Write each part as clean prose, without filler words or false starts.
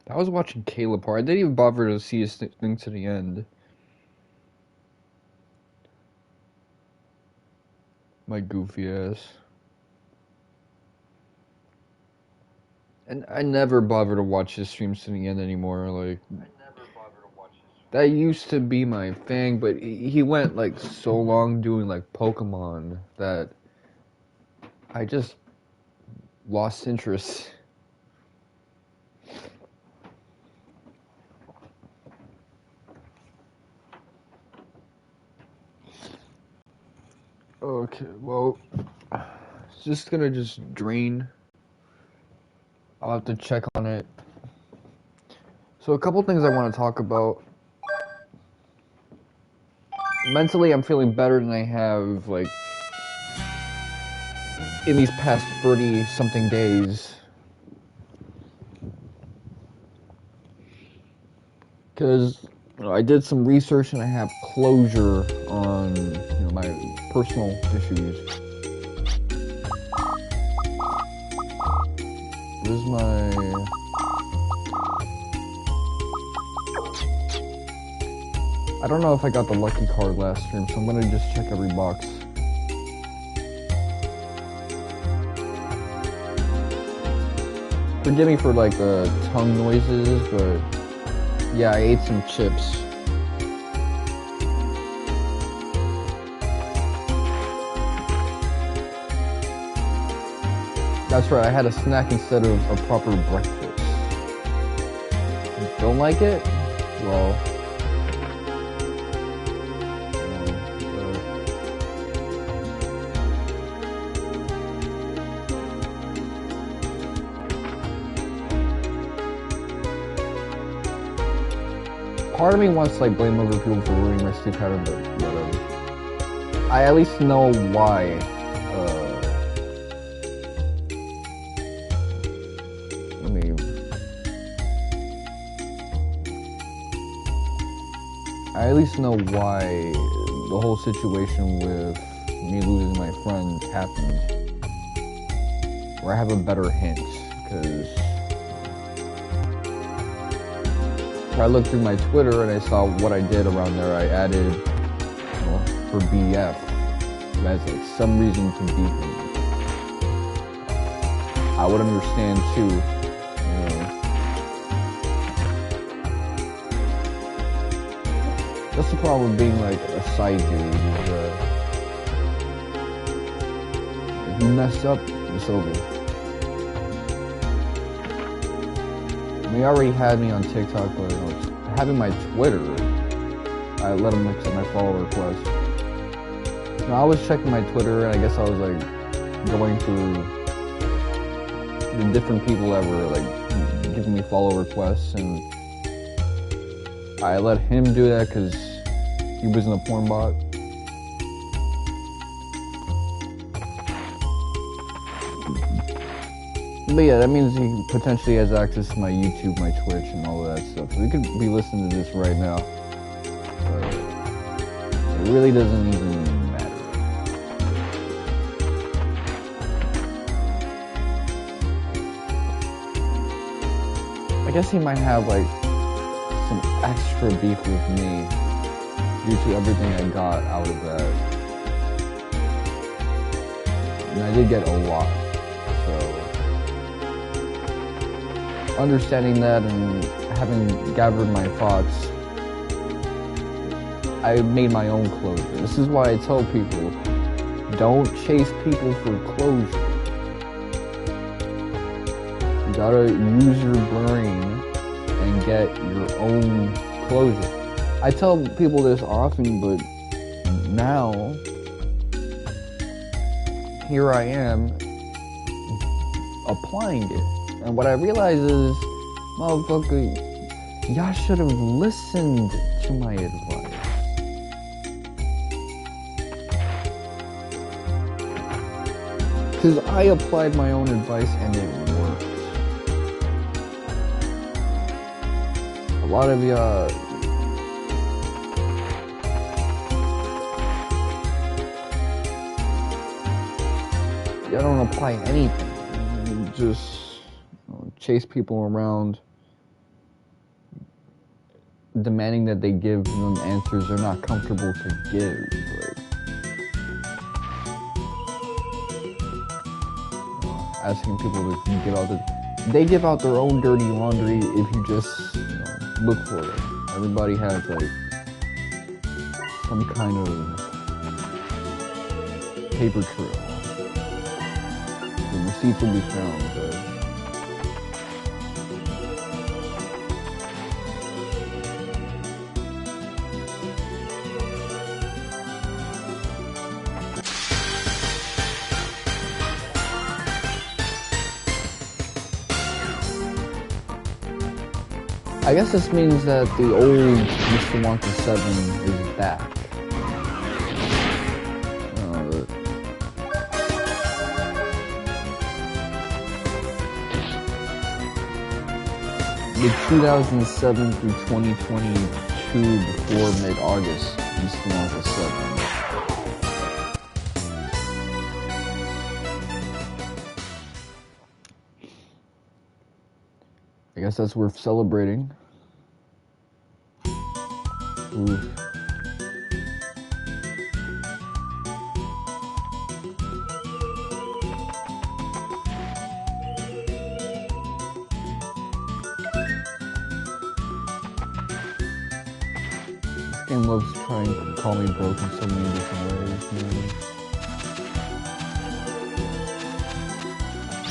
I was watching Caleb part. I didn't even bother to see his thing to the end. My goofy ass. And I never bother to watch his streams to the end anymore. Like, that used to be my thing, but he went like so long doing like Pokemon that I just lost interest. Okay, well, it's just gonna just drain. I'll have to check on it. So a couple things I want to talk about. Mentally, I'm feeling better than I have, like, in these past 30-something days. Because I did some research and I have closure on my personal issues. This is my... I don't know if I got the lucky card last stream, so I'm gonna just check every box. Forgive me for like the tongue noises, but yeah, I ate some chips. That's right, I had a snack instead of a proper breakfast. Don't like it? Well... Part of me wants to like blame other people for ruining my sleep pattern, but whatever. I at least know why. I at least know why the whole situation with me losing my friend happened. Or I have a better hint, because I looked through my Twitter and I saw what I did around there. I added, for BF, who has like some reason to beef me. I would understand too. That's the problem with being like a side dude. If you mess up, it's over. They already had me on TikTok, but having my Twitter, I let them accept my follow request. Now, I was checking my Twitter, and I guess I was like going through the different people that were like giving me follow requests, and I let him do that because he wasn't a porn bot. But yeah, that means he potentially has access to my YouTube, my Twitch, and all of that stuff. So he could be listening to this right now. But it really doesn't even matter. I guess he might have like some extra beef with me due to everything I got out of that. And I did get a lot, so understanding that and having gathered my thoughts, I made my own closure. This is why I tell people, don't chase people for closure. You gotta use your brain and get your own closure. I tell people this often, but now, here I am, applying it. And what I realize is, motherfucker, y'all should have listened to my advice. Because I applied my own advice and it worked. A lot of y'all don't apply anything. You just chase people around demanding that they give them answers they're not comfortable to give. Like, asking people to give out they give out their own dirty laundry if you just look for it. Everybody has like some kind of paper trail. The receipts will be found. I guess this means that the old Mr. Wonka 7 is back. The 2007 through 2022 before mid-August, Mr. Wonka 7. I guess that's worth celebrating. Oof. This game loves trying to call me broke in so many different ways, man.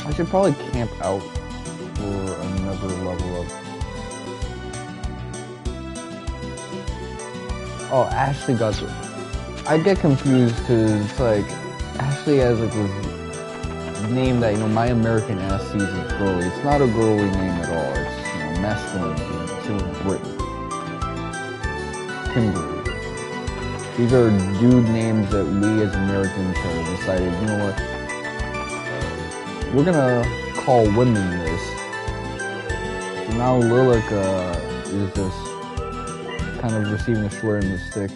I should probably camp out for another level up. Oh, Ashley got the... I get confused because it's like Ashley has like this name that My American Ass sees as girly. It's not a girly name at all. It's masculine. It's Britain. Kimberly. These are dude names that we as Americans have decided. You know what? We're gonna call women this. So now Lilac is just kind of receiving a short end of the stick.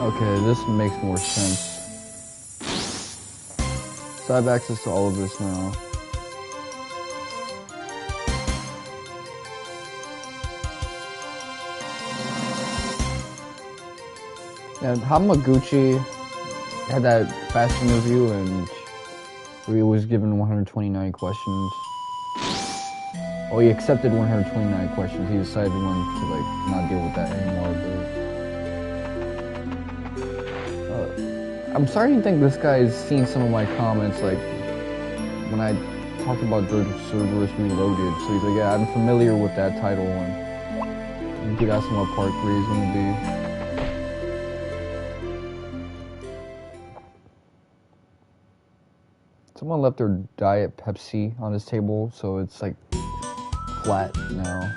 Okay, this makes more sense. So I have access to all of this now. And Hamaguchi had that fashion review and where he was given 129 questions. Oh, he accepted 129 questions. He decided he wanted to not deal with that anymore. I'm starting to think this guy's seen some of my comments, like when I talked about Dirge of Cerberus Reloaded. So he's like, yeah, I'm familiar with that title, and I think that's what part 3 is going to be. Someone left their Diet Pepsi on his table, so it's like flat now.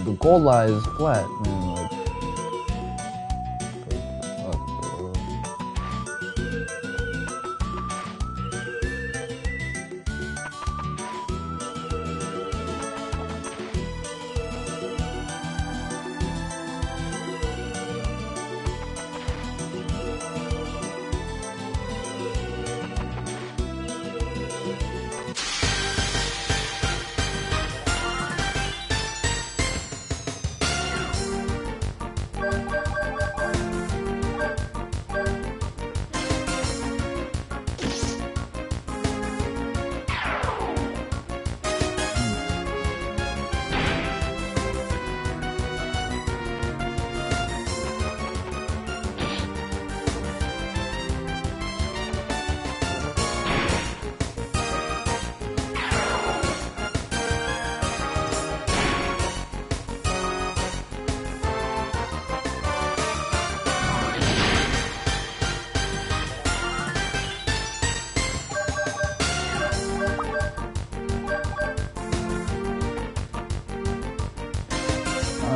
The gold lie is flat, man.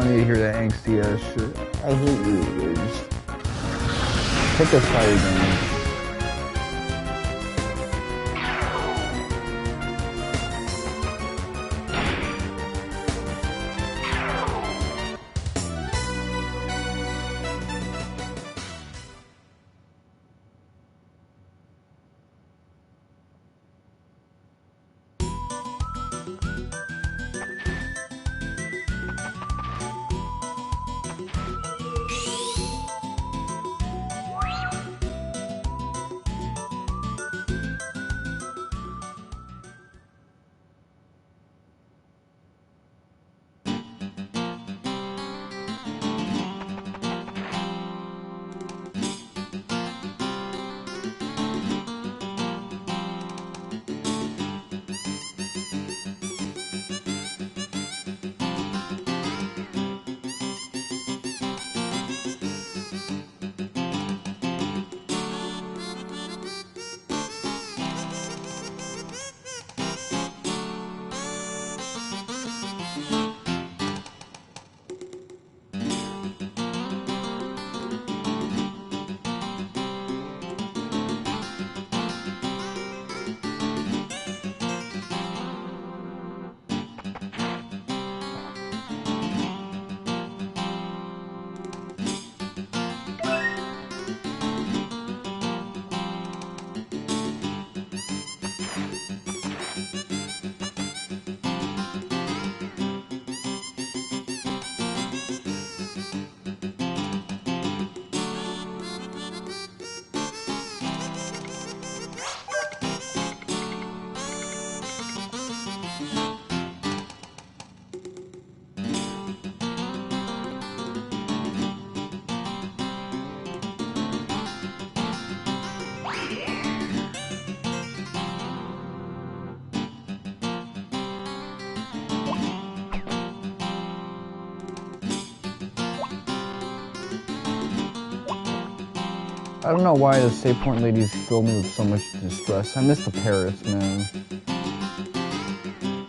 don't need to hear that angsty ass shit. I hate you, Liz. Pick a side, man. I don't know why the State Point ladies fill me with so much distress. I miss the parrots, man.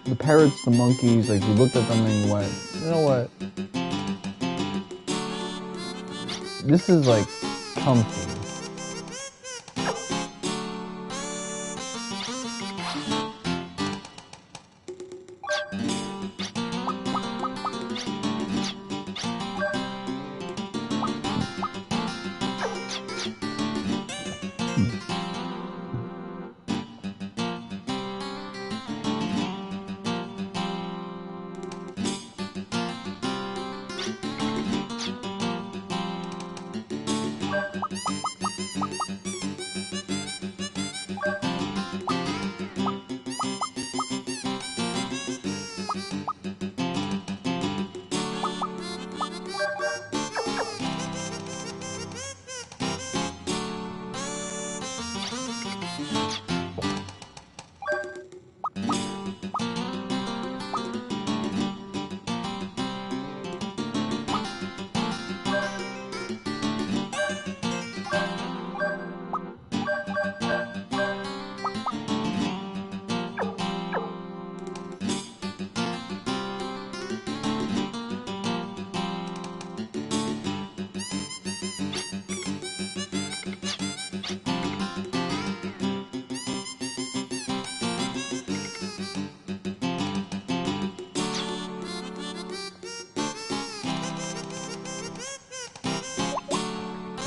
The parrots, the monkeys, like you looked at them and you went, you know what? This is like comfy.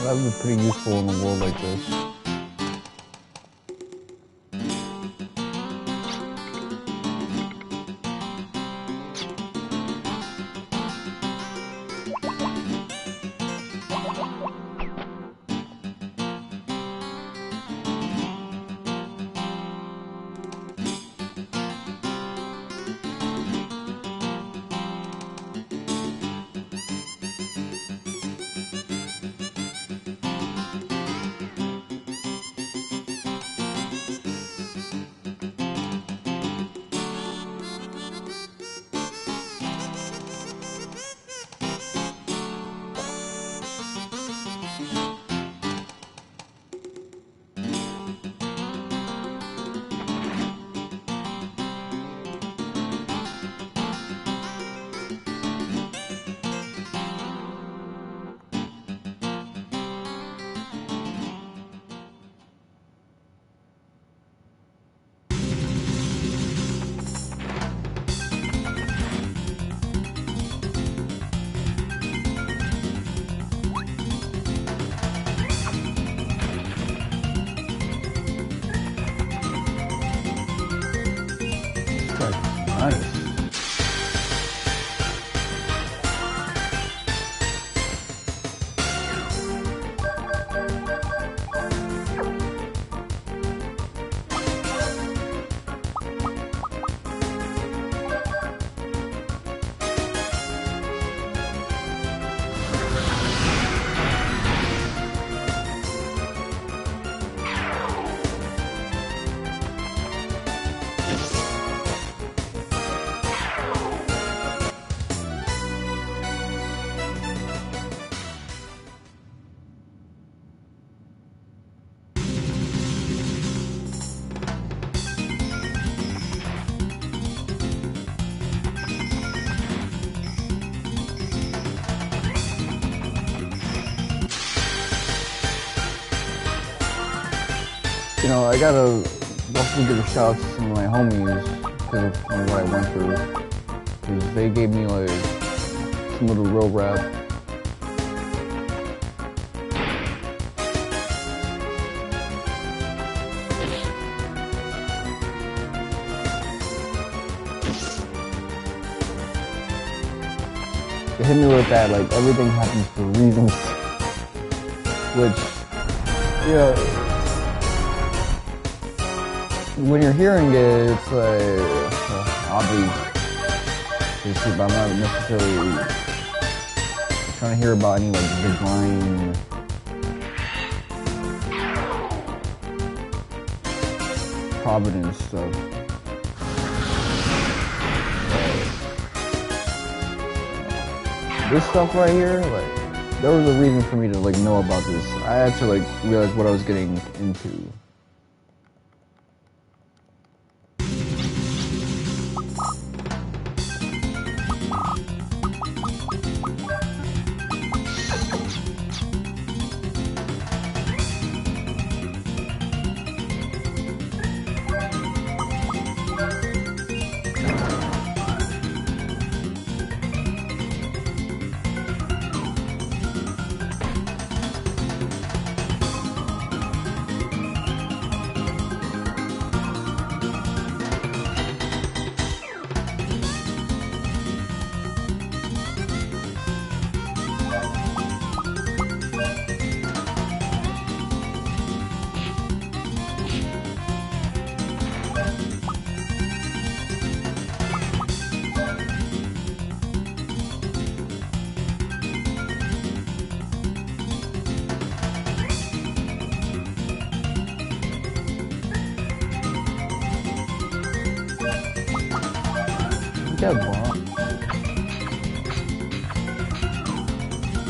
That would be pretty useful in a world like this. you know, I gotta also give a shout out to some of my homies because of what I went through. Because they gave me like some of the real rap. They hit me with that, like, everything happens for reasons. Which, you know, when you're hearing it, it's like, obviously, but I'm not necessarily trying to hear about any, like, divine providence stuff. This stuff right here, like, there was a reason for me to, like, know about this. I had to, like, realize what I was getting into.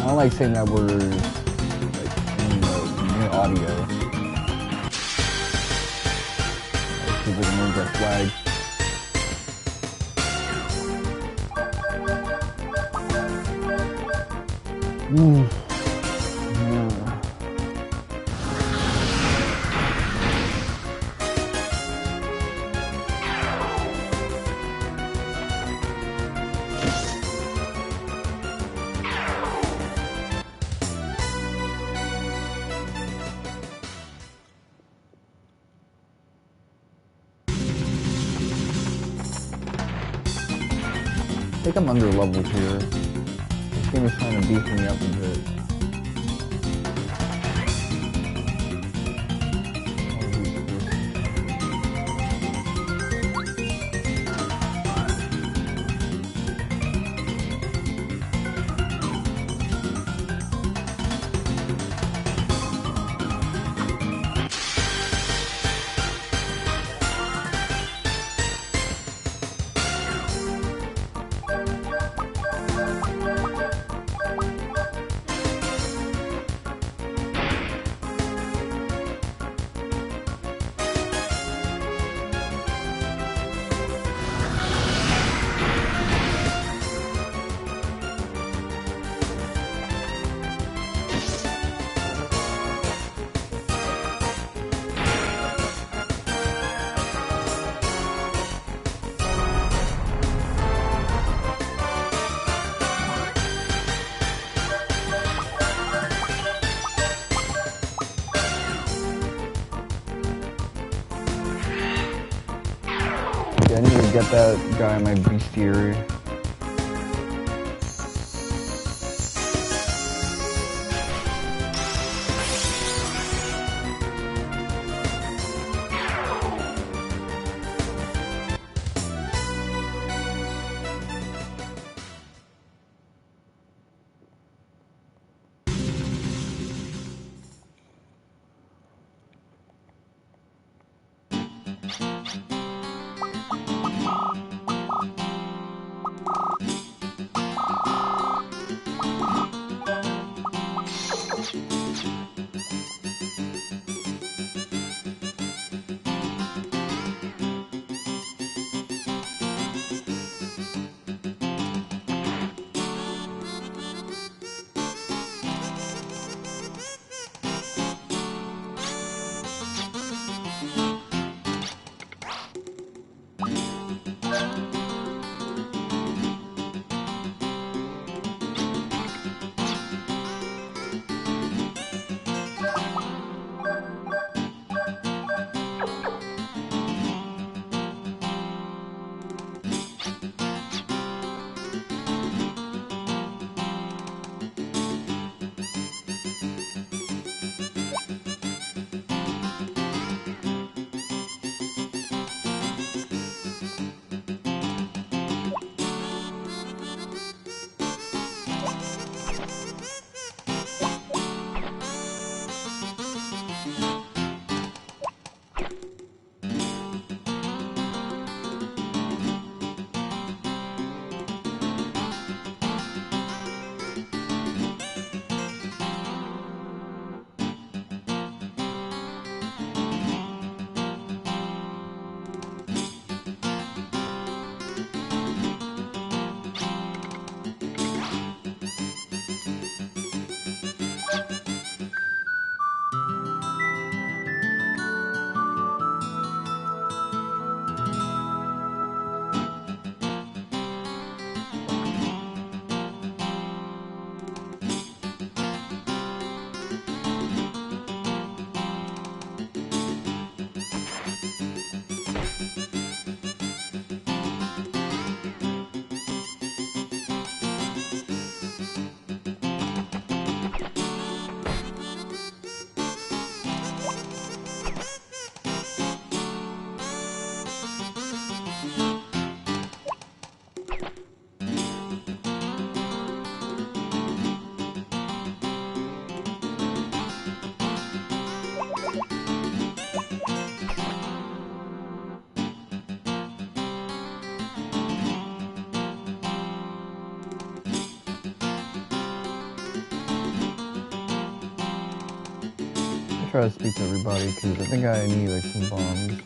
I don't like saying that word like in the audio. Like, people can move that flag. I think I'm under leveled here. This game is trying to beef me up a bit. I need to get that guy in my bestiary. try to speak to everybody because I think I need like some bombs.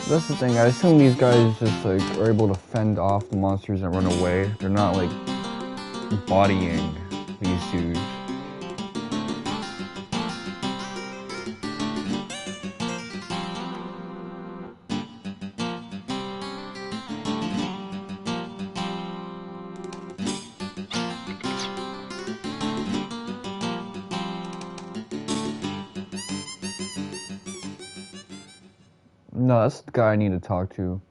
That's the thing, I assume these guys just like are able to fend off the monsters and run away. They're not like bodying these dudes. No, that's the guy I need to talk to.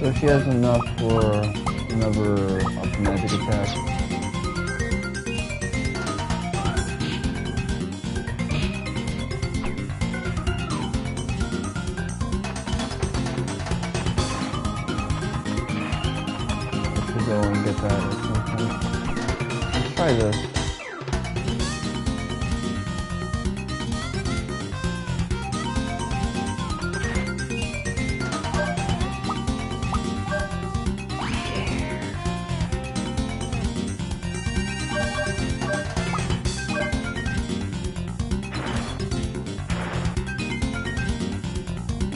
So she has enough for another magic attack. go and get that at some point. Let's try this.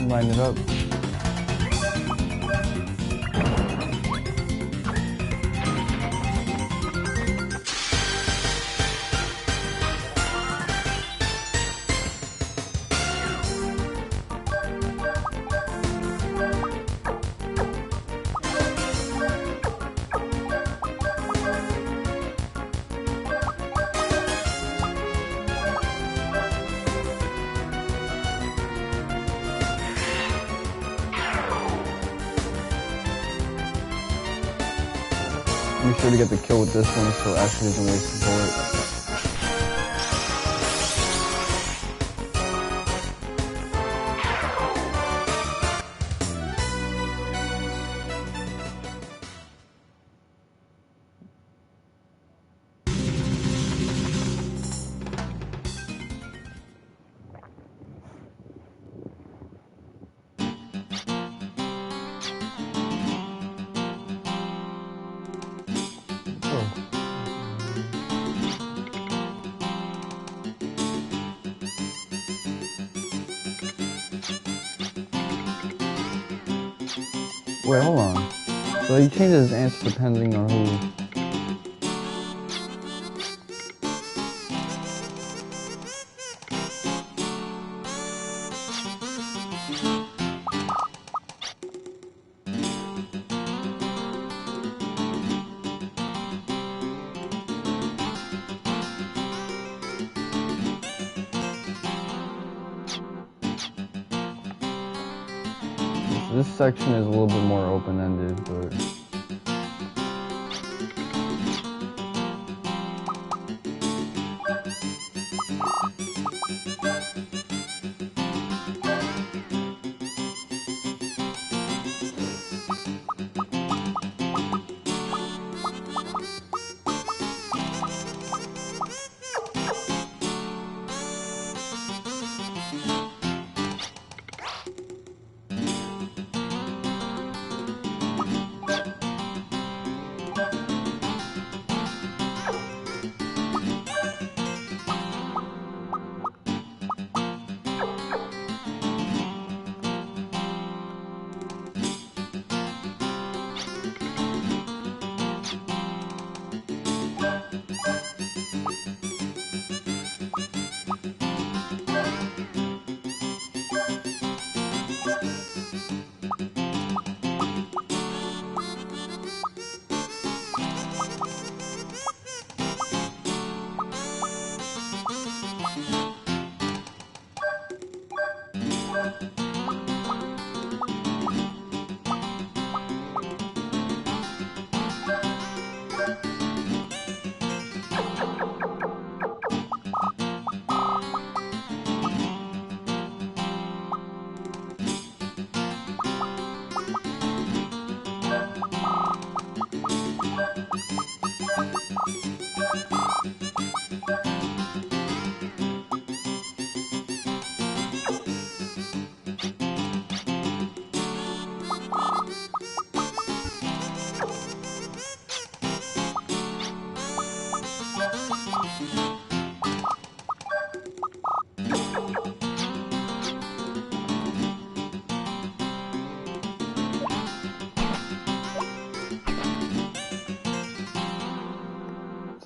Line it up. Be sure to get the kill with this one so Ashley doesn't waste the bullet. Wait, hold on. So he changes his answer depending on who. This section is a little bit more open-ended, but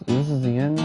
this is the end.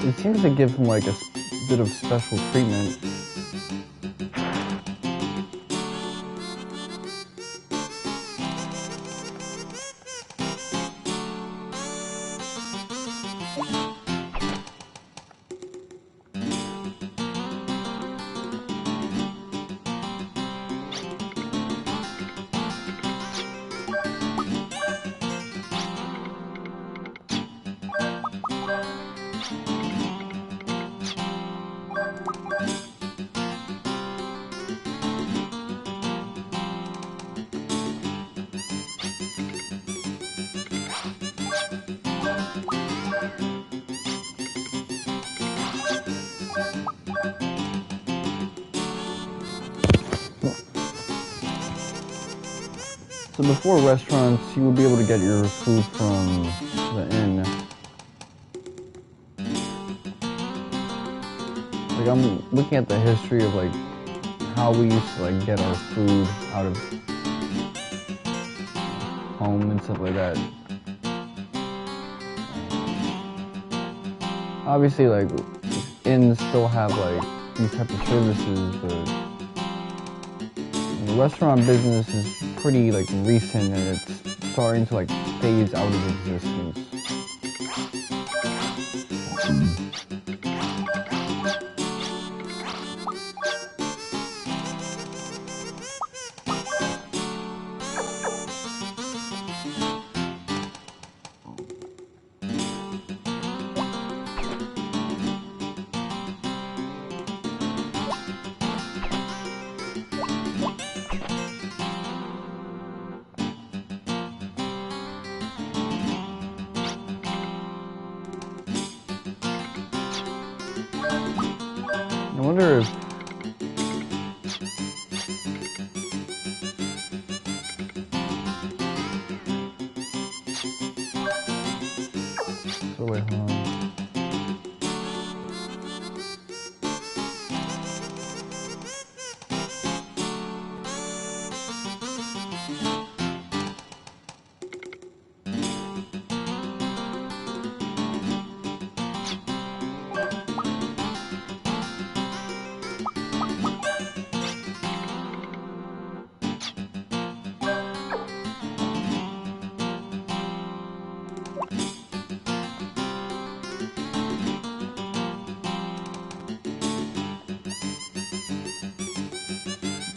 It seems to give him like a bit of special treatment. So before restaurants, you would be able to get your food from the inn. Like, I'm looking at the history of like how we used to like get our food out of home and stuff like that. Obviously, like, inns still have like these type of services, but the restaurant business is pretty like recent and it's starting to like phase out of existence. I wonder if so wait, hold on.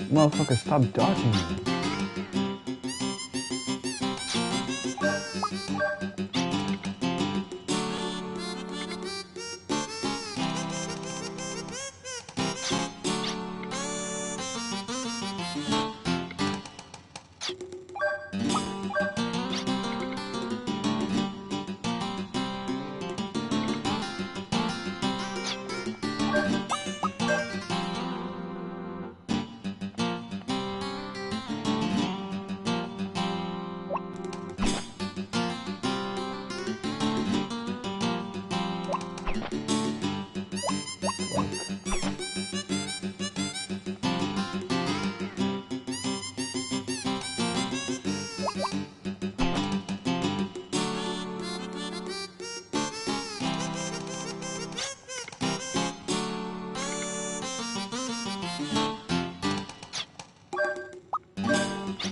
Motherfucker, stop dodging me.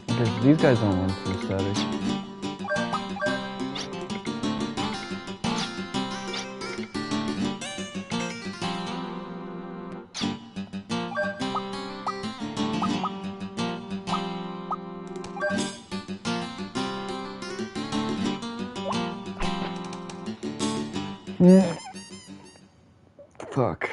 Because these guys don't want to be static. Fuck.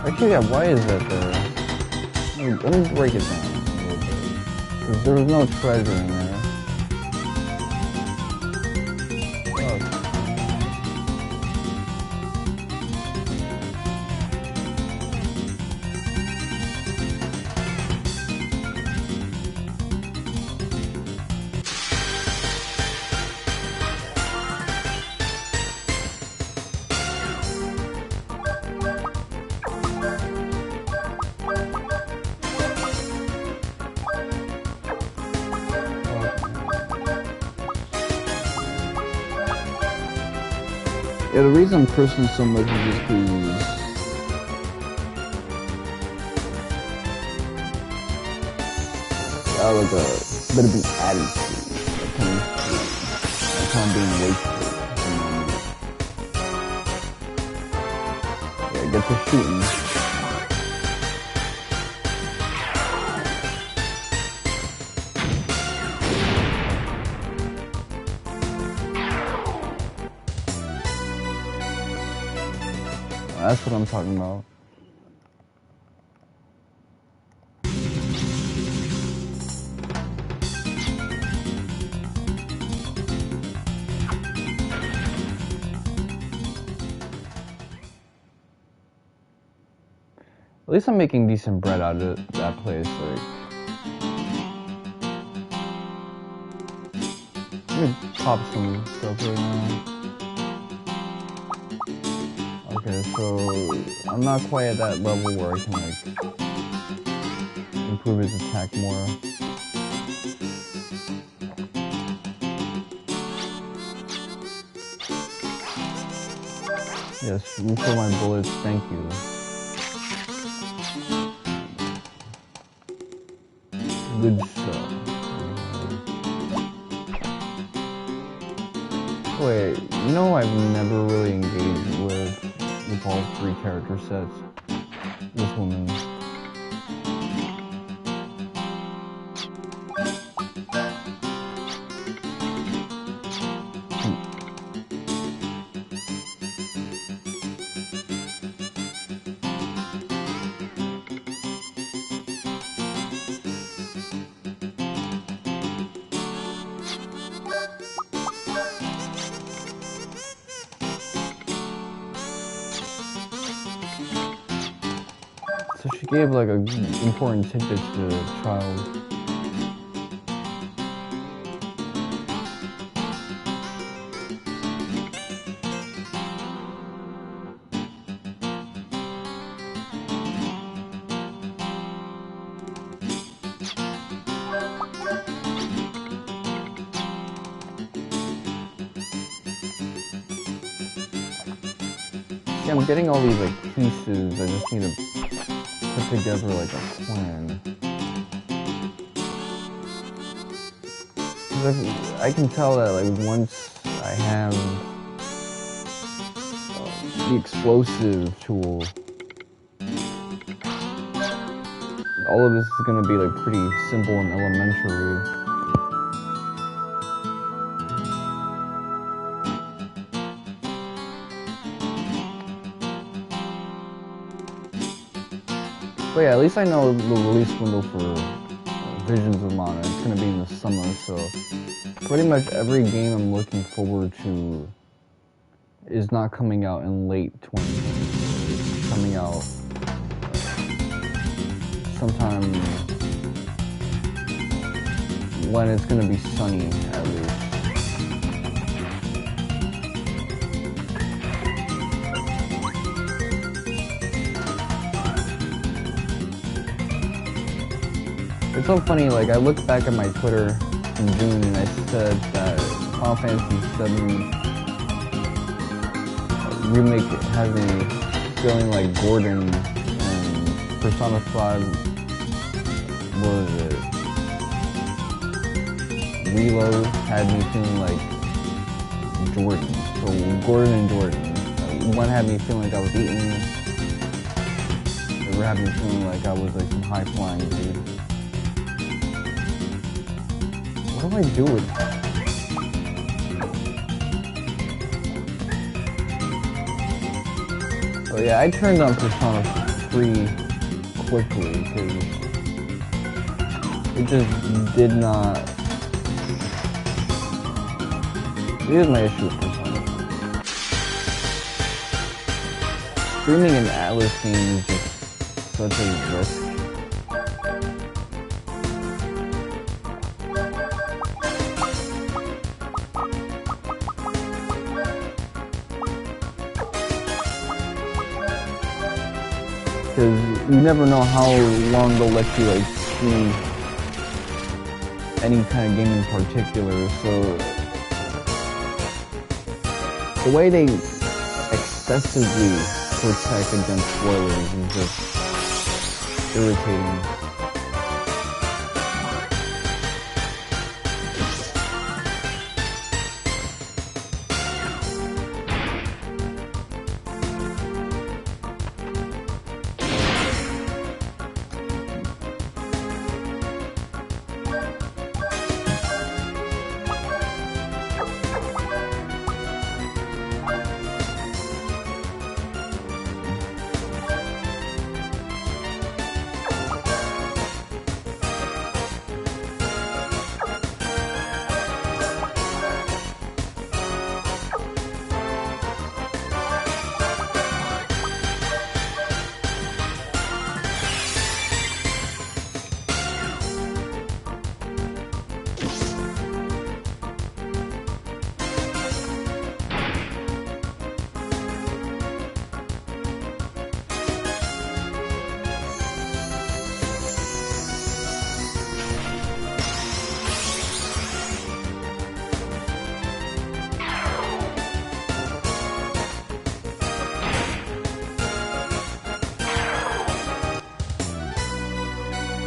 Actually, yeah, why is that there? Let me break it down a little bit. Because there was no treasure in there. Yeah, the reason I'm cursing so much is just because I have like a bit of an attitude that kind of being wasted. Yeah, get to shooting. That's what I'm talking about. At least I'm making decent bread out of that place. Like, let me pop some stuff right now. Okay, so I'm not quite at that level where I can like improve his attack more. Yes, refill my bullets, thank you. Good stuff. Wait, you know I've never really engaged with all 3 character sets. This woman. So she gave like a important tidbit to the child. See, I'm getting all these like pieces. I just need to put together like a plan. I can tell that like once I have the explosive tool, all of this is gonna be like pretty simple and elementary. But yeah, at least I know the release window for Visions of Mana. It's gonna be in the summer, so pretty much every game I'm looking forward to is not coming out in late 2020. It's coming out sometime when it's gonna be sunny, at least. It's so funny, like, I look back at my Twitter in June and I said that Final Fantasy VII remake has me feeling like Gordon, and Persona 5, what was it? Reload had me feeling like Jordan. So Gordon and Jordan. One had me feeling like I was eating. The other had me feeling like I was like some high flying dude. What do I do with that? So yeah, I turned on Persona free quickly, because it just did not. Here's my issue with Persona. Streaming an Atlas game is just such a risk. Because you never know how long they'll let you like stream any kind of game in particular. So the way they excessively protect against spoilers is just irritating.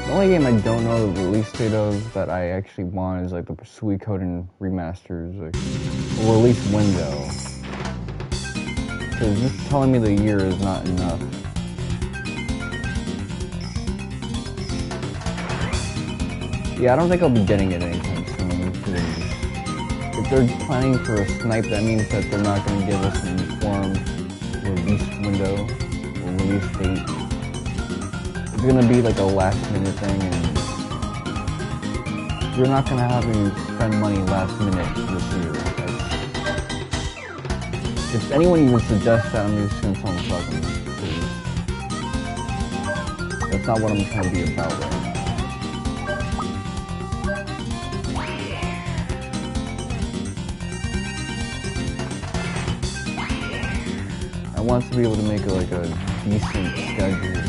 The only game I don't know the release date of that I actually want is like the Suikoden remasters, like, or release window. Because just telling me the year is not enough. Yeah, I don't think I'll be getting it anytime soon. If they're planning for a snipe, that means that they're not going to give us an informed release window or release date. It's gonna be like a last minute thing, and you're not gonna have me spend money last minute this year. If anyone even suggests that, I'm just gonna tell them fuck them, because that's not what I'm trying to be about right now. I want to be able to make like a decent schedule.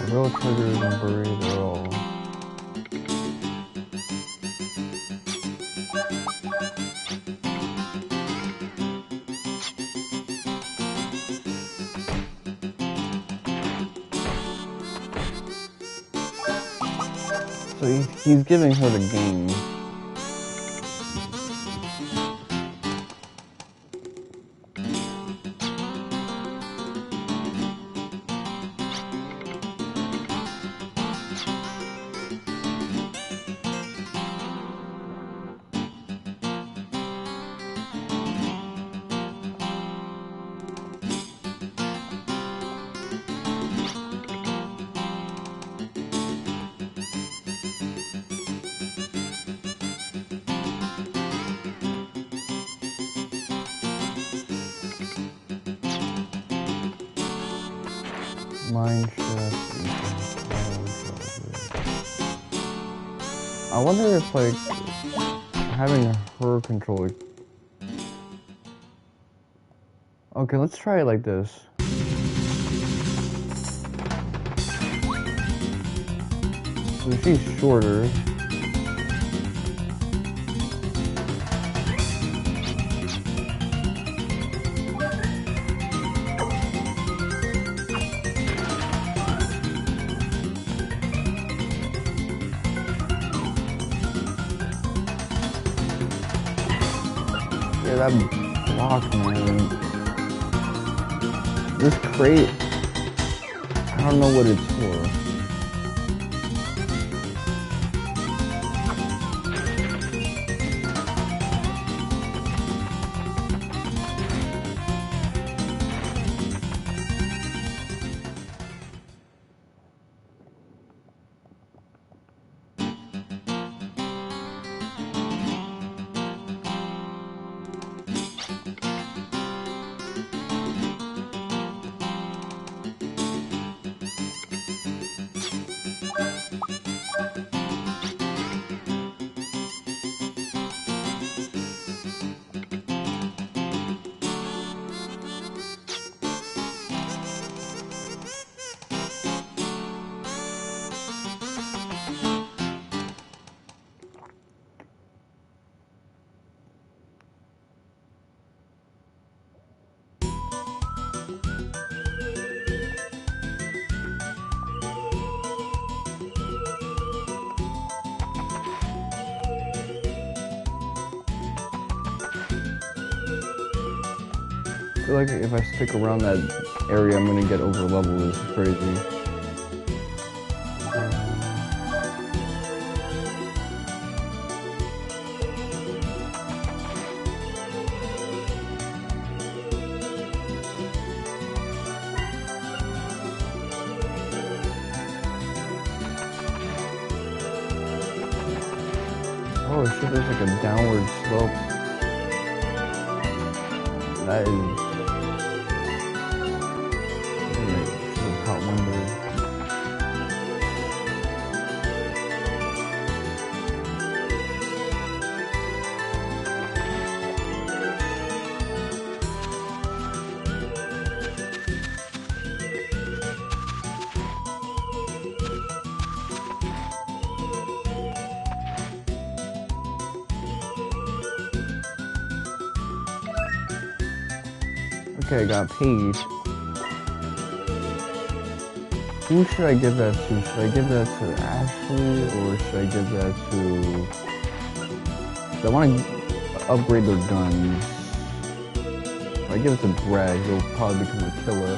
Real triggers and bury they're all. So he's giving her the game. Mine I wonder if like having her control. Okay, let's try it like this. So she's shorter. Yeah, that block, man. This crate, I don't know what it's for. I feel like if I stick around that area, I'm gonna get over leveled. It's crazy. Oh shit, there's like a downward slope. That is... hot windows. Okay, I got paid. Who should I give that to? Should I give that to Ashley or should I give that to... I want to upgrade their guns. If I give it to Greg, he'll probably become a killer.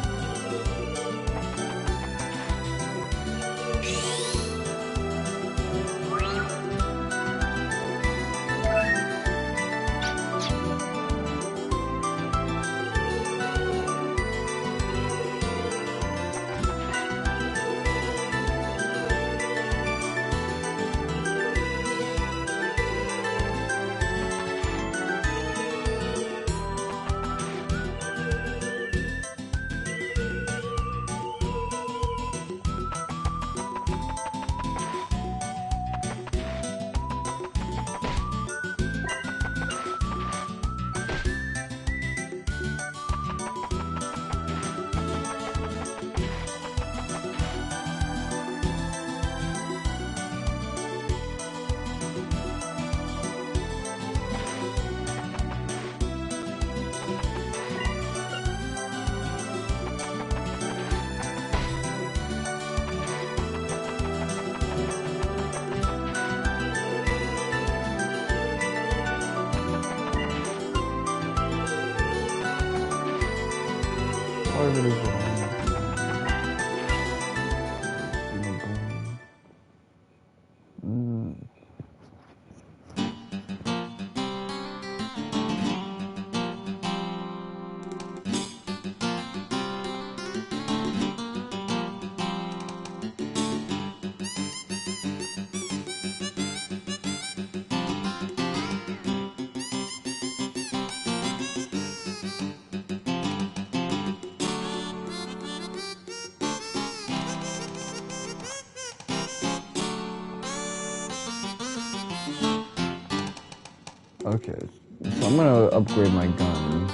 part of it is that okay, so I'm gonna upgrade my gun.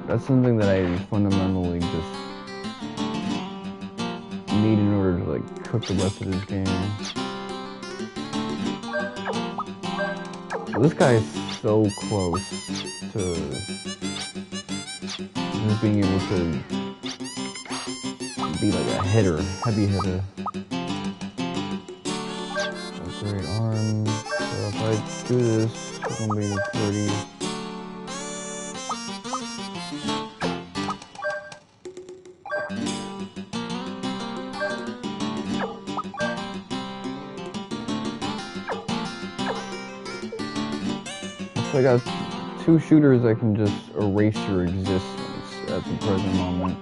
That's something that I fundamentally just need in order to like cook the rest of this game. This guy is so close to just being able to be like a hitter, heavy hitter. Upgrade arm. So if I do this, it's gonna be 30. So I got 2 shooters that can just erase your existence at the present moment.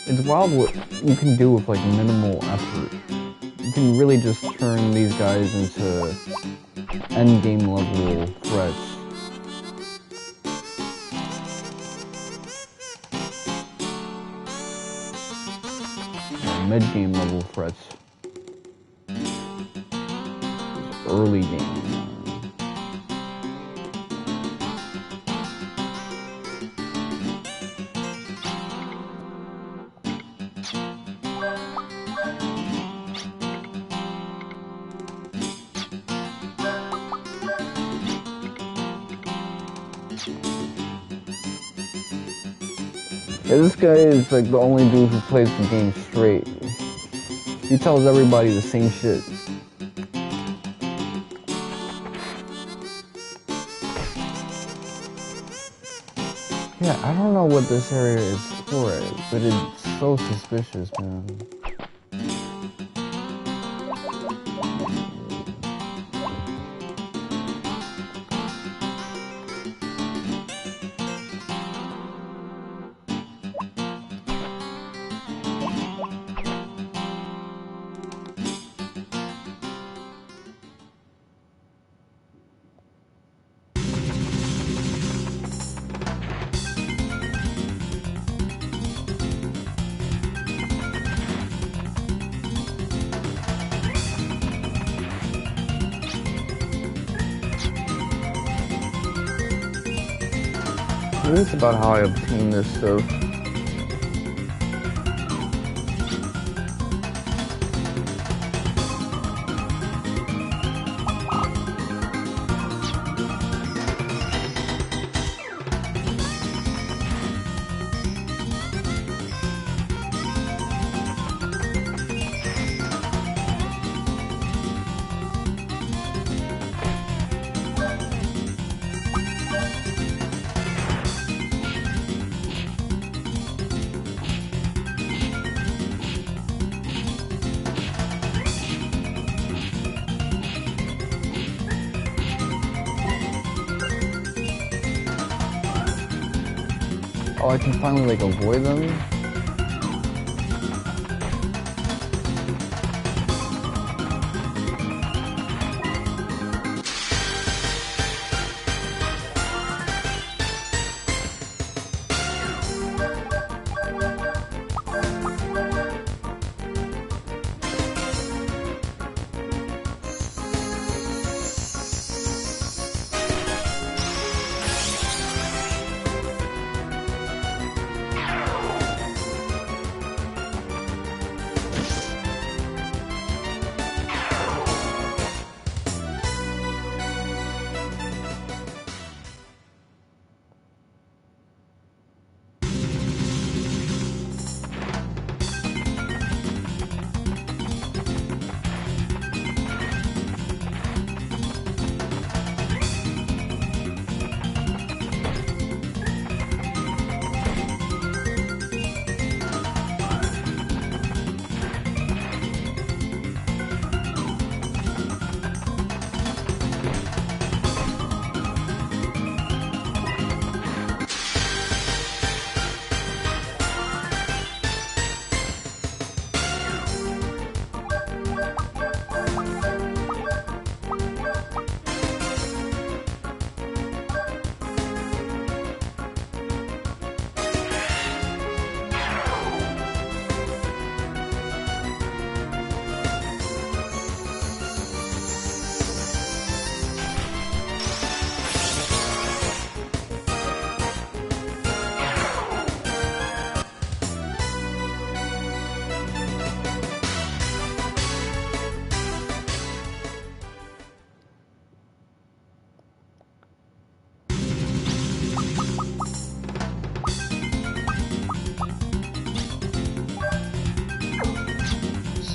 It's wild what you can do with like minimal effort. You can really just turn these guys into endgame level threats. Mid-game level threats. Early game. Yeah, this guy is like the only dude who plays the game straight. He tells everybody the same shit. Yeah, I don't know what this area is for, but it's so suspicious, man. This is about how I obtain this stuff. Oh, I can finally like avoid them.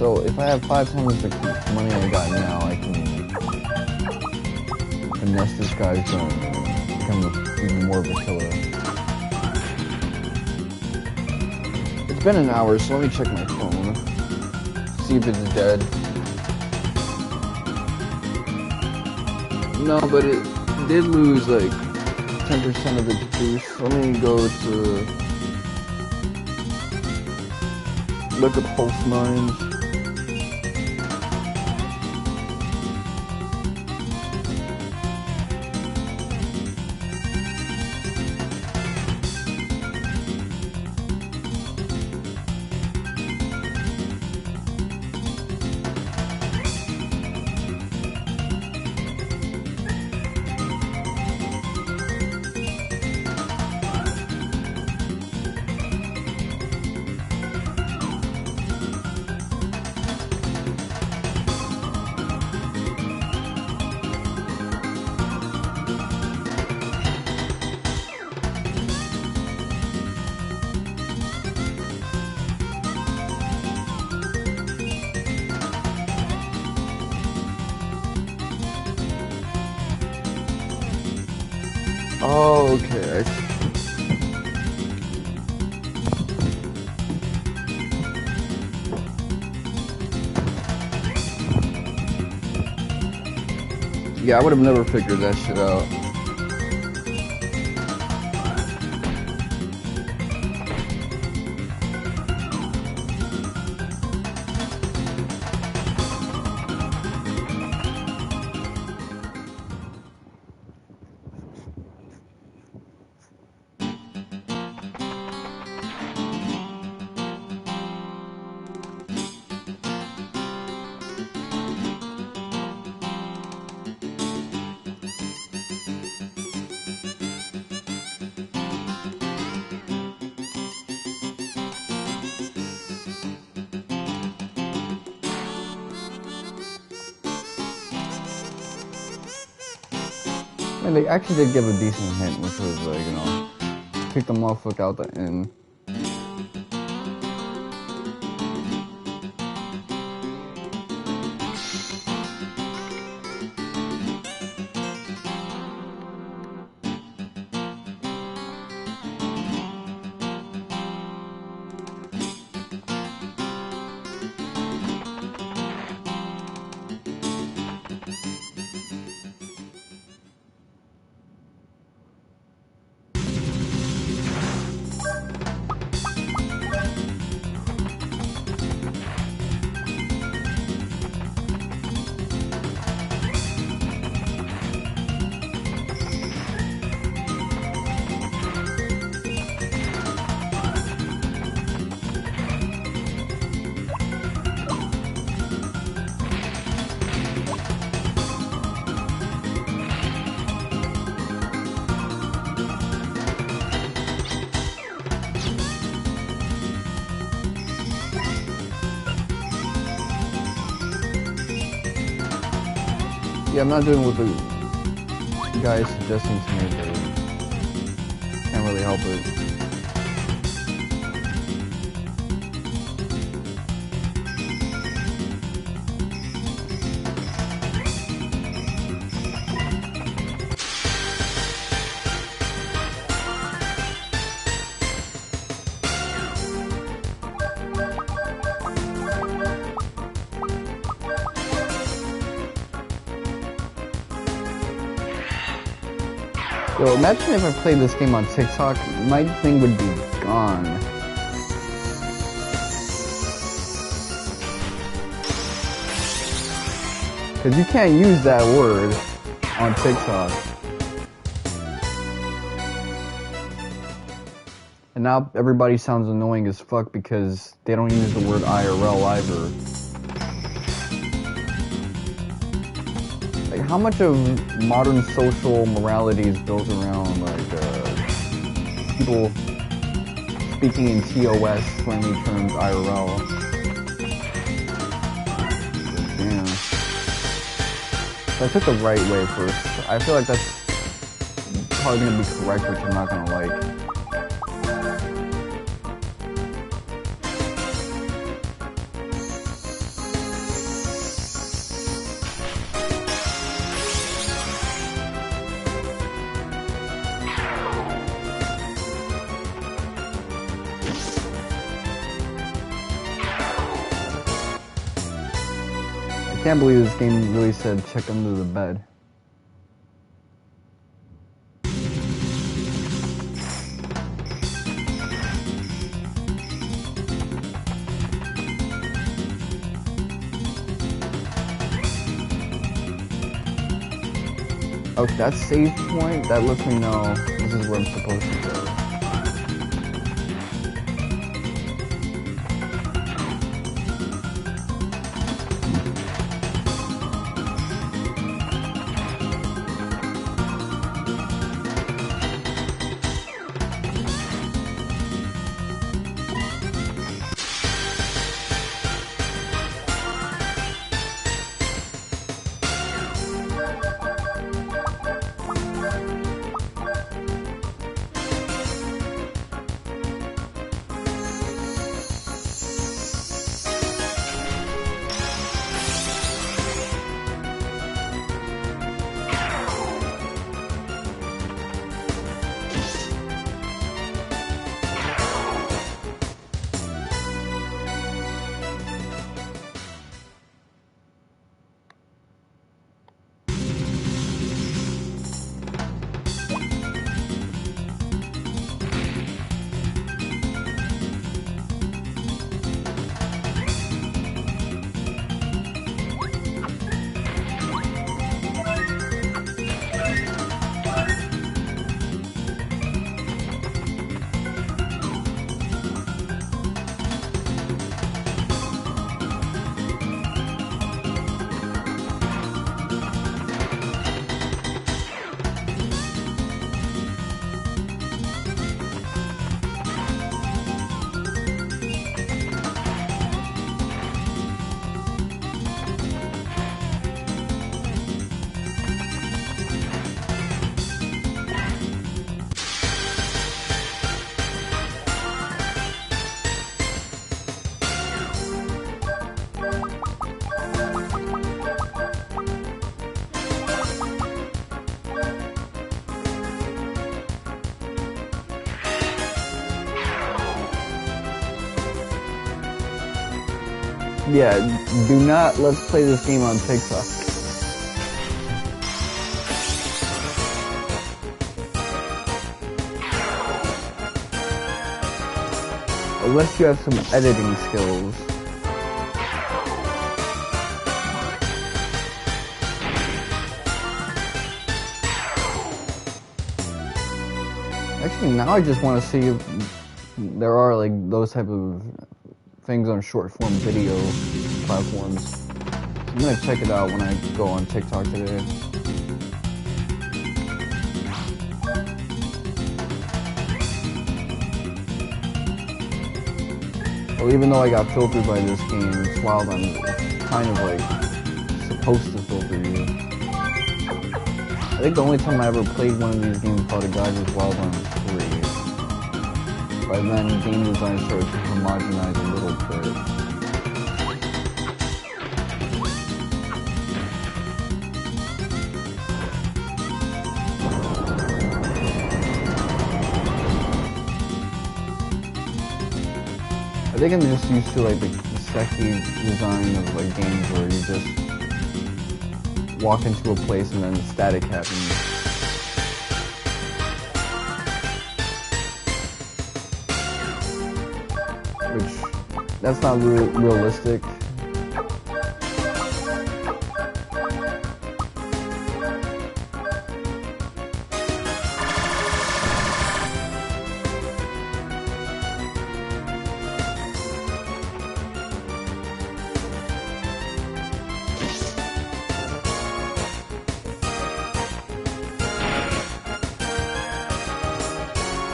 So if I have 5 times the money I got now, I can finesse this guy's gun and become even more of a killer. It's been an hour, so let me check my phone. See if it's dead. No, but it did lose like 10% of its juice. Let me go to look at pulse mines. Oh, okay. Yeah, I would have never figured that shit out. And they actually did give a decent hint, which was like, you know, kick the motherfucker out the inn. Yeah, I'm not doing what the guy is suggesting to me, but can't really help it. Yo, imagine if I played this game on TikTok, my thing would be gone. Cause you can't use that word on TikTok. And now everybody sounds annoying as fuck because they don't use the word IRL either. Like, how much of modern social morality is built around, like, people speaking in TOS, friendly terms, IRL? Damn. So I took the right way first. I feel like that's probably gonna be correct, which I'm not gonna like. Can't believe this game really said check under the bed. Okay, that save point, that lets me know this is where I'm supposed to go. Yeah, do not let's play this game on TikTok. Unless you have some editing skills. Actually, now I just want to see if there are like those type of things on short form video platforms. I'm gonna check it out when I go on TikTok today. Well, even though I got filtered by this game, it's wild. I'm kind of like supposed to filter you. I think the only time I ever played one of these games called a guide was Wild on 3. By then, game design started to homogenize a little bit. I think I'm just used to like the sexy design of like games where you just walk into a place and then static happens. Which, that's not realistic.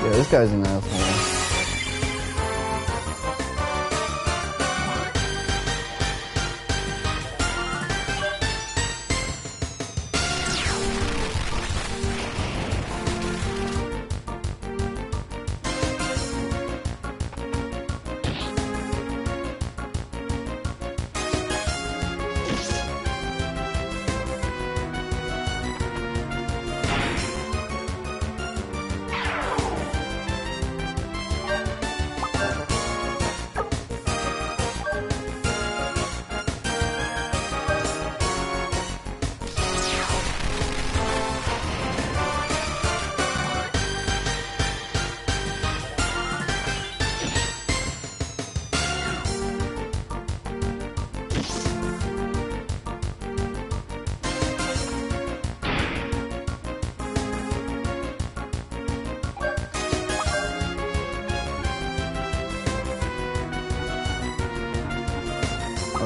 Yeah, this guy's an asshole.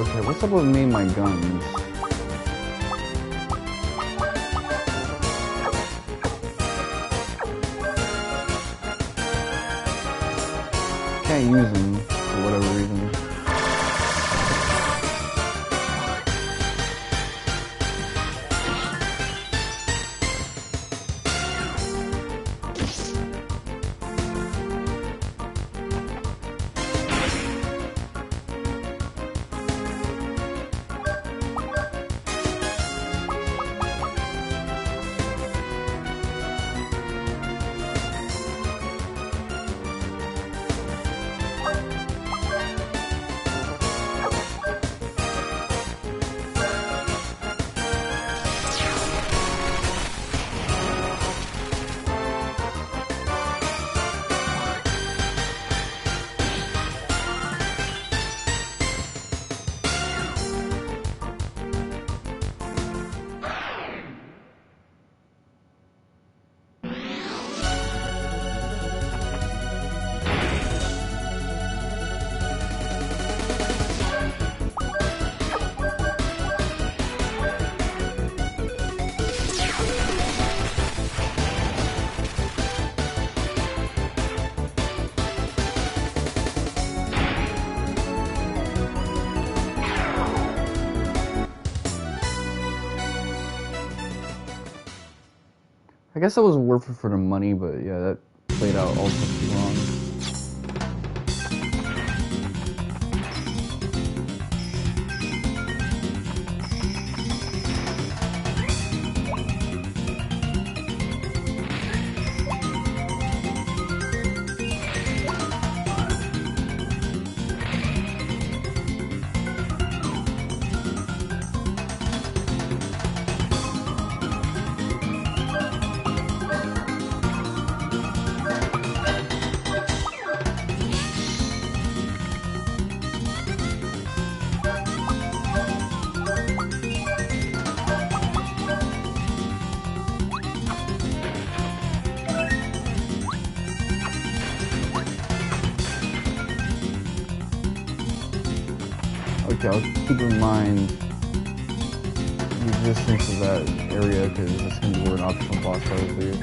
Okay, what's up with me and my guns? Can't use them for whatever reason. I guess that was worth it for the money, but yeah, that played out also too long. Okay, I'll keep in mind the existence of that area because it's going to be an optional boss fight for you.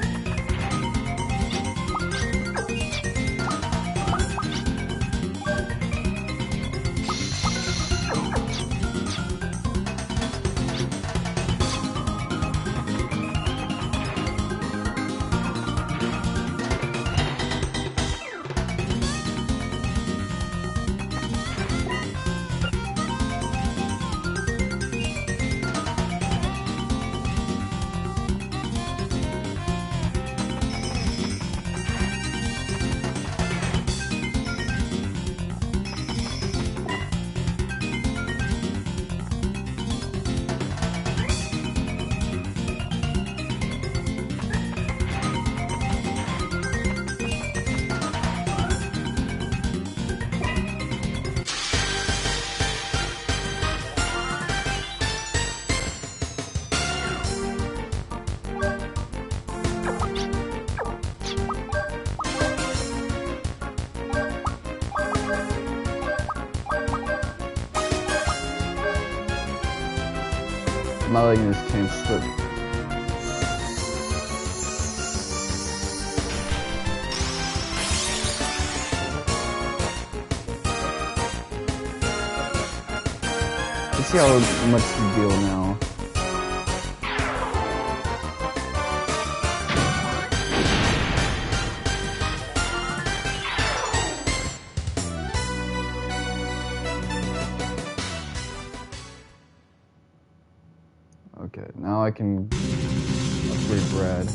I'm not letting this chance slip. Let's see how much to deal now. Okay, now I can upgrade Brad.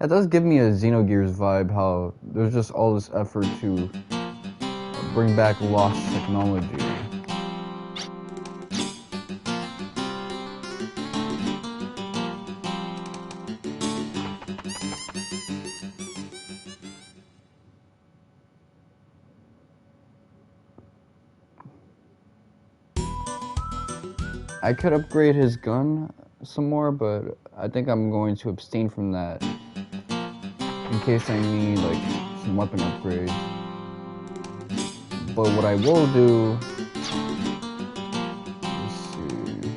That does give me a Xenogears vibe, how there's just all this effort to bring back lost technology. I could upgrade his gun some more, but I think I'm going to abstain from that in case I need like some weapon upgrades. But what I will do, let's see,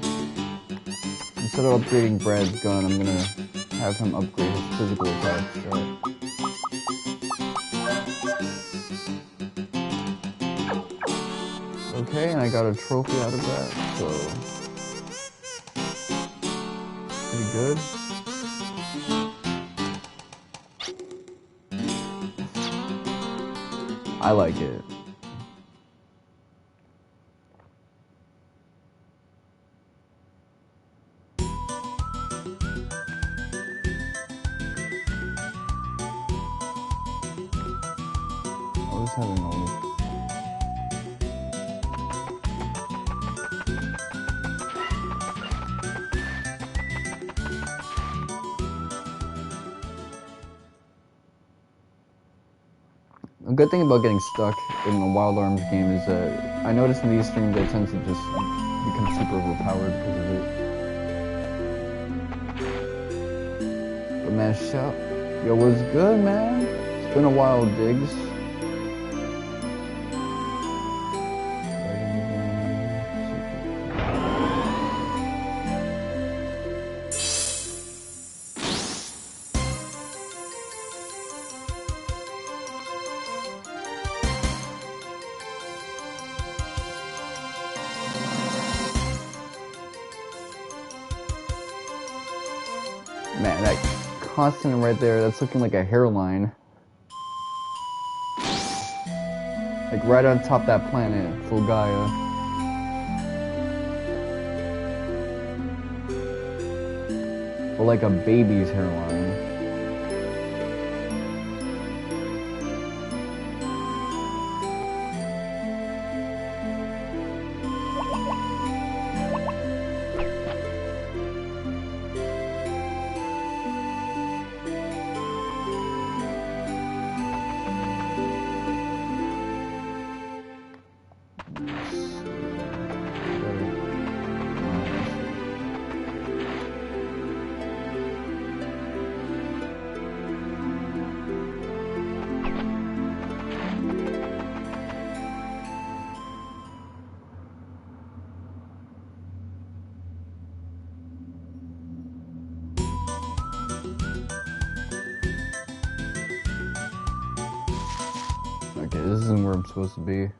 instead of upgrading Brad's gun, I'm gonna have him upgrade his physical attacks. Right? Okay, and I got a trophy out of that, so pretty good. I like it. I was having all this. A good thing about getting stuck in a Wild Arms game is that I notice in these streams I tend to just become super overpowered because of it. But man, shout. Yo, what's good, man? It's been a while, Diggs. Man, that constant right there, that's looking like a hairline. Like right on top of that planet, Fulgaia. Or like a baby's hairline. Okay, this isn't where I'm supposed to be.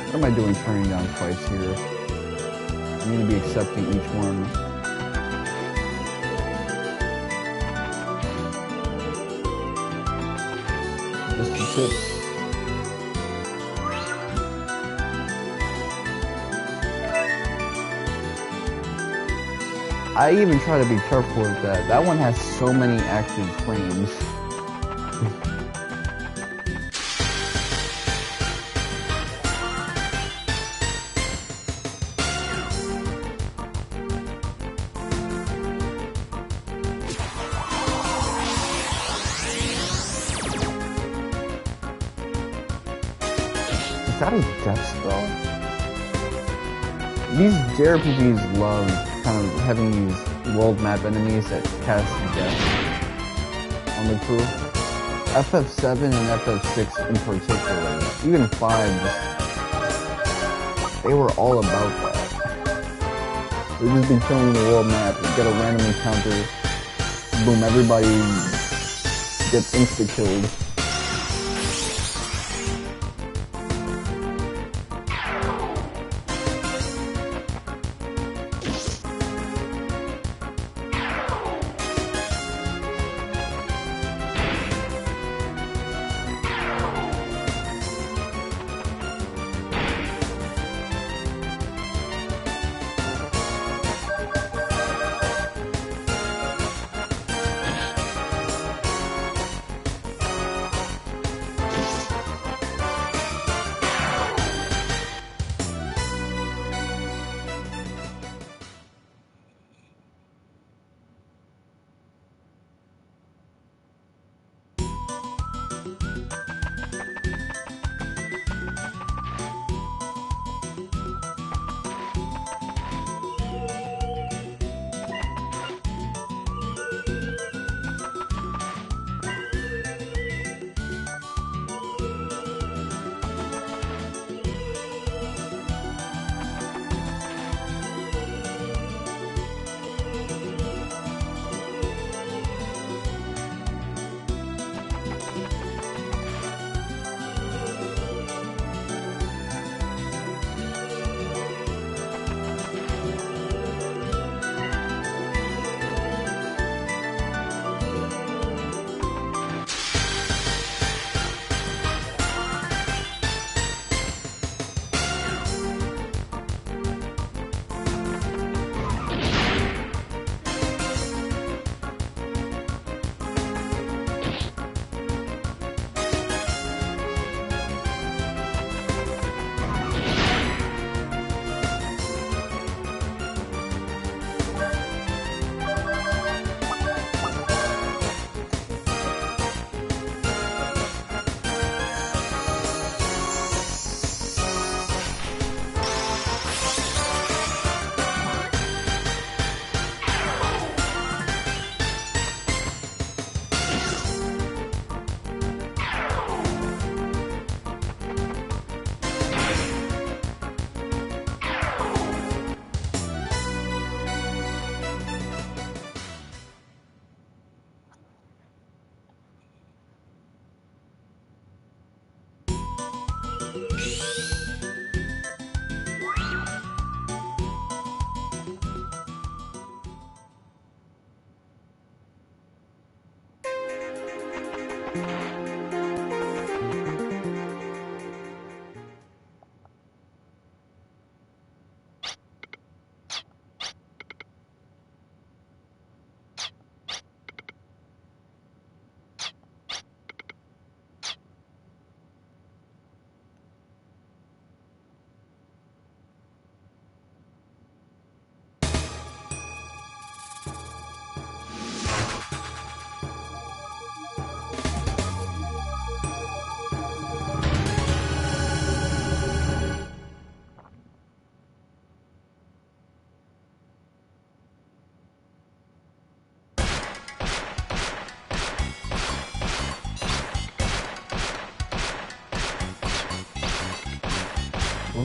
What am I doing turning down fights here? I need to be accepting each one. Just the tips. I even try to be careful with that. That one has so many active frames. Is that a death spell? These JRPGs love kind of having these world map enemies that cast death on the crew. FF7 and FF6 in particular, even 5, they were all about that. They'd just be killing the world map, you get a random encounter, boom, everybody gets insta-killed.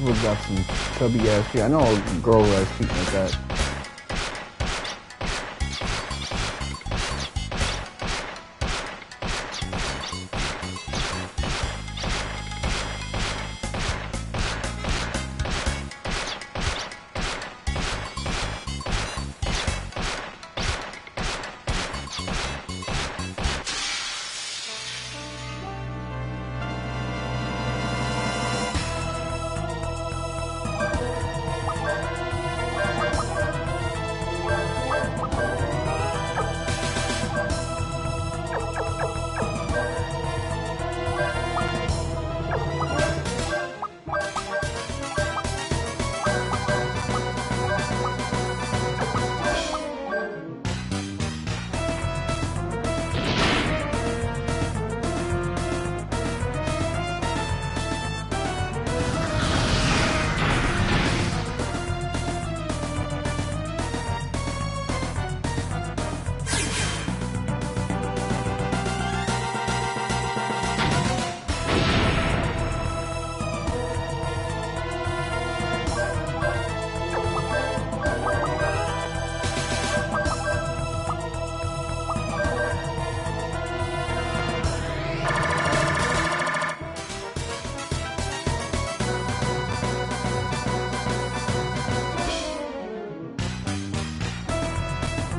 We've got some chubby ass feet. I know a girl who has feet like that.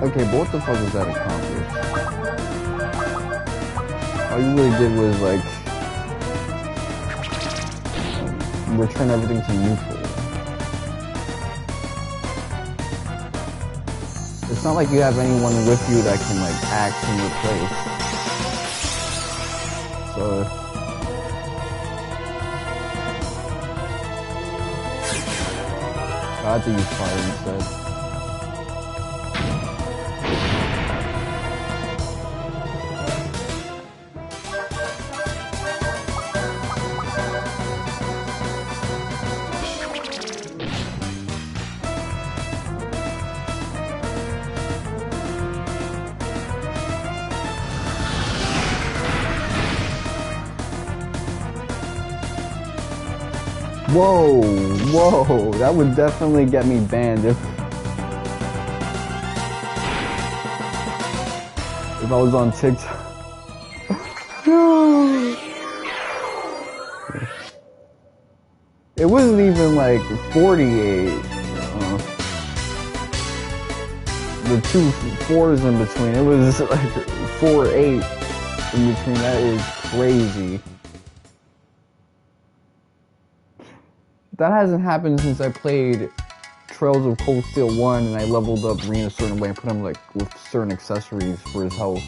Okay, but what the fuck was that accomplished? All you really did was, like, return everything to neutral. It's not like you have anyone with you that can, like, act in your place. So... I have to use fire instead. Whoa, that would definitely get me banned if I was on TikTok. It wasn't even like 48. The two fours in between. It was like 4-8 in between. That is crazy. That hasn't happened since I played Trails of Cold Steel 1 and I leveled up Reen a certain way and put him like with certain accessories for his health.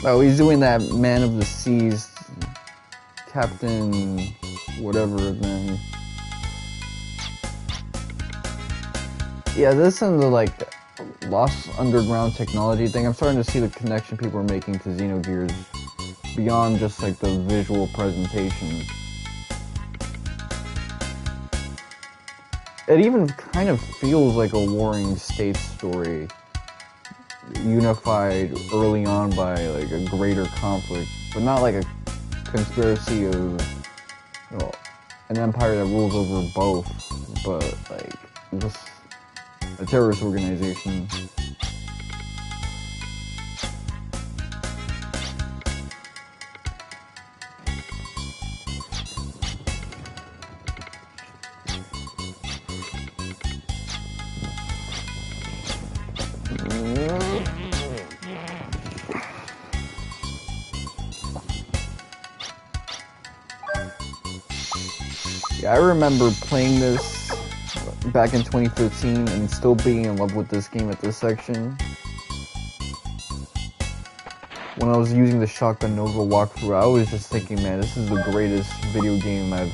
Oh, he's doing that Man of the Seas, Captain, whatever his name. Yeah, this is the like Lost Underground technology thing. I'm starting to see the connection people are making to Xenogears beyond just like the visual presentation. It even kind of feels like a Warring States story, unified early on by like a greater conflict, but not like a conspiracy of, you know, an empire that rules over both, but like just a terrorist organization. Yeah, I remember playing this back in 2015 and still being in love with this game at this section. When I was using the Shotgun Nova walkthrough, I was just thinking, man, this is the greatest video game I've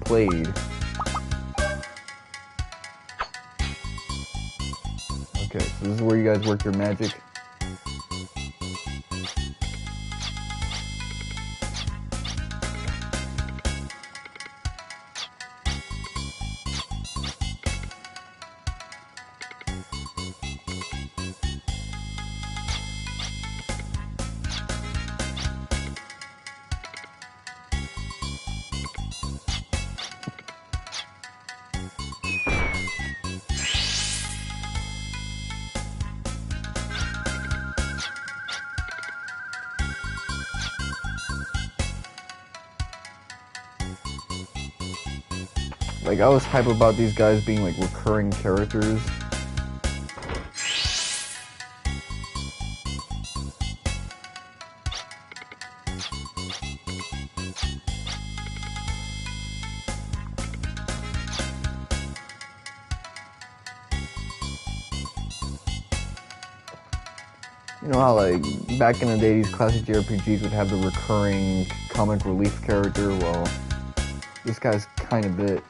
played. Okay, so this is where you guys work your magic. Like, I was hype about these guys being like recurring characters. You know how like back in the day these classic JRPGs would have the recurring comic relief character? Well, this guy's kind of it.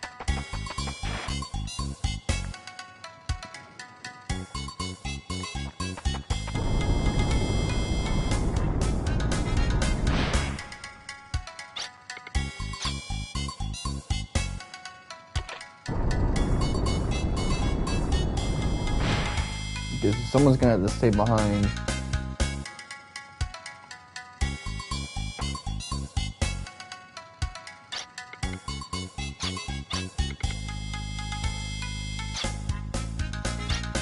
Because someone's gonna have to stay behind.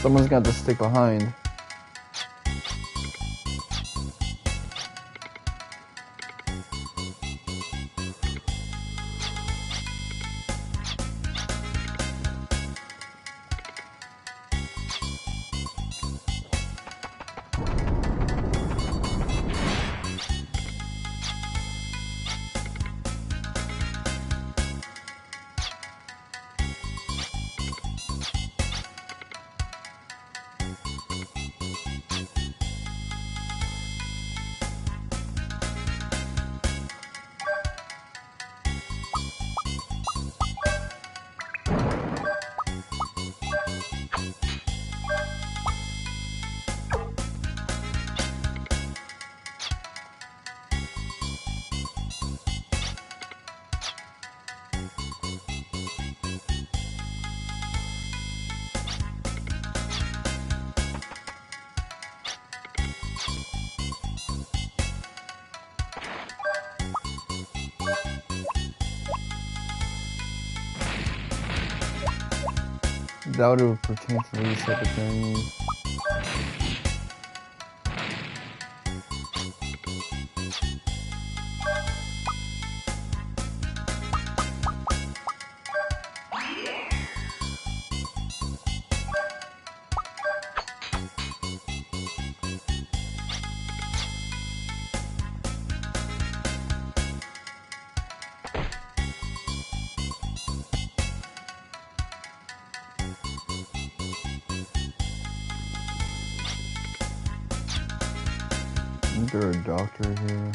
Someone's got to stick behind. That would pertain to these type of things. Is there a doctor here?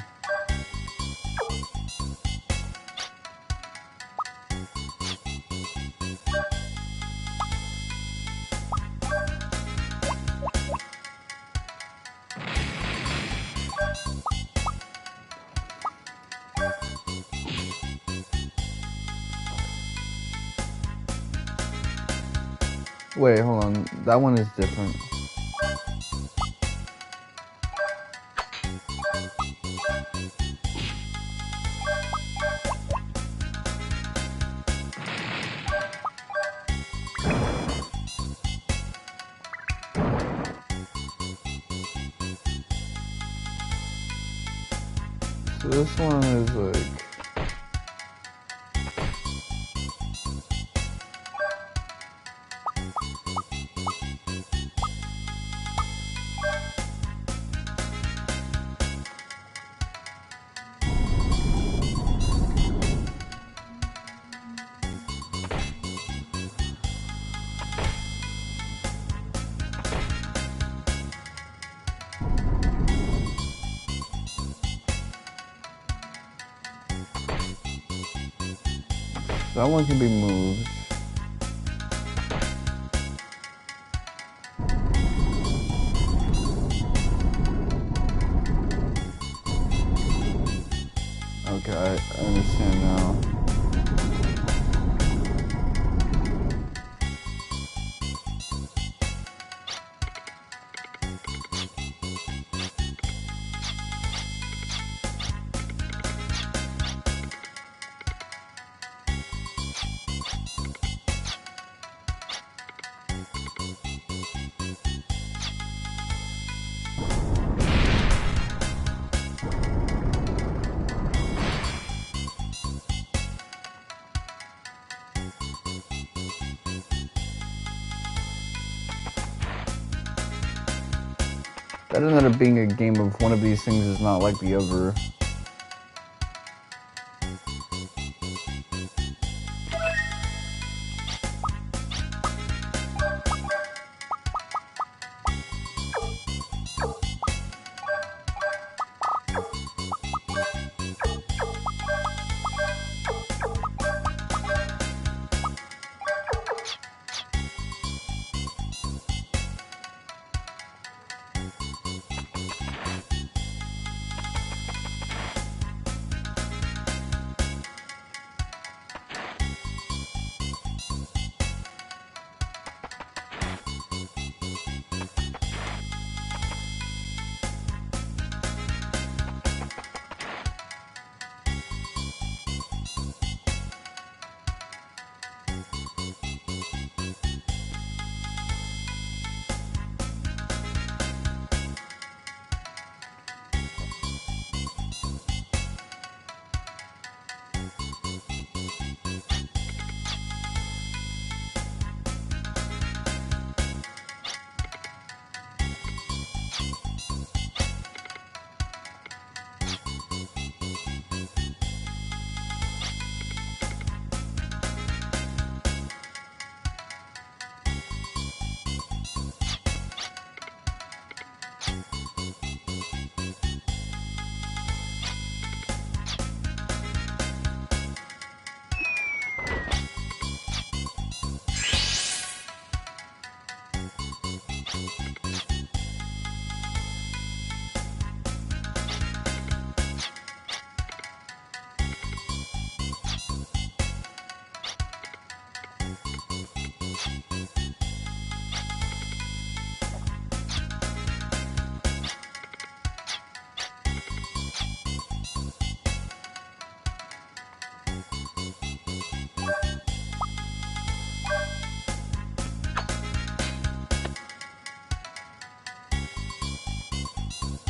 Wait, hold on. That one is different. So this one is like... That one can be moved. Okay, I understand now. That ended up being a game of one of these things is not like the other.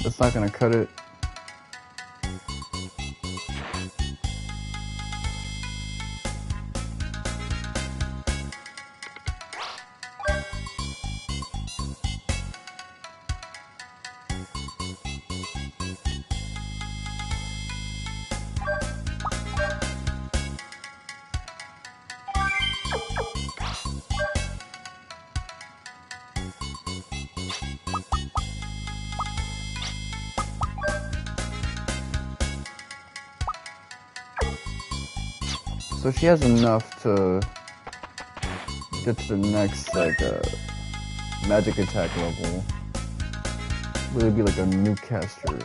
That's not gonna cut it. So she has enough to get to the next, like, magic attack level. Really be like a new caster.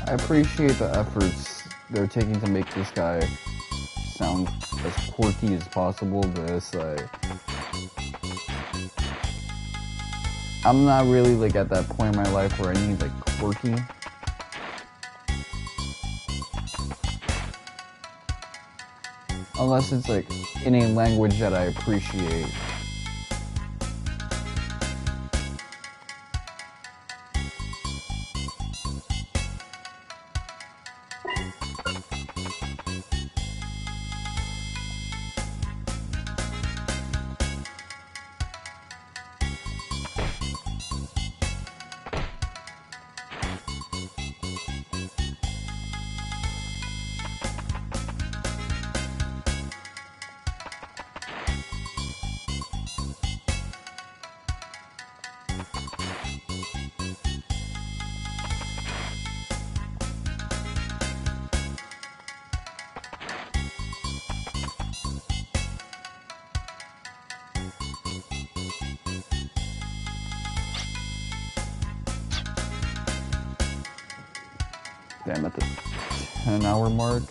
I appreciate the efforts they're taking to make this guy sound as quirky as possible, but it's like, I'm not really like at that point in my life where I need like quirky. Unless it's like in a language that I appreciate. Damn, at the 10-hour mark.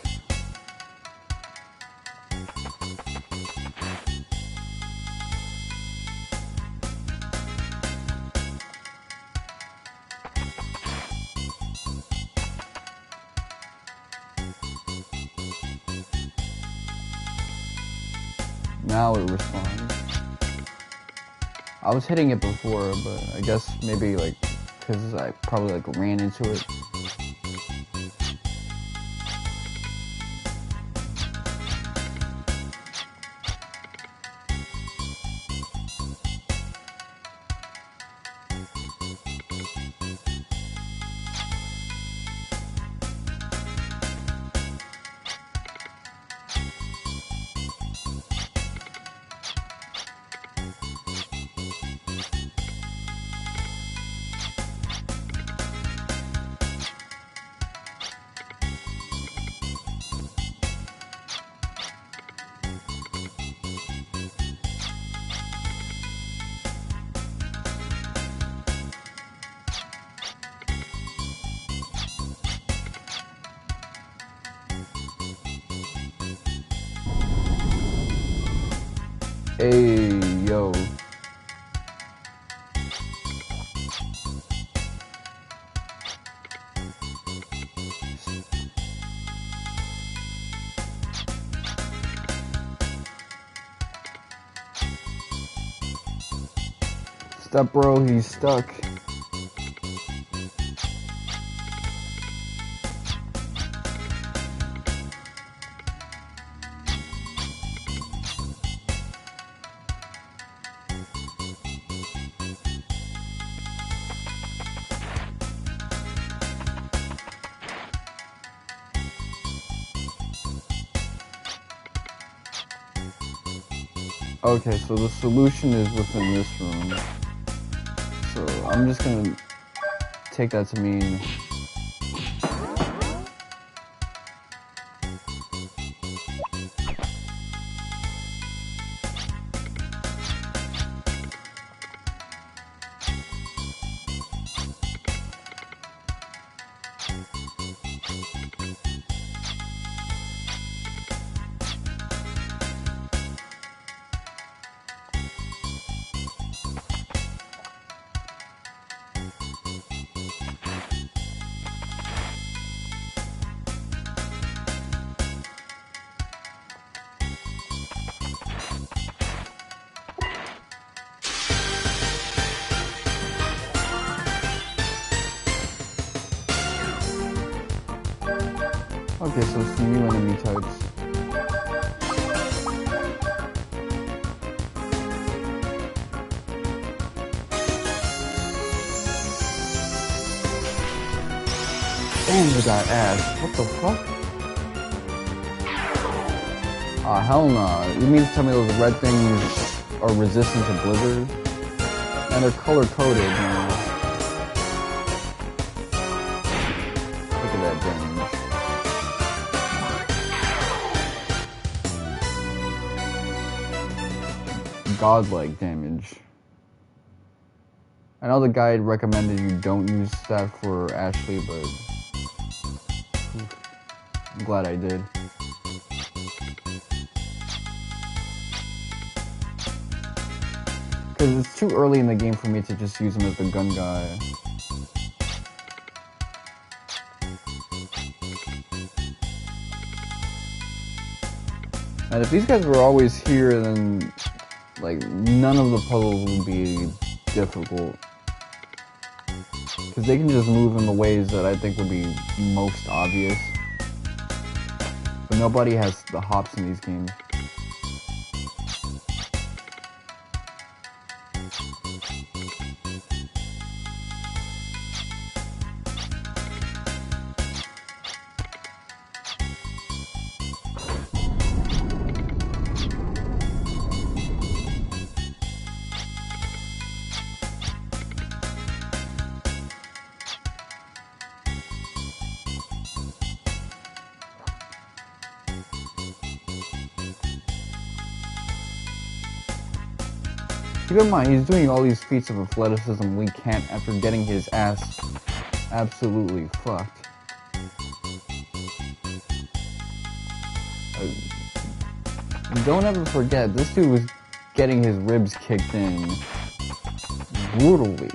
Now it responds. I was hitting it before, but I guess maybe like because I probably like ran into it. Hey, yo. Stop, bro, he's stuck. Okay, so the solution is within this room. So I'm just gonna take that to mean okay, so some new enemy types. Damn, you got ass. What the fuck? Ah, hell nah. You mean to tell me those red things are resistant to blizzard? And they're color coded, man. Look at that damage. Godlike damage. I know the guide recommended you don't use that for Ashley, but I'm glad I did. Because it's too early in the game for me to just use him as the gun guy. And if these guys were always here, then like none of the puzzles would be difficult. Because they can just move in the ways that I think would be most obvious. But nobody has the hops in these games. Keep in mind, he's doing all these feats of athleticism we can't after getting his ass absolutely fucked. Don't ever forget, this dude was getting his ribs kicked in brutally.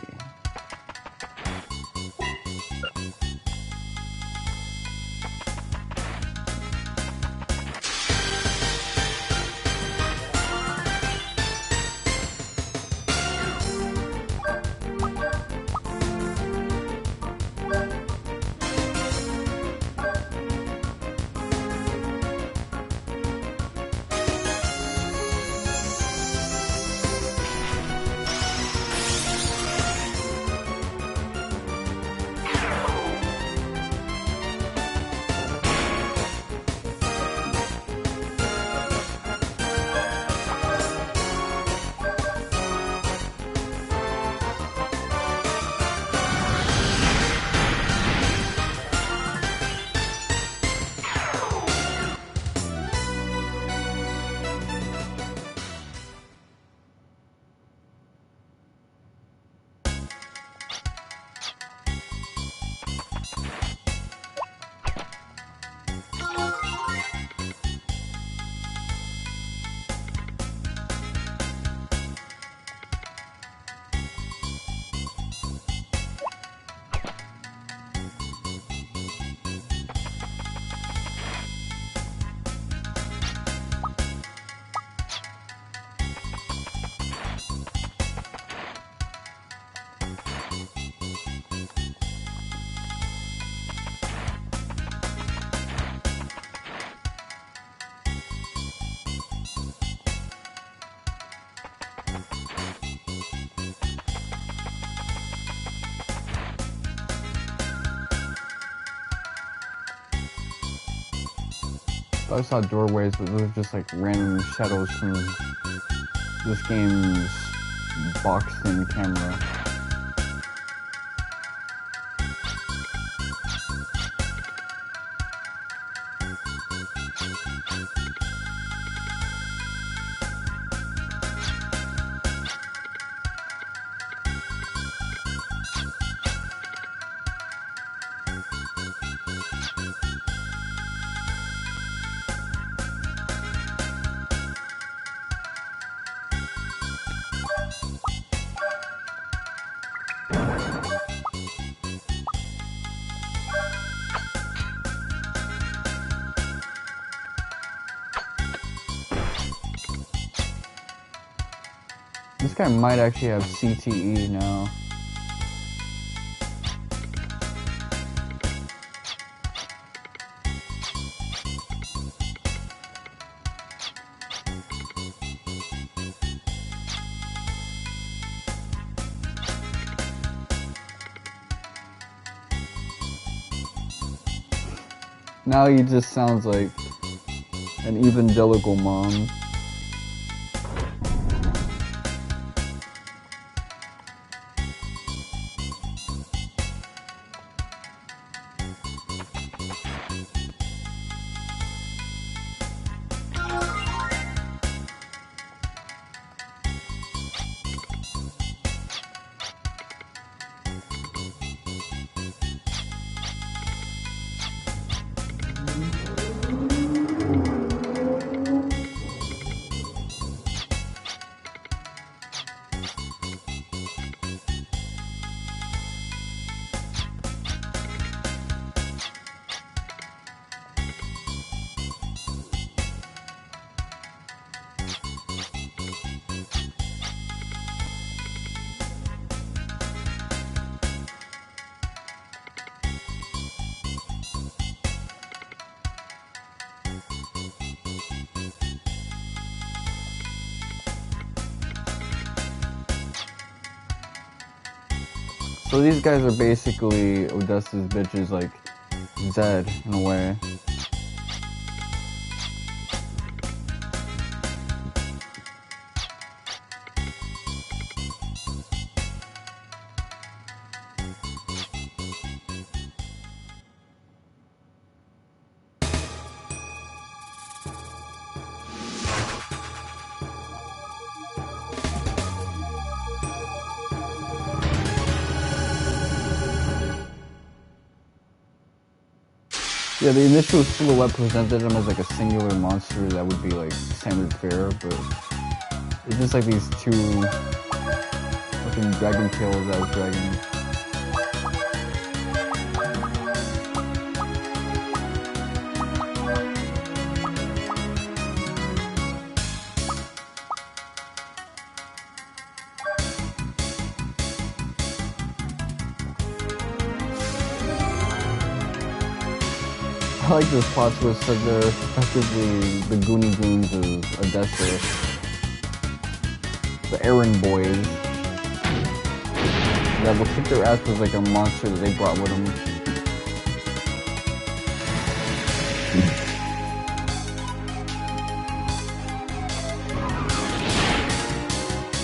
I saw doorways, but those are just like random shadows from this game's boxed-in camera. This guy might actually have CTE now. Now he just sounds like an evangelical mom. So these guys are basically Odessa's bitches, like Zed in a way. Yeah, the initial silhouette presented him as like a singular monster that would be like standard fare, but it's just like these two fucking dragon tails that was dragging. I like this plot twist that they're effectively the Goonie Goons of Odessa. The errand boys. That will kick their ass with like a monster that they brought with them.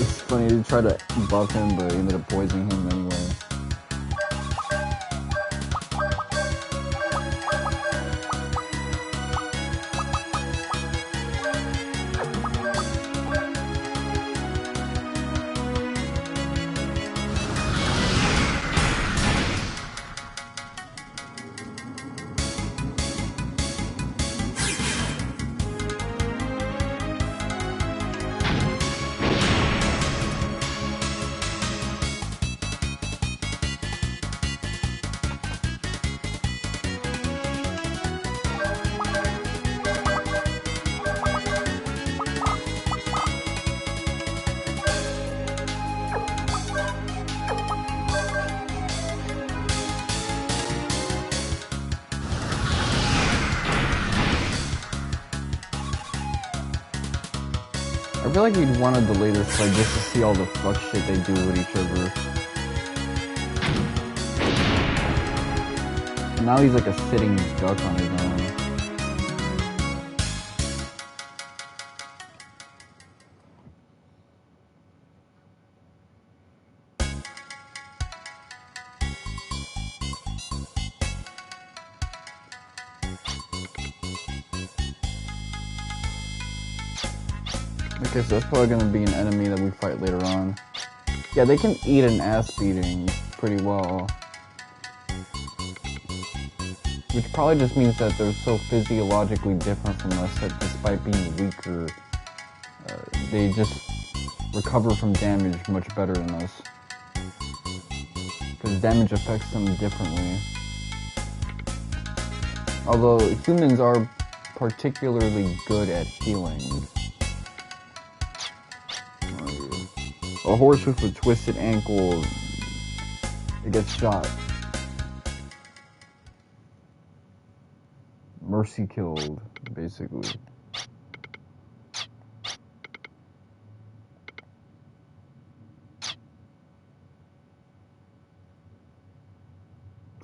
It's funny, they tried to buff him, but he ended up poisoning him anyway. I feel like we'd want to delay this fight just to see all the fuck shit they do with each other. Now he's like a sitting duck on his own. Okay, so that's probably gonna be an enemy that we fight later on. Yeah, they can eat an ass beating pretty well. Which probably just means that they're so physiologically different from us that despite being weaker, they just recover from damage much better than us. Because damage affects them differently. Although humans are particularly good at healing. A horse with a twisted ankle, it gets shot. Mercy killed, basically.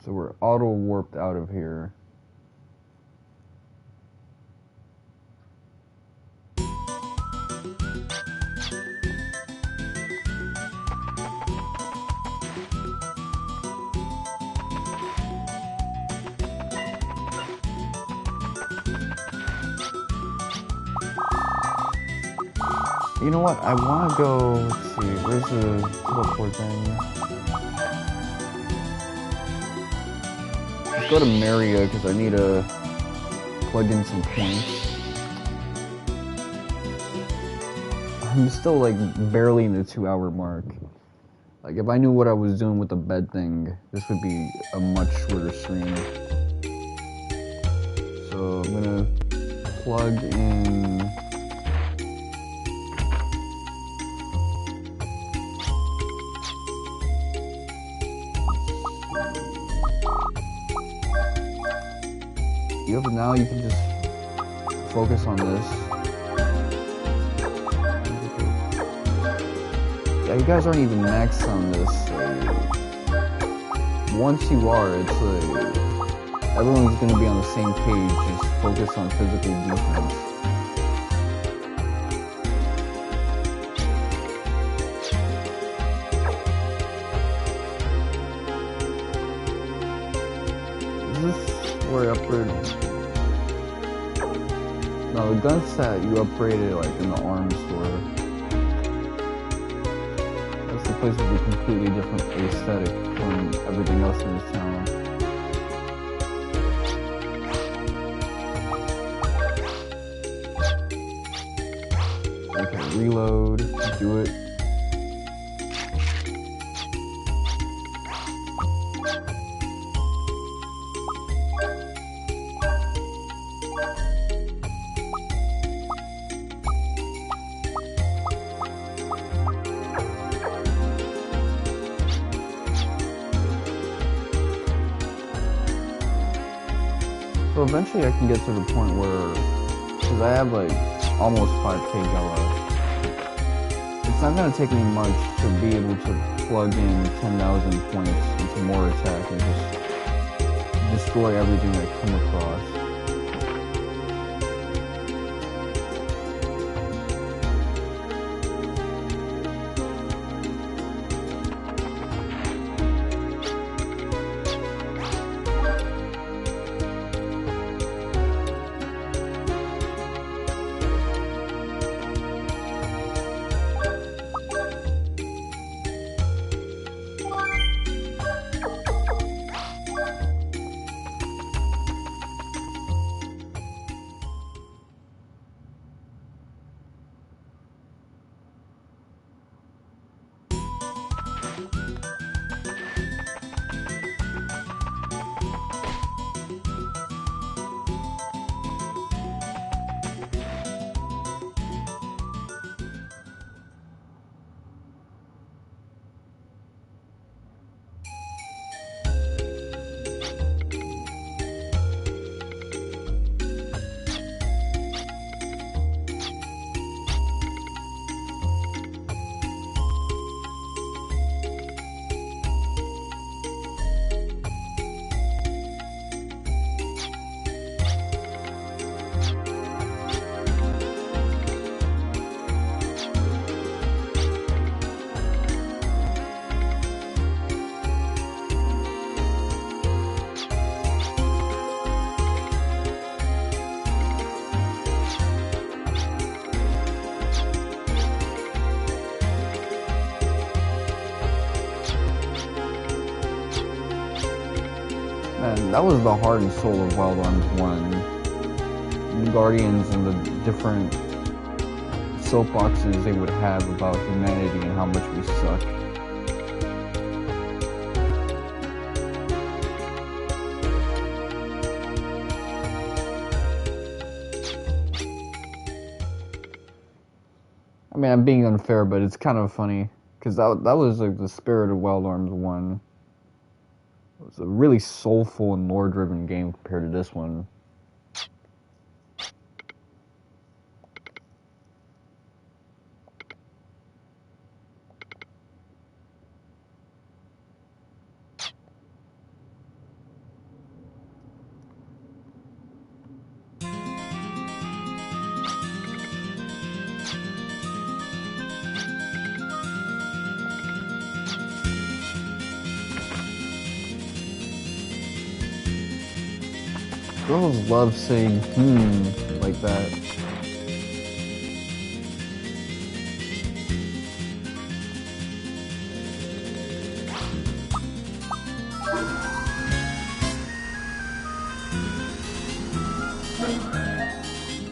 So we're auto-warped out of here. You know what? I want to go. Let's see. Where's the teleport thing? Let's go to Maria because I need to plug in some points. I'm still like barely in the 2-hour mark. Like if I knew what I was doing with the bed thing, this would be a much shorter stream. So I'm gonna plug in. Now you can just focus on this. Yeah, you guys aren't even maxed on this. Once you are, it's like everyone's gonna be on the same page. Just focus on physical defense. Is this where I upgraded? No, the gun set you upgraded like in the arms store. That's the place with a completely different aesthetic from everything else in this town. reload, do it. So eventually I can get to the point where, because I have like almost 5k yellow, it's not going to take me much to be able to plug in 10,000 points into more attack and just destroy everything I come across. Man, that was the heart and soul of Wild Arms 1. The Guardians and the different soapboxes they would have about humanity and how much we suck. I mean, I'm being unfair, but it's kind of funny, because that was like the spirit of Wild Arms 1. It was a really soulful and lore-driven game compared to this one. Girls love saying like that.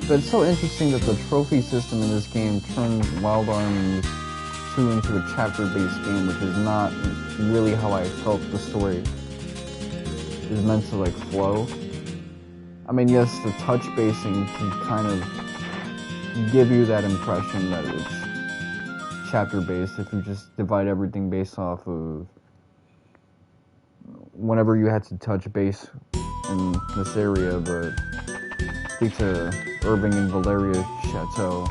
But it's so interesting that the trophy system in this game turns Wild Arms 2 into a chapter-based game, which is not really how I felt the story is meant to like flow. I mean, yes, the touch basing can kind of give you that impression that it's chapter-based if you just divide everything based off of whenever you had to touch base in this area, but speak to Irving and Valeria's chateau.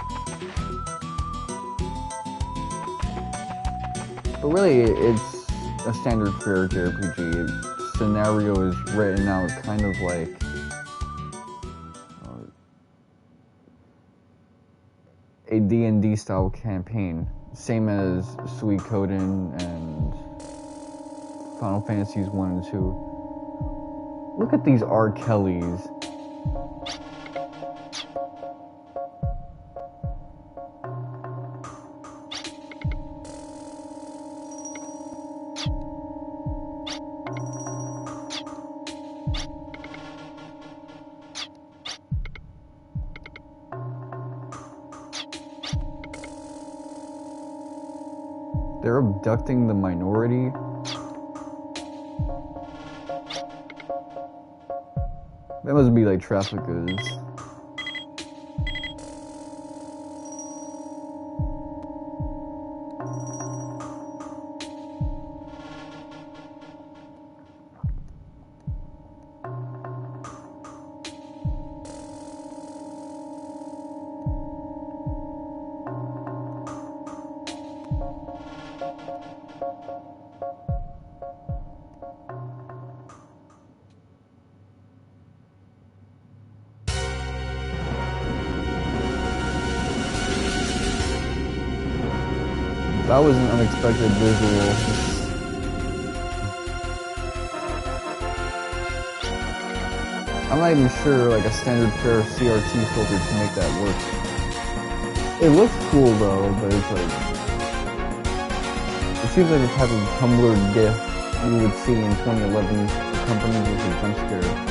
But really, it's a standard fare JRPG. Scenario is written out kind of like a D&D style campaign, same as Suikoden and Final Fantasies 1 and 2. Look at these R. Kellys. They're abducting the minority. That must be like traffickers. That was an unexpected visual. I'm not even sure like a standard pair of CRT filter can make that work. It looks cool though, but it's like, it seems like the type of Tumblr GIF you would see in 2011 accompanied with a jump scare.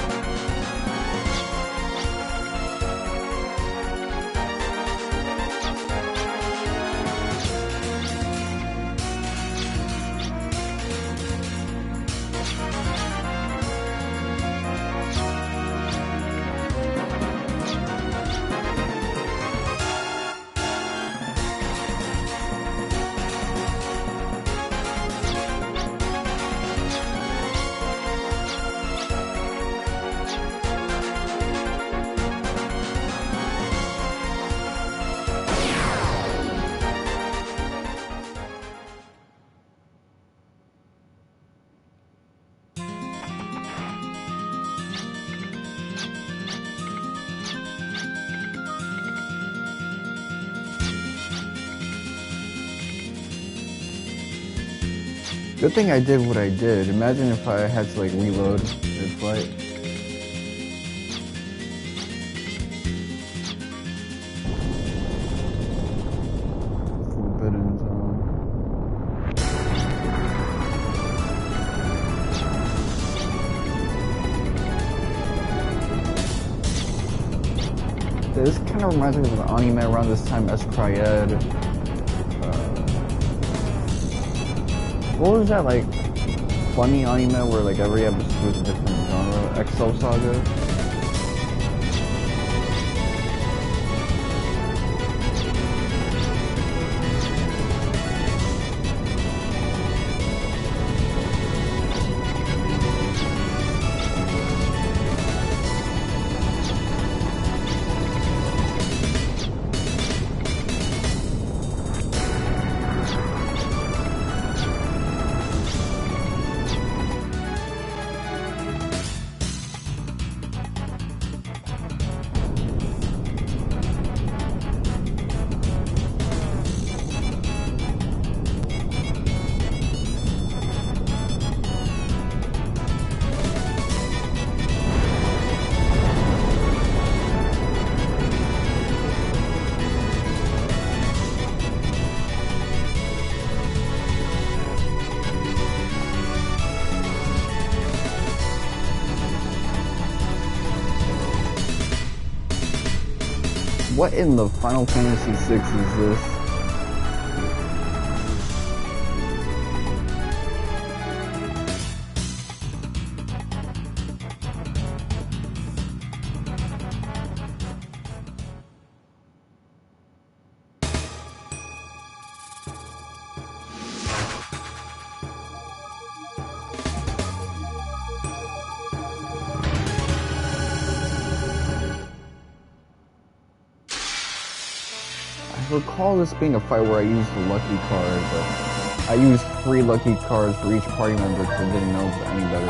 Good thing I did what I did. Imagine if I had to like reload mid-flight. Forbidden zone. This kind of reminds me of an anime around this time, S. Cryad. What was that like funny anime where like every episode was a different genre? Excel Saga? What in the Final Fantasy VI is this? I recall this being a fight where I used the lucky card, but I used 3 lucky cards for each party member because I didn't know any better.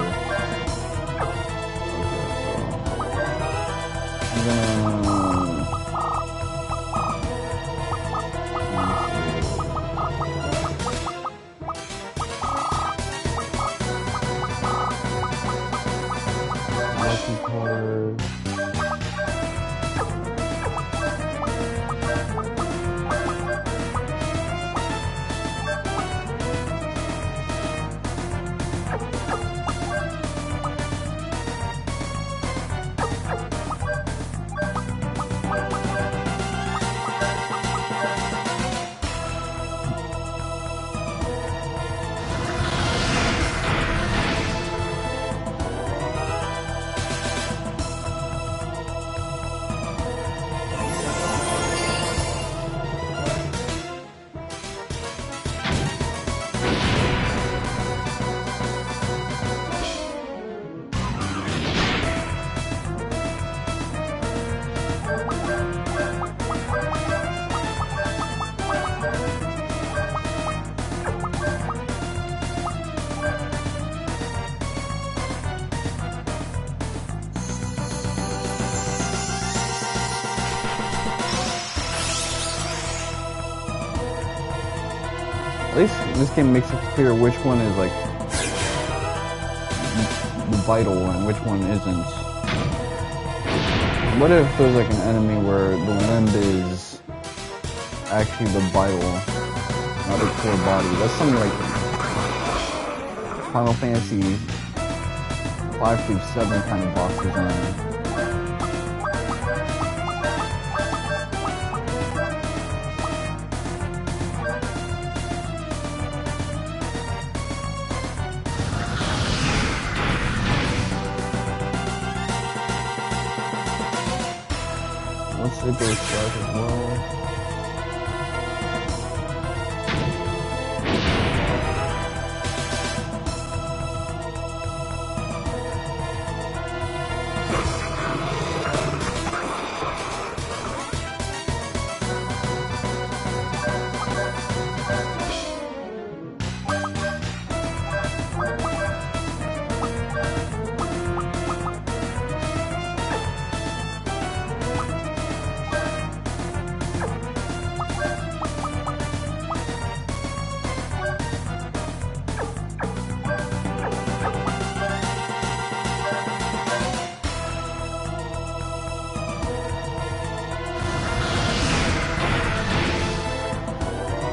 Lucky card. At least this game makes it clear which one is like the vital and which one isn't. What if there's like an enemy where the limb is actually the vital, not the core body? That's something like Final Fantasy 5 through 7 kind of bosses in. Let's see those guys as well.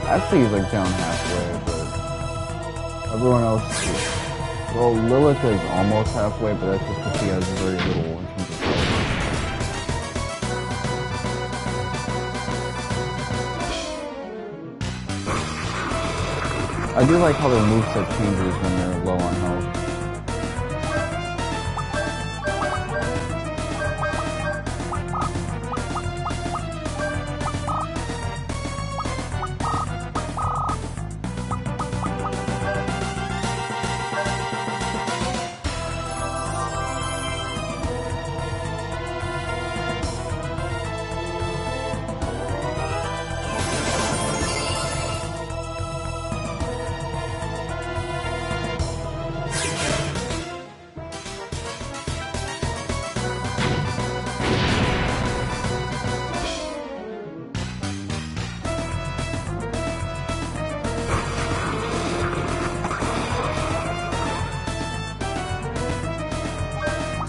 Actually, he's like down halfway, but everyone else is, well, Lilith is almost halfway, but that's just because she has very little in terms of health. I do like how their moveset changes when they're low on health.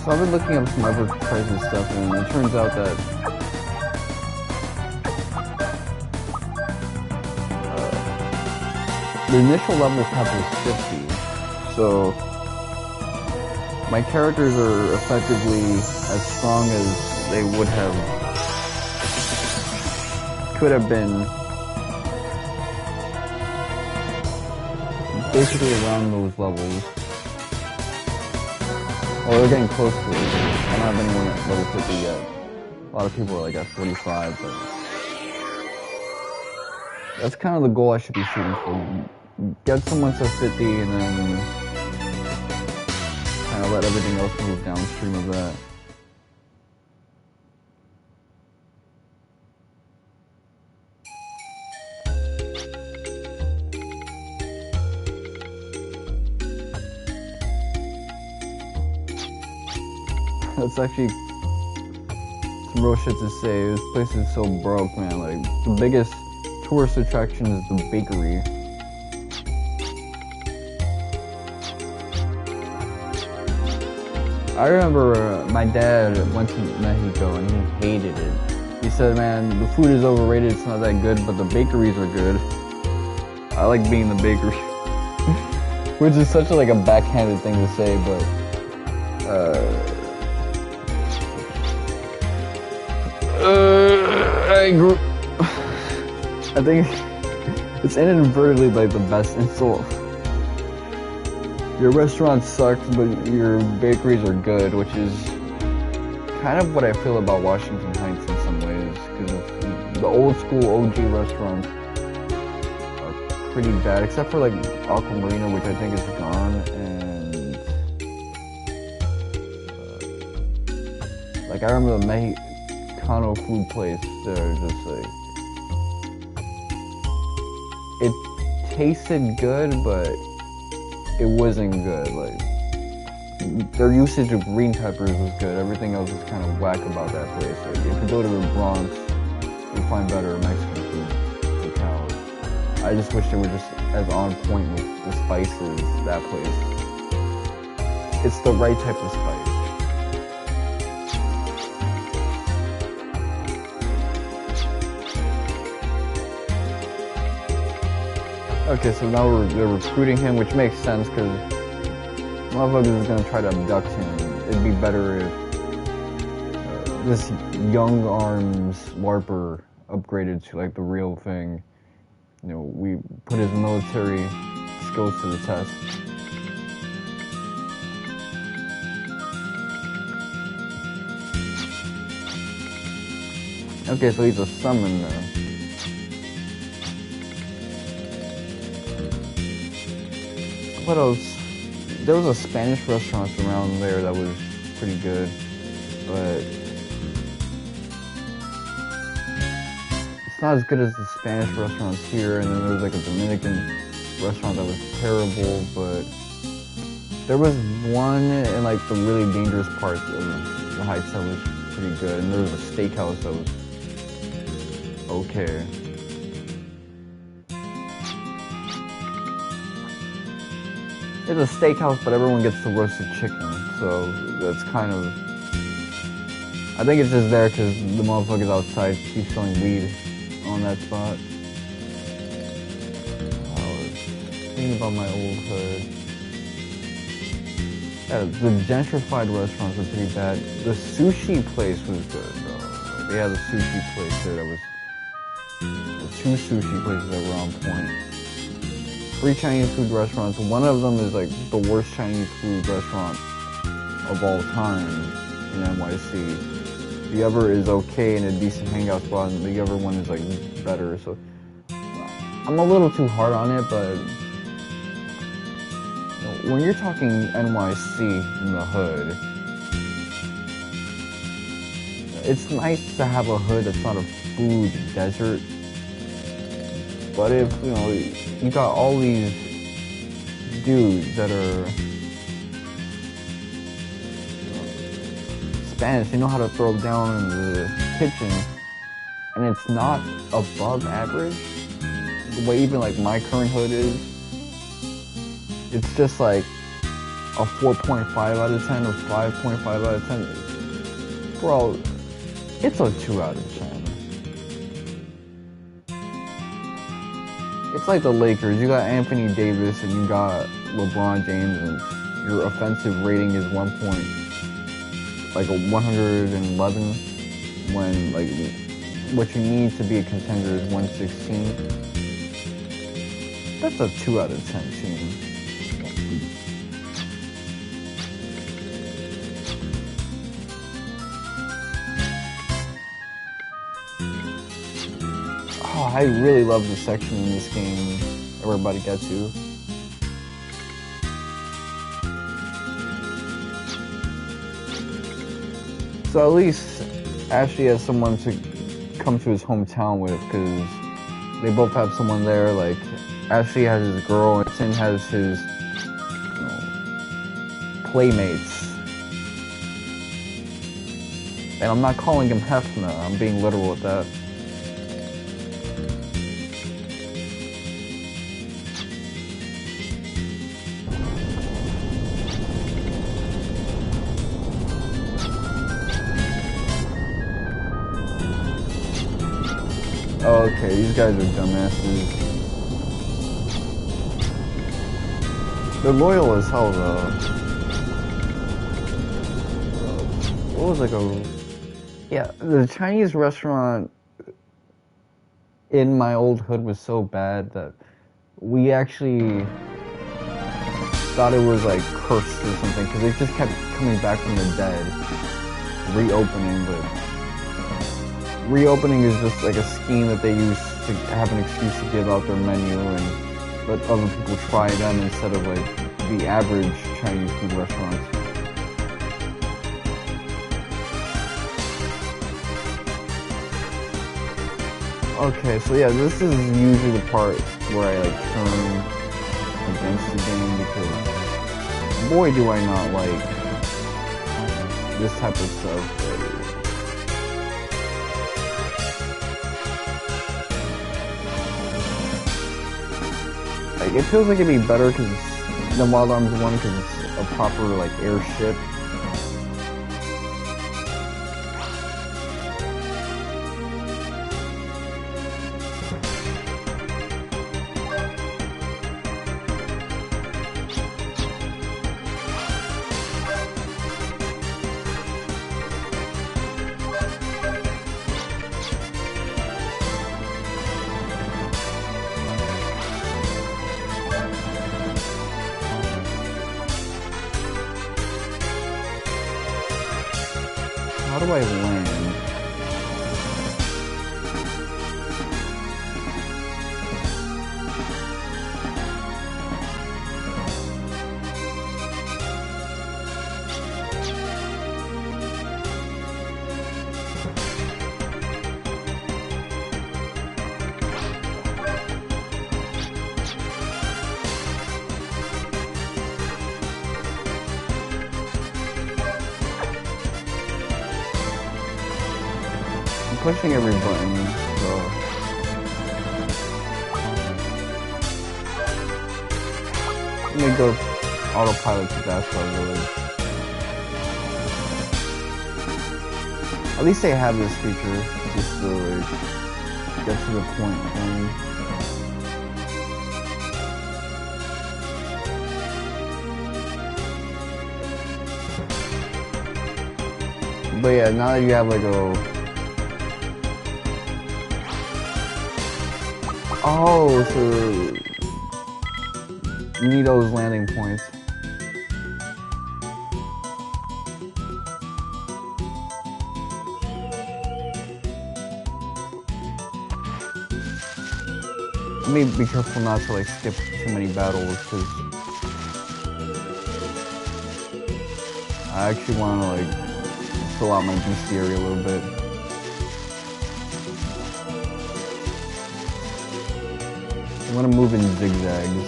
So I've been looking up some ever-present stuff, and it turns out that the initial level cap is 50. So my characters are effectively as strong as they would have, could have been, basically around those levels. Well, they're getting close to it. I don't have anyone at level 50 yet. A lot of people are like at 45, but that's kind of the goal I should be shooting for. Get someone to 50 and then kind of let everything else move downstream of that. That's actually some real shit to say. This place is so broke, man. Like, the biggest tourist attraction is the bakery. I remember my dad went to Mexico and he hated it. He said, man, the food is overrated, it's not that good, but the bakeries are good. I like being in the bakery. Which is such a backhanded thing to say, but I think it's inadvertently the best insult. Your restaurant sucks, but your bakeries are good, which is kind of what I feel about Washington Heights in some ways, because the old school OG restaurants are pretty bad, except for Aquamarina, which I think is gone, and I remember the Mexicano food place there, just it tasted good, but it wasn't good. Their usage of green peppers was good. Everything else was kind of whack about that place. If you go to the Bronx, you'll find better Mexican food locales. I just wish they were just as on point with the spices, that place. It's the right type of spice. Okay, so now they're recruiting him, which makes sense because motherfucker is gonna try to abduct him. It'd be better if this young arms LARPer upgraded to like the real thing. You know, we put his military skills to the test. Okay, so he's a summon now. What else? There was a Spanish restaurant around there that was pretty good, but it's not as good as the Spanish restaurants here. And then there was like a Dominican restaurant that was terrible, but there was one in like the really dangerous part of the Heights that was pretty good, and there was a steakhouse that was okay. It's a steakhouse, but everyone gets the roasted chicken, so that's kind of... I think it's just there because the motherfuckers outside keep selling weed on that spot. I was thinking about my old hood. Yeah, the gentrified restaurants were pretty bad. The sushi place was good, though. Like, they had a sushi place there that was... The two sushi places that were on point. 3 Chinese food restaurants. One of them is like the worst Chinese food restaurant of all time in NYC. The other is okay and a decent hangout spot, and the other one is like better. So I'm a little too hard on it, but you know, when you're talking NYC in the hood, it's nice to have a hood that's not a food desert. But if, you know, you got all these dudes that are Spanish, they know how to throw down in the kitchen, and it's not above average, the way even like my current hood is, it's just like a 4.5 out of 10 or 5.5 out of 10. Bro, it's a 2 out of 10. It's like the Lakers. You got Anthony Davis and you got LeBron James, and your offensive rating is 111, when like what you need to be a contender is 116. That's a 2 out of 10 team. Oh, I really love the section in this game that we're about to get to. So at least Ashley has someone to come to his hometown with, because they both have someone there. Like, Ashley has his girl, and Tim has his playmates. And I'm not calling him Hefna, I'm being literal with that. Oh, okay, these guys are dumbasses. They're loyal as hell, though. What was like yeah, the Chinese restaurant in my old hood was so bad that we actually thought it was like cursed or something, because it just kept coming back from the dead, reopening, but reopening is just like a scheme that they use to have an excuse to give out their menu and let other people try them instead of like the average Chinese food restaurants. Okay, so yeah, this is usually the part where I like turn against the game, because boy do I not like this type of stuff. Like, it feels like it'd be better than Wild Arms 1 because it's a proper, like, airship. How do I land? Pushing every button, so let me go autopilot to Basketball Village. At least they have this feature just to like get to the point thing. But yeah, now that you have like a oh, so you need those landing points. Let me be careful not to like skip too many battles because I actually want to like fill out my bestiary a little bit. I'm gonna move in zigzags.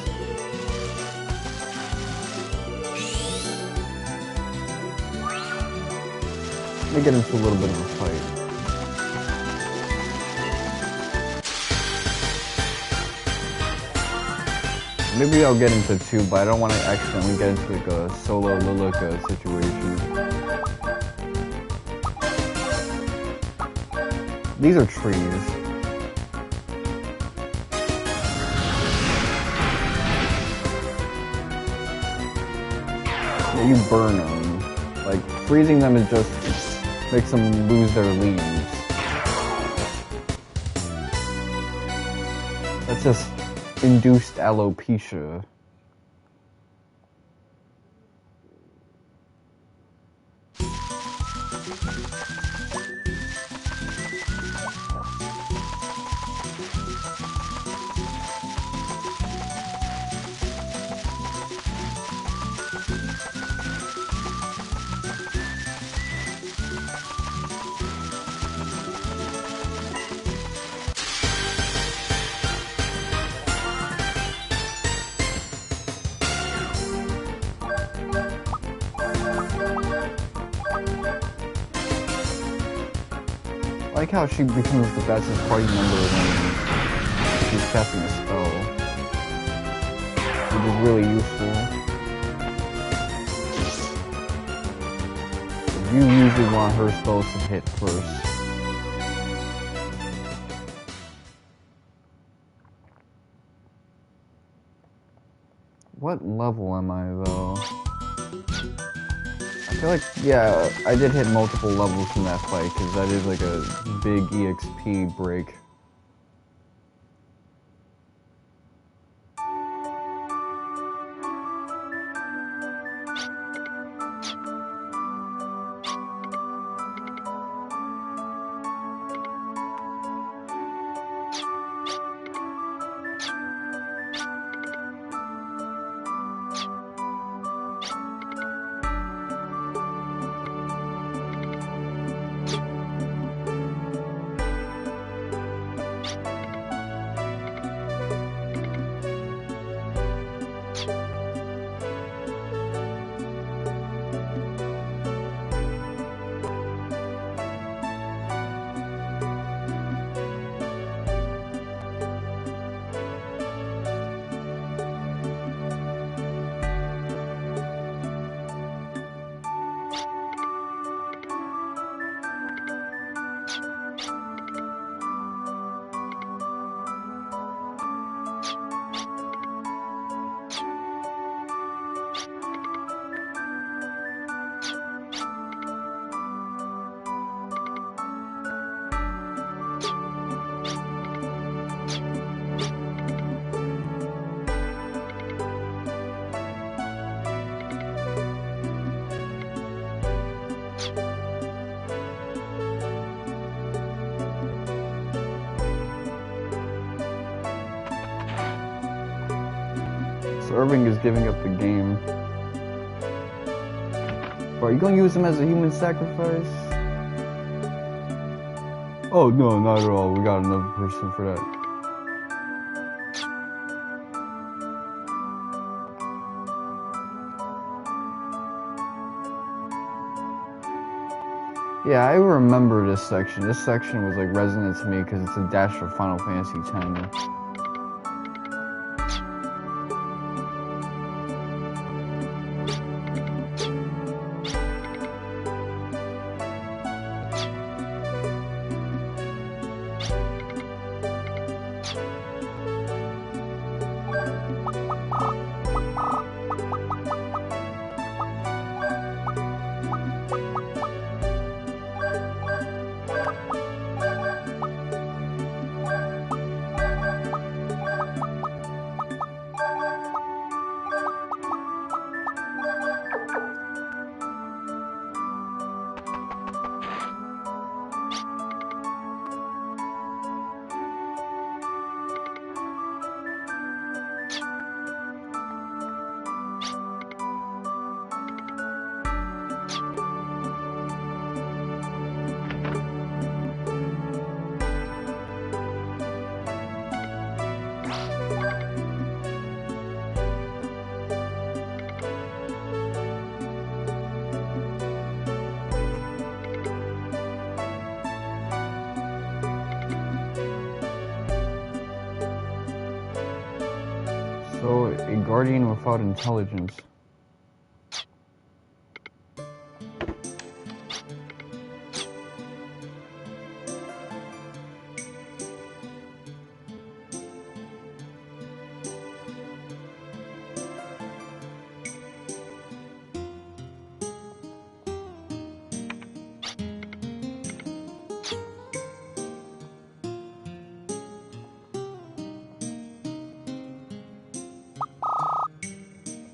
Let me get into a little bit of a fight. Maybe I'll get into 2, but I don't want to accidentally get into like a solo Lilica situation. These are trees. You burn them. Like, freezing them is just makes them lose their leaves. That's just induced alopecia. I like how she becomes the fastest party member when she's casting a spell, which is really useful. You usually want her spells to hit first. What level am I though? I feel like, yeah, I did hit multiple levels from that fight, because that is like a big EXP break. Irving is giving up the game. Bro, are you gonna use him as a human sacrifice? Oh, no, not at all. We got another person for that. Yeah, I remember this section. This section was like resonant to me because it's a dash for Final Fantasy X. So, a guardian without intelligence.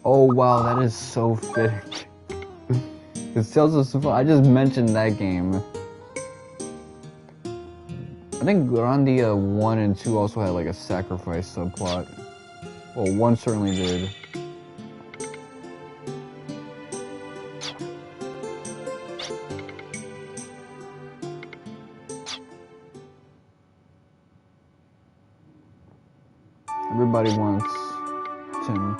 Oh wow, that is so fitting. It tells us I just mentioned that game. I think Grandia 1 and 2 also had like a sacrifice subplot. Well, 1 certainly did. Everybody wants Tim.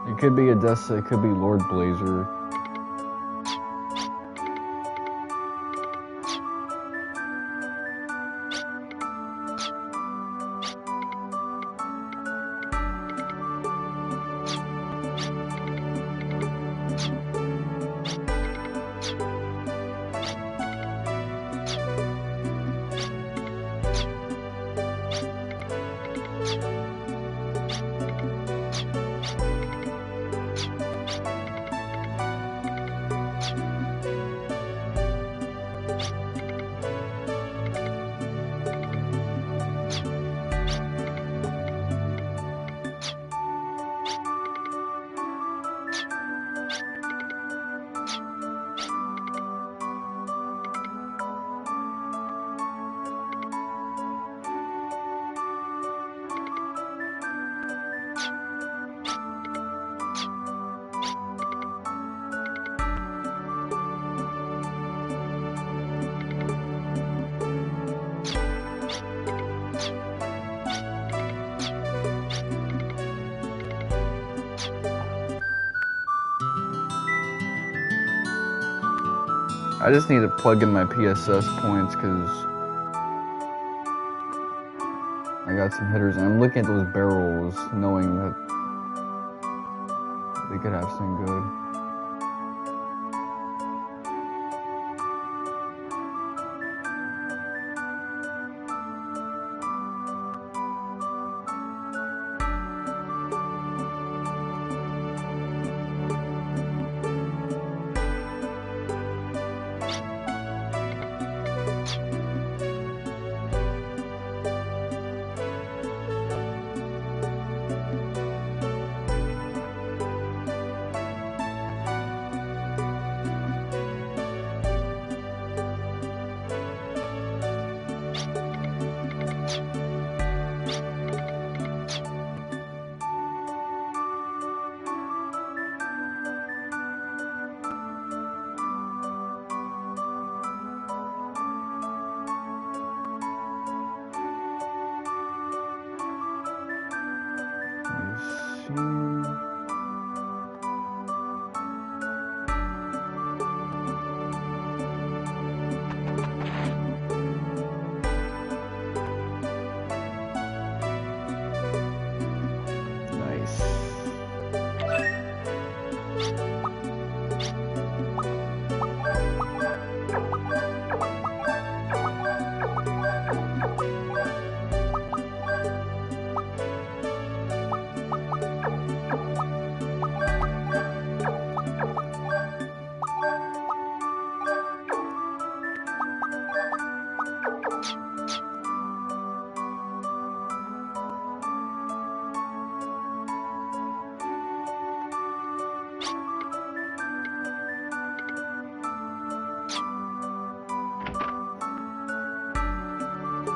It could be Odessa, it could be Lord Blazer. I just need to plug in my PSS points because I got some hitters, and I'm looking at those barrels, knowing that they could have some good.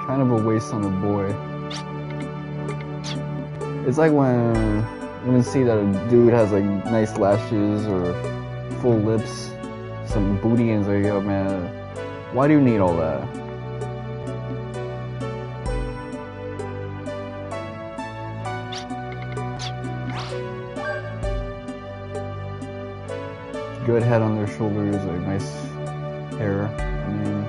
Kind of a waste on a boy. It's like when you see that a dude has like nice lashes or full lips, some booty, and it's like, yo man, why do you need all that? Good head on their shoulders, like nice hair. I mean,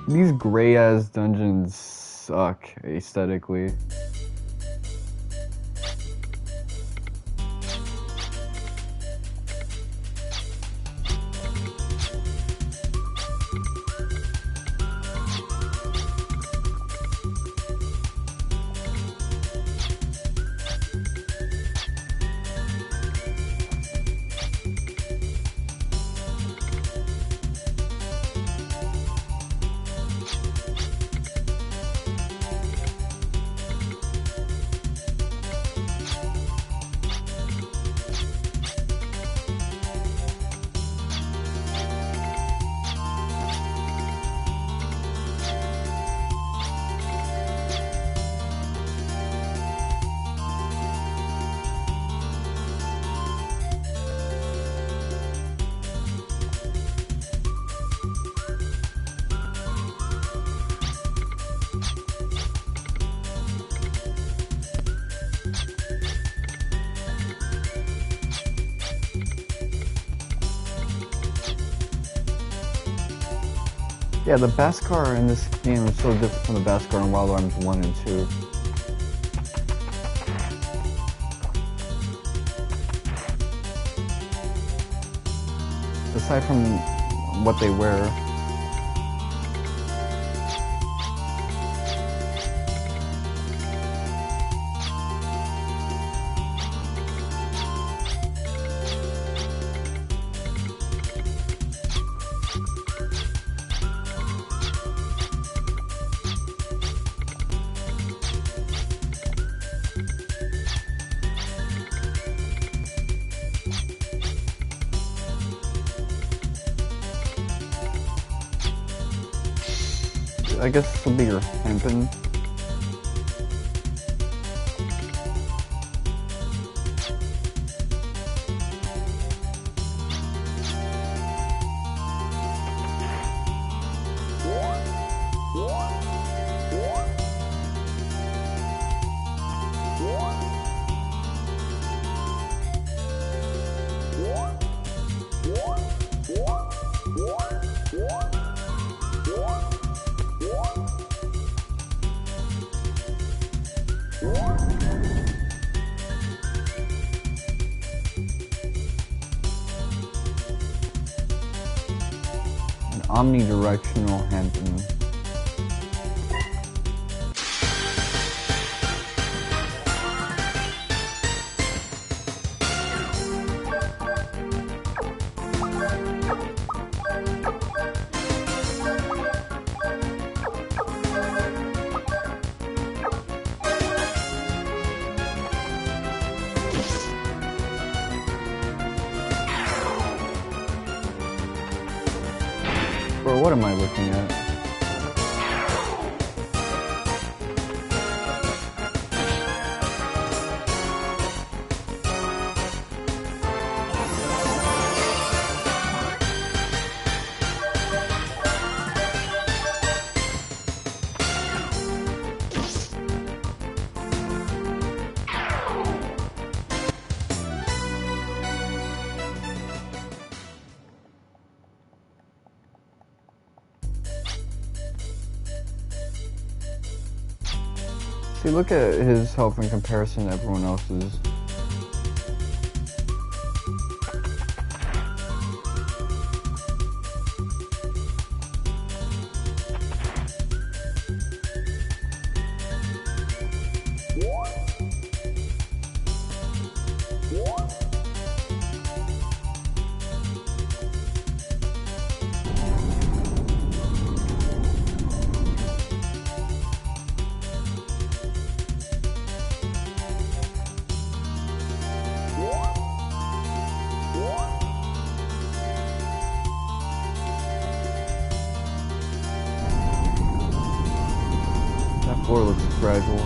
these gray ass dungeons suck aesthetically. Yeah, the Bhaskar in this game is so different from the Bhaskar in Wild Arms 1 and 2. Aside from what they wear. I guess this will be your handpin. An omnidirectional handpin. Bro, what am I looking at? See, look at his health in comparison to everyone else's. That floor looks fragile.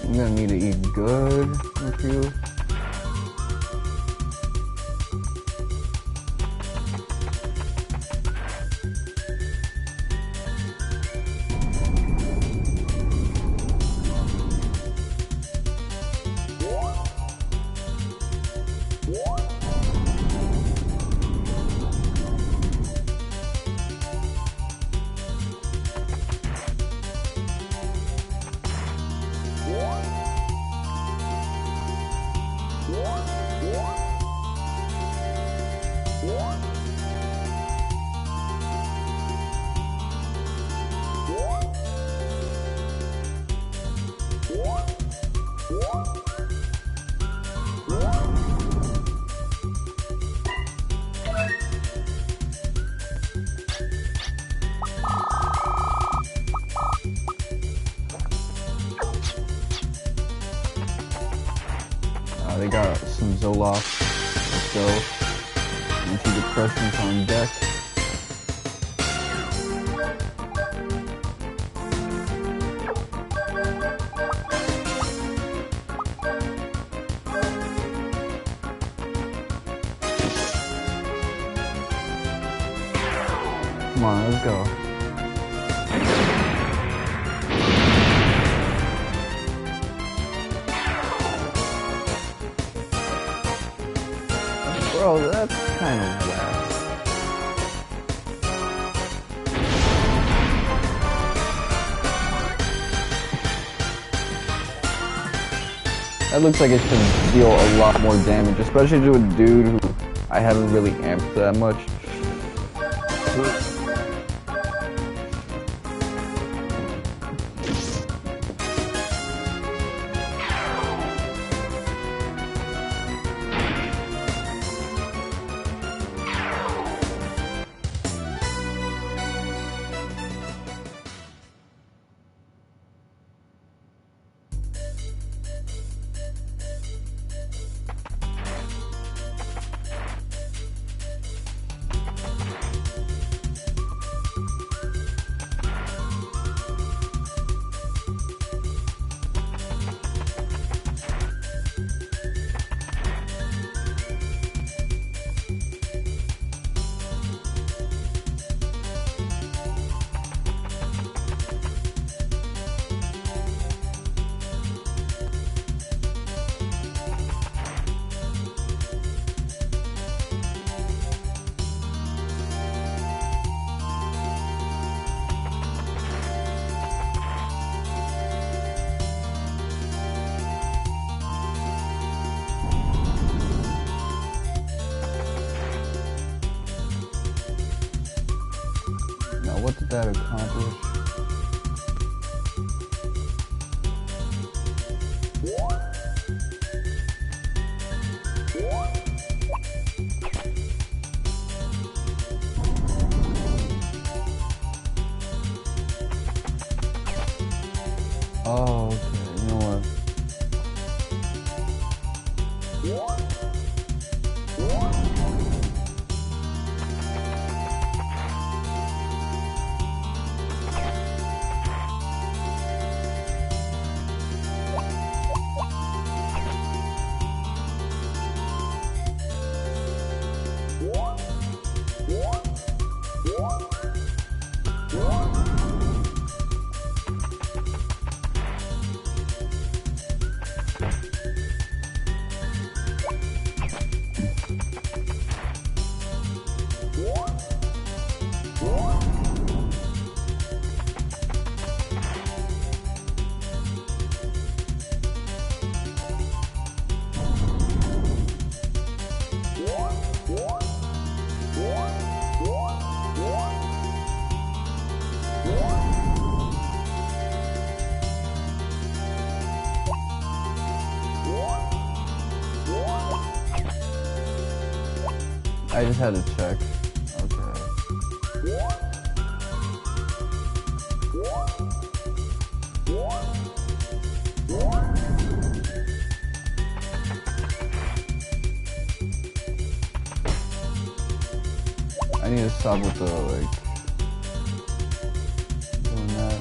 I'm gonna need to eat good with you. They got some Zoloft. Let's go. Antidepressants on deck. Come on, let's go. Bro, that's kind of whack. That looks like it should deal a lot more damage, especially to a dude who I haven't really amped that much. What did that accomplish? Oh, okay, you know what? I just had to check. Okay. I need to stop with the, like, doing that.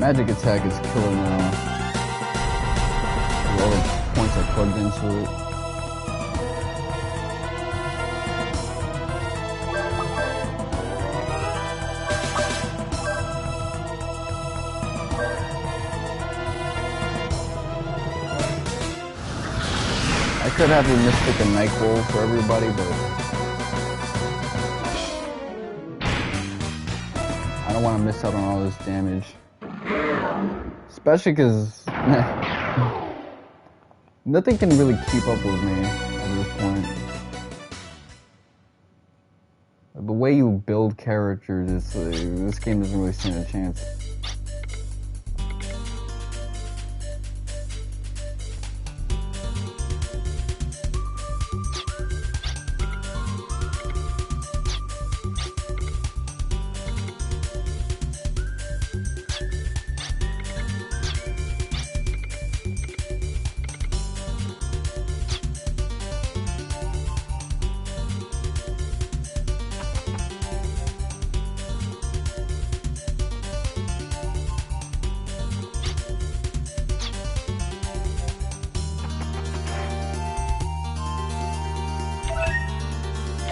Magic attack is killer now. All the points I plugged into it. I could have a Mystic and Nightbolt for everybody, but I don't want to miss out on all this damage. Especially because nothing can really keep up with me at this point. The way you build characters, this game doesn't really stand a chance.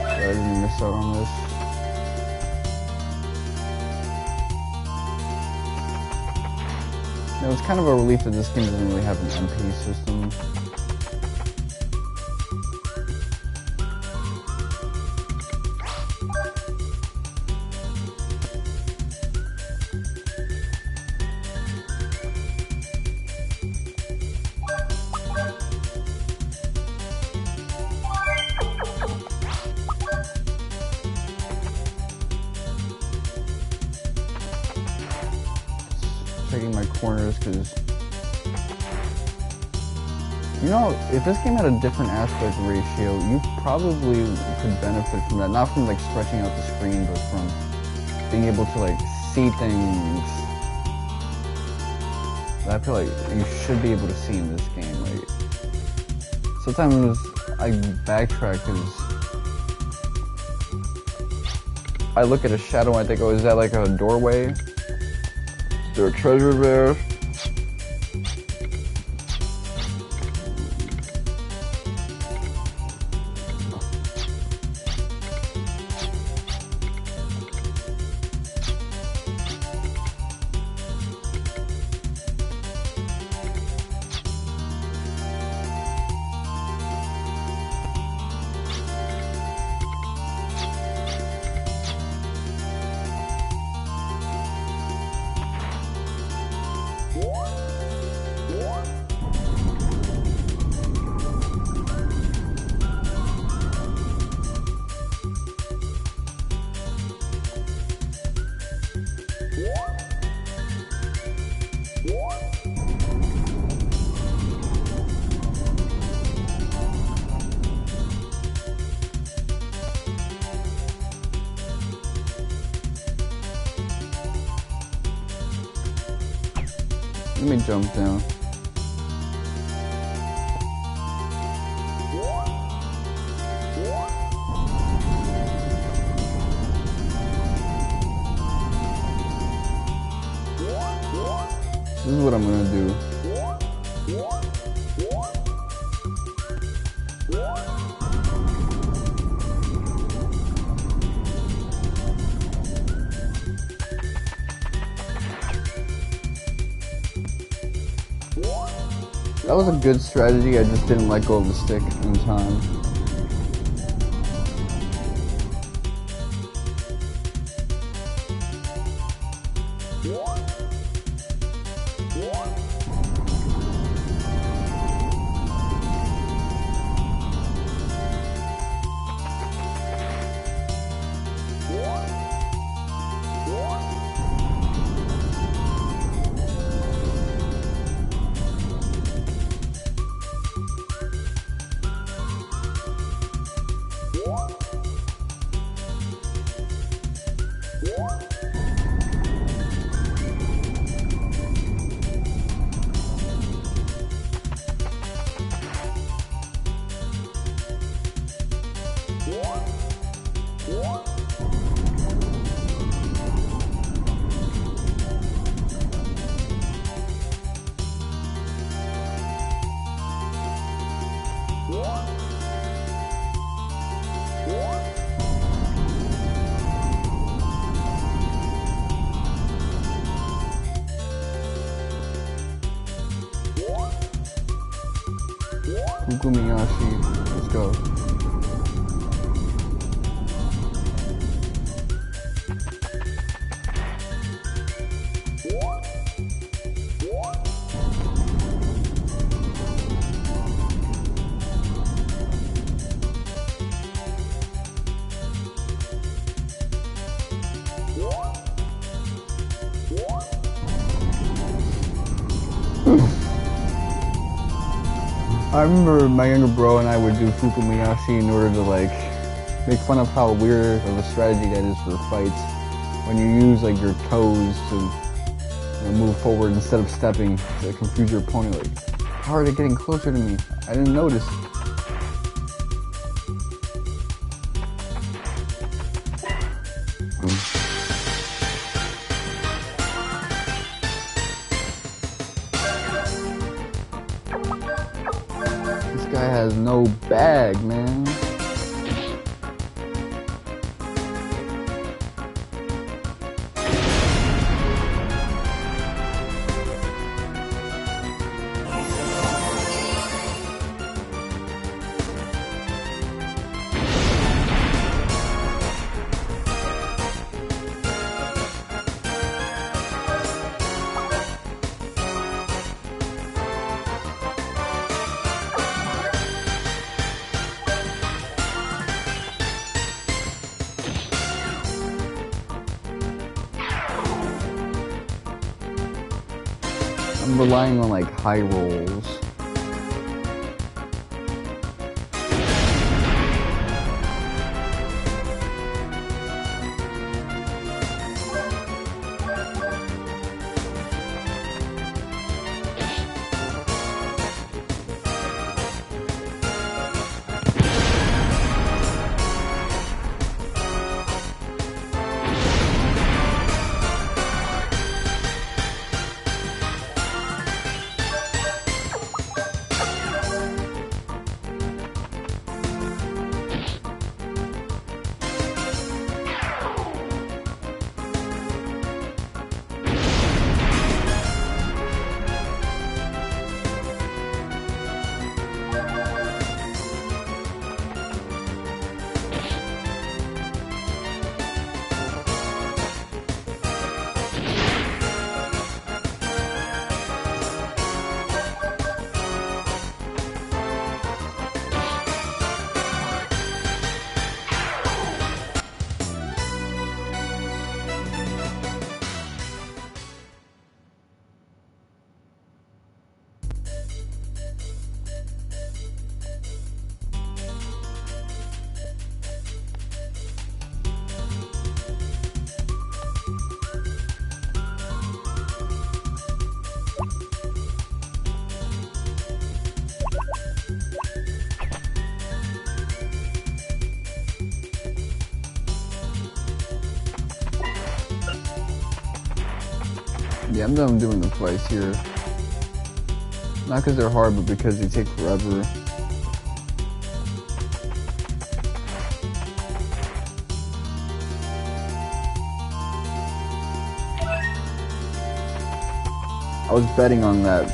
I didn't miss out on this. It was kind of a relief that this game doesn't really have an MP system. Checking my corners because, you know, if this game had a different aspect ratio, you probably could benefit from that. Not from like stretching out the screen, but from being able to like see things that I feel like you should be able to see in this game. Like sometimes I backtrack because I look at a shadow and I think, oh, is that like a doorway? Is there a treasure there? Let me jump down. This is what I'm gonna do. That was a good strategy, I just didn't let go of the stick in time. Fukumiyashi. Let's go. I remember my younger bro and I would do Fukumiyashi in order to like make fun of how weird of a strategy that is for fights. When you use like your toes to move forward instead of stepping to confuse your opponent. Like, how are they getting closer to me? I didn't notice. This guy has no bag, man. I'm relying on like high rolls. Yeah, I'm done doing the fights here. Not because they're hard, but because they take forever. I was betting on that.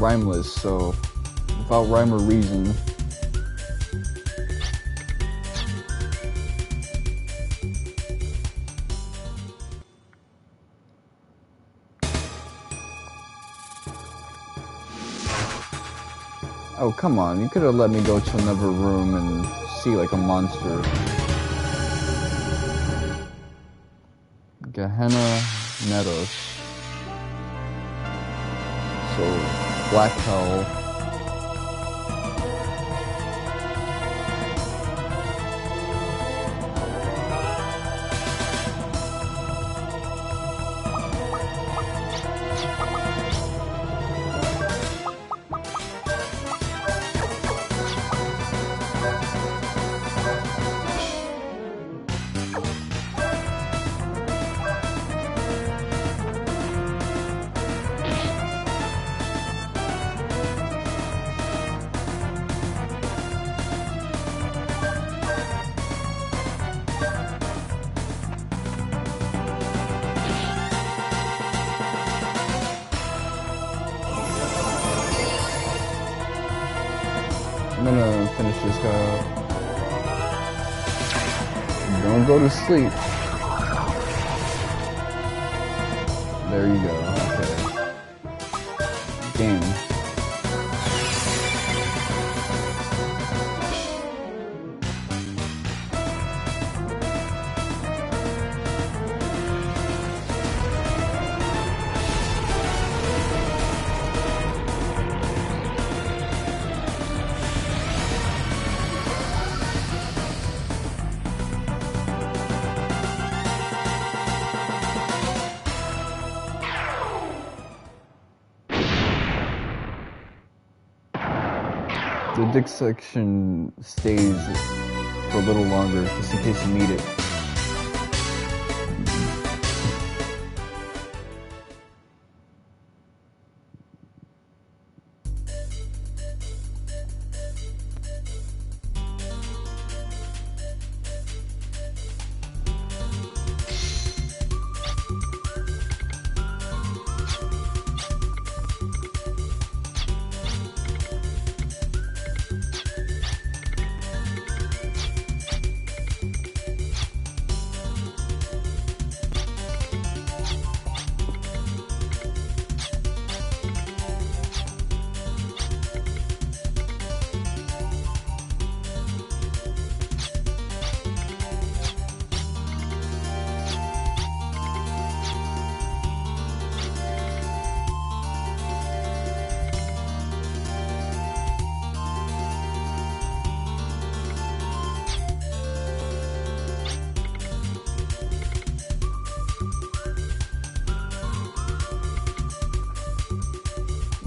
Rhymeless, so without rhyme or reason. Oh, come on, you could have let me go to another room and sea like a monster. Gehenna Meadows. So, Black Hell. I'm gonna finish this guy up. Don't go to sleep. There you go. Okay. Game. The dick section stays for a little longer, just in case you need it.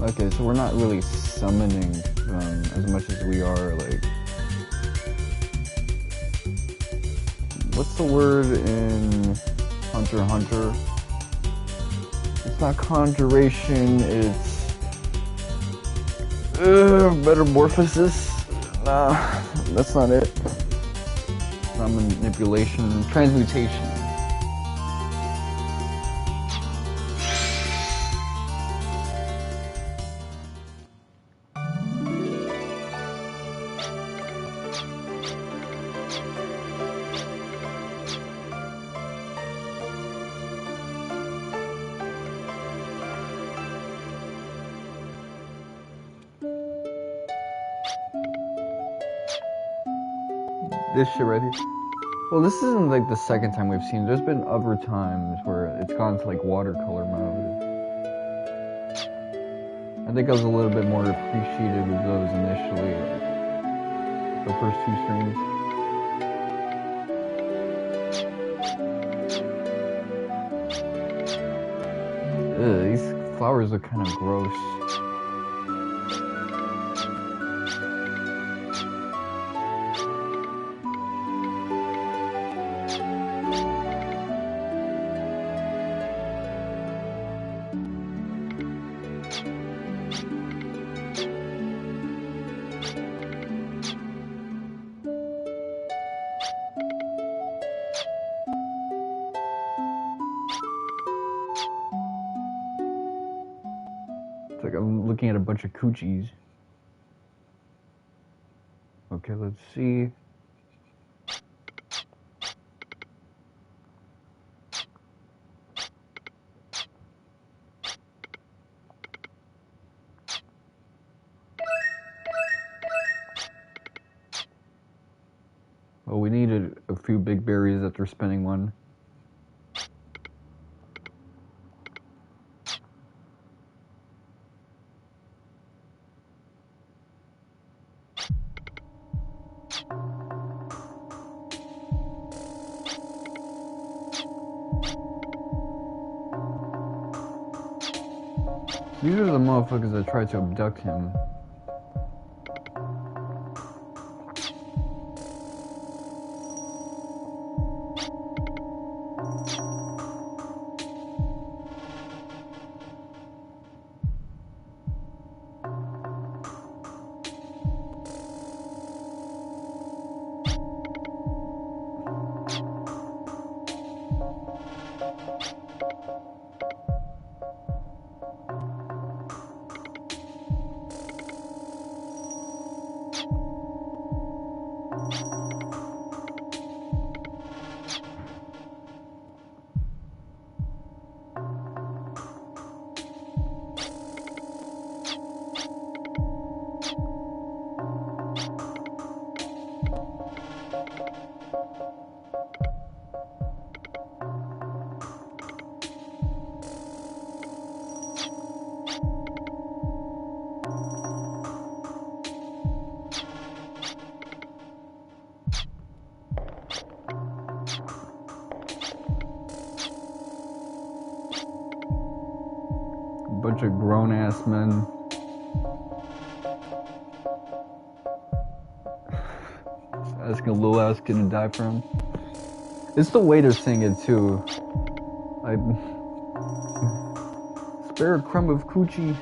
Okay, so we're not really summoning them as much as we are, like... What's the word in Hunter x Hunter? It's not conjuration, it's... metamorphosis? Nah, that's not it. It's not manipulation. Transmutation. This shit right here. Well, this isn't like the second time we've seen it. There's been other times where it's gone to like watercolor mode. I think I was a little bit more appreciative of those initially, like the first two streams. Ugh, these flowers are kind of gross. It's like I'm looking at a bunch of coochies. Okay, let's see. Well, we needed a few big berries after spinning one. These are the motherfuckers that tried to abduct him. Bunch of grown-ass men. Asking a little ass kid to die for him. It's the way they're saying it too. Like, spare a crumb of coochie.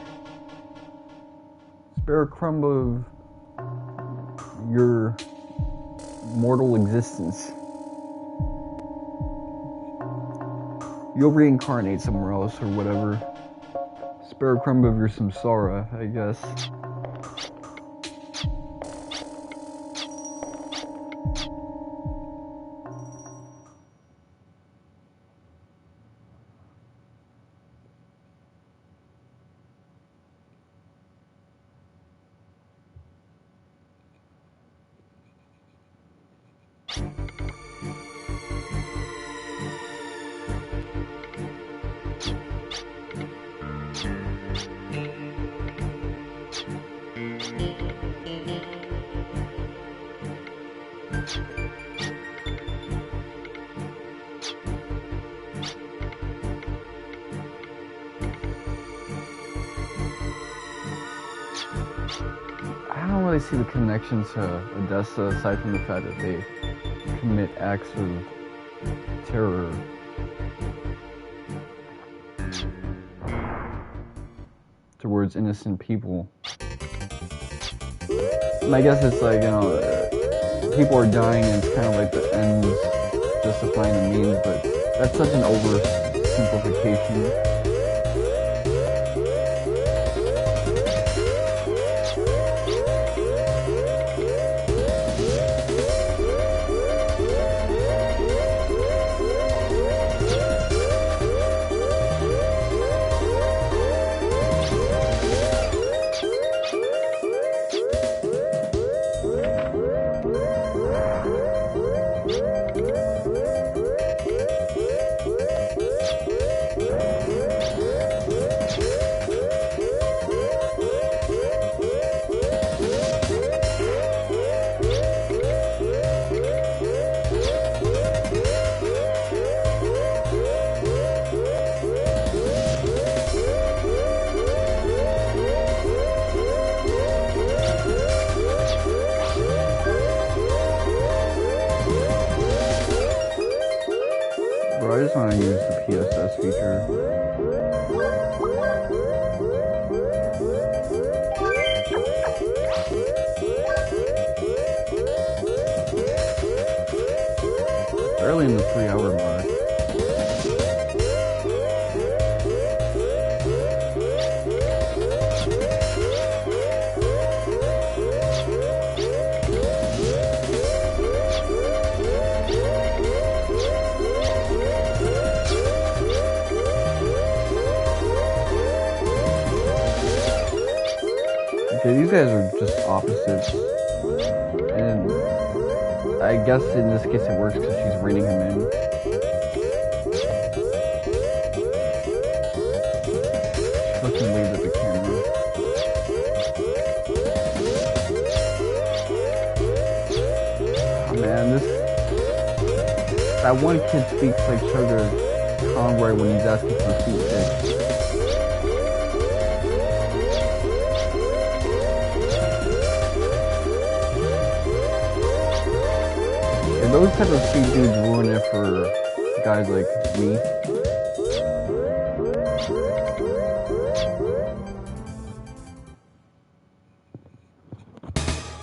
Spare a crumb of your mortal existence. You'll reincarnate somewhere else or whatever. Spare a crumb of your samsara, I guess. I don't really see the connection to Odessa aside from the fact that they commit acts of terror. Towards innocent people. And I guess it's like, you know, people are dying and it's kind of like the ends justifying the means, but that's such an oversimplification. Bro, I just want to use the PSS feature. Barely in the 3-hour mark. Okay, these guys are just opposites, and I I guess in this case it works because she's reining him in. Fucking waved at the camera. Oh man, that one kid speaks like Sugar Conroy when he's asking for feet pics. And those type of feet dudes ruin it for guys like me.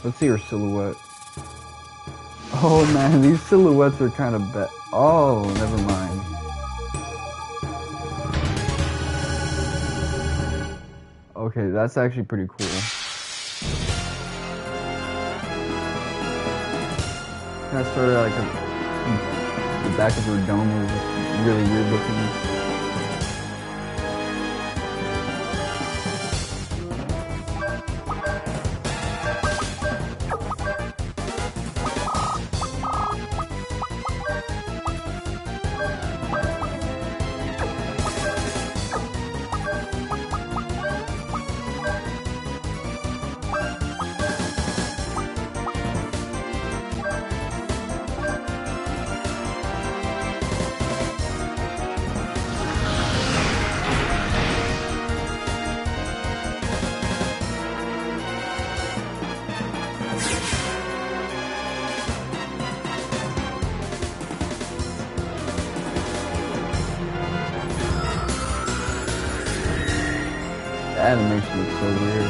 Let's see her silhouette. Oh man, these silhouettes are kind of bad. Oh, never mind. Okay, that's actually pretty cool. Kind of started like the back of her dome was really weird looking. The animation looks so weird.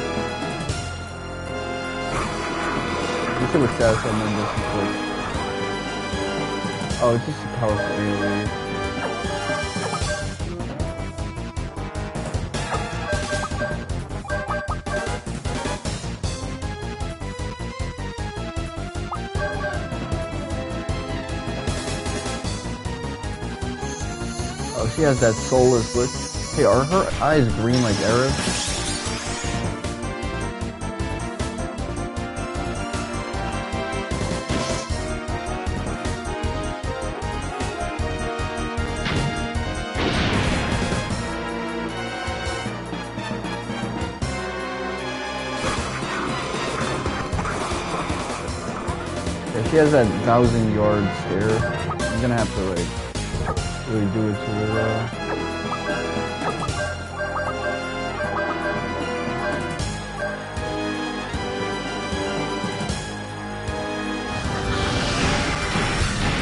This was sad someone this is like. Oh, it's just a powerful alien. Oh, she has that soulless look. Hey, are her eyes green like Arab? Yeah, she has that 1,000-yard stare. I'm gonna have to like really do it to her.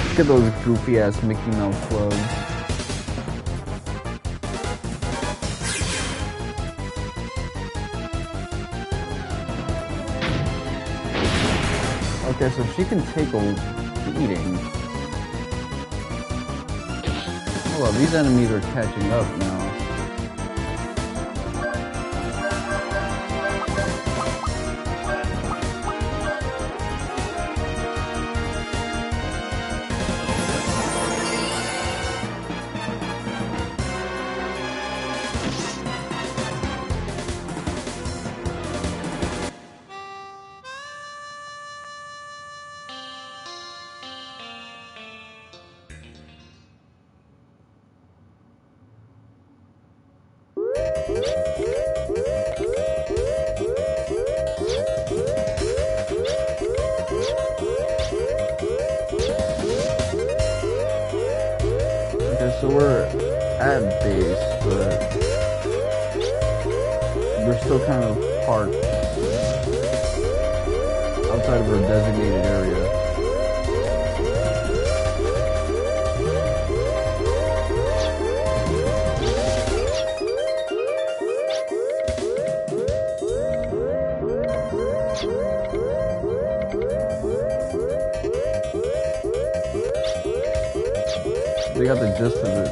Look at those goofy ass Mickey Mouse clothes. Okay, so she can take a beating. Hold on, these enemies are catching up now. Okay, so we're at base, but we're still kind of parked outside of our designated area. They got the gist of it.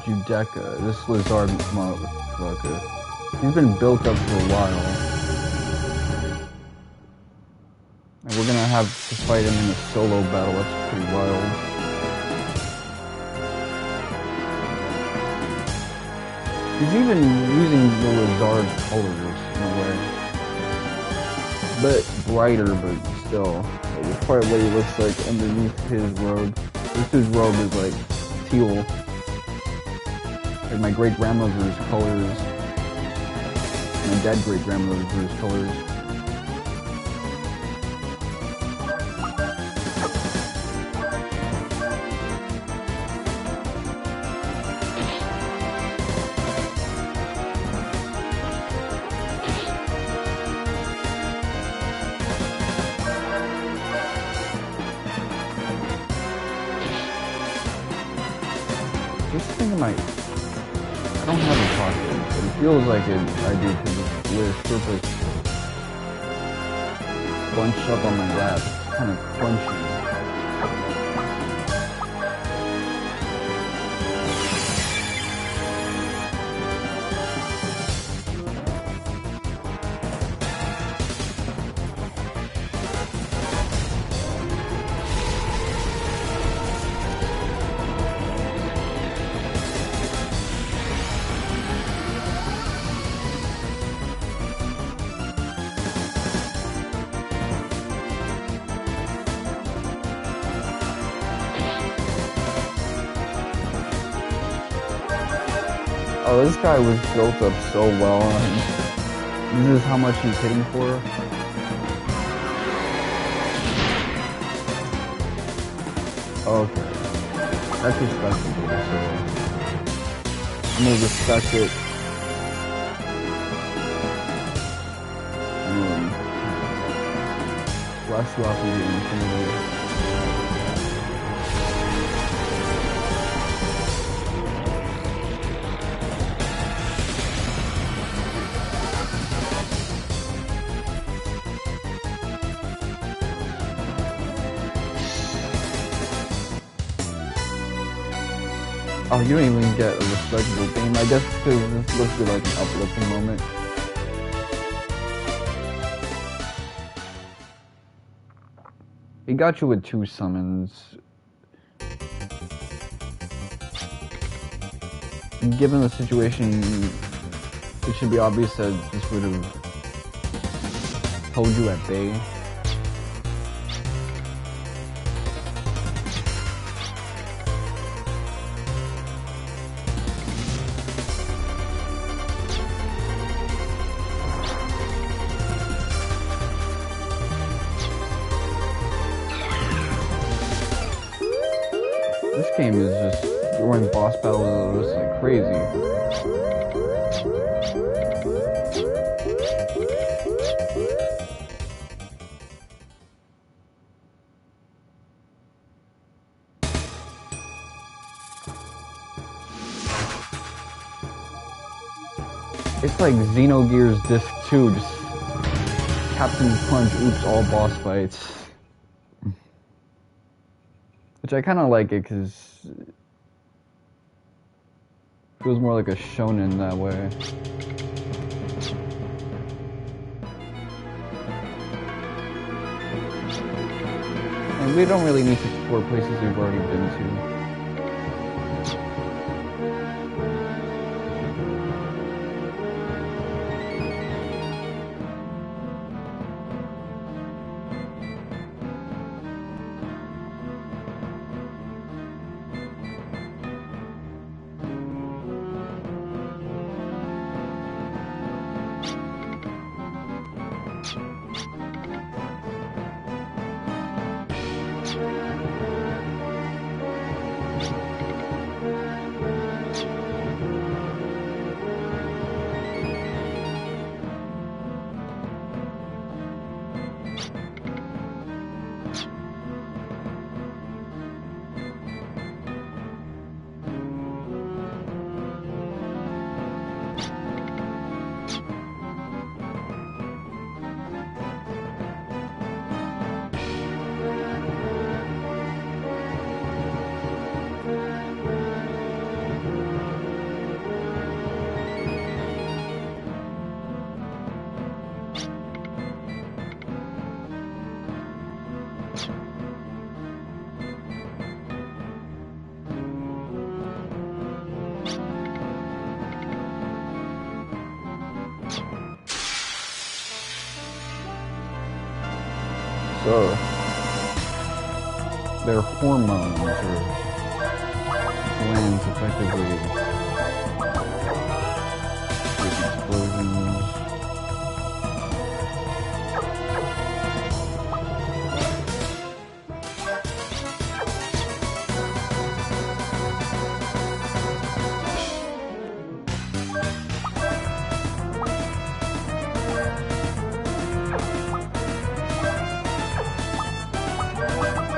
Judeca. This Liz and Ard motherfucker. He's been built up for a while. And we're gonna have to fight him in a solo battle. That's pretty wild. He's even using the Liz and Ard colors in a way. But brighter, but still. It's probably what he looks like underneath his robe. This dude's robe is like teal. Like my great grandmother's colors. My dead great grandmother's colors. This thing might. I don't have a pocket, but it feels like I do because Liz purpose bunched up on my lap. It's kind of crunchy. Oh, this guy was built up so well. This is how much he's hitting for. Okay. That's respectable, so I'm gonna respect it. Blast you off of the infinity. Oh, you don't even get a respectable theme. I guess because this looks like an uplifting moment. He got you with 2 summons. Given the situation, it should be obvious that this would have held you at bay. This game is just during boss battles, it's like crazy. It's like Xenogears Disc 2, just Captain Punch, oops, all boss fights. Which I kind of like it because it feels more like a shonen that way. And we don't really need to explore places we've already been to. So, their hormones or glands effectively with explosions.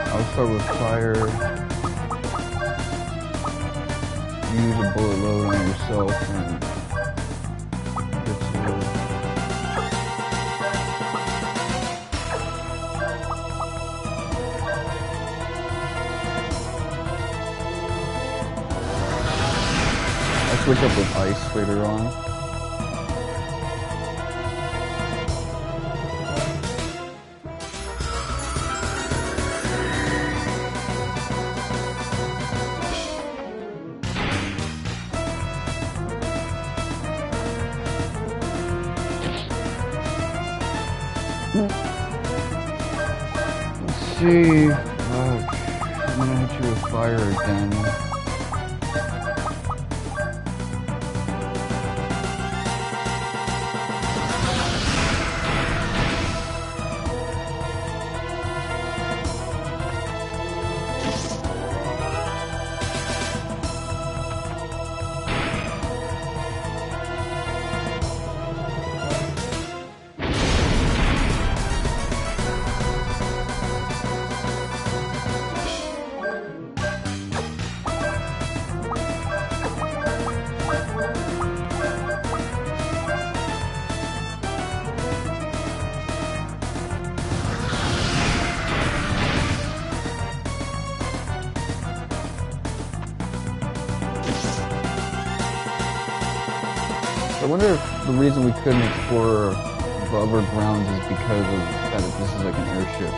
I'll start with fire. Use a bullet load on yourself and get to I'll switch up with ice later on. Let's see. I'm gonna hit you with fire again. I wonder if the reason we couldn't explore the other grounds is because of that this is like an airship.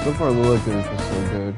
So far, the look is just so good.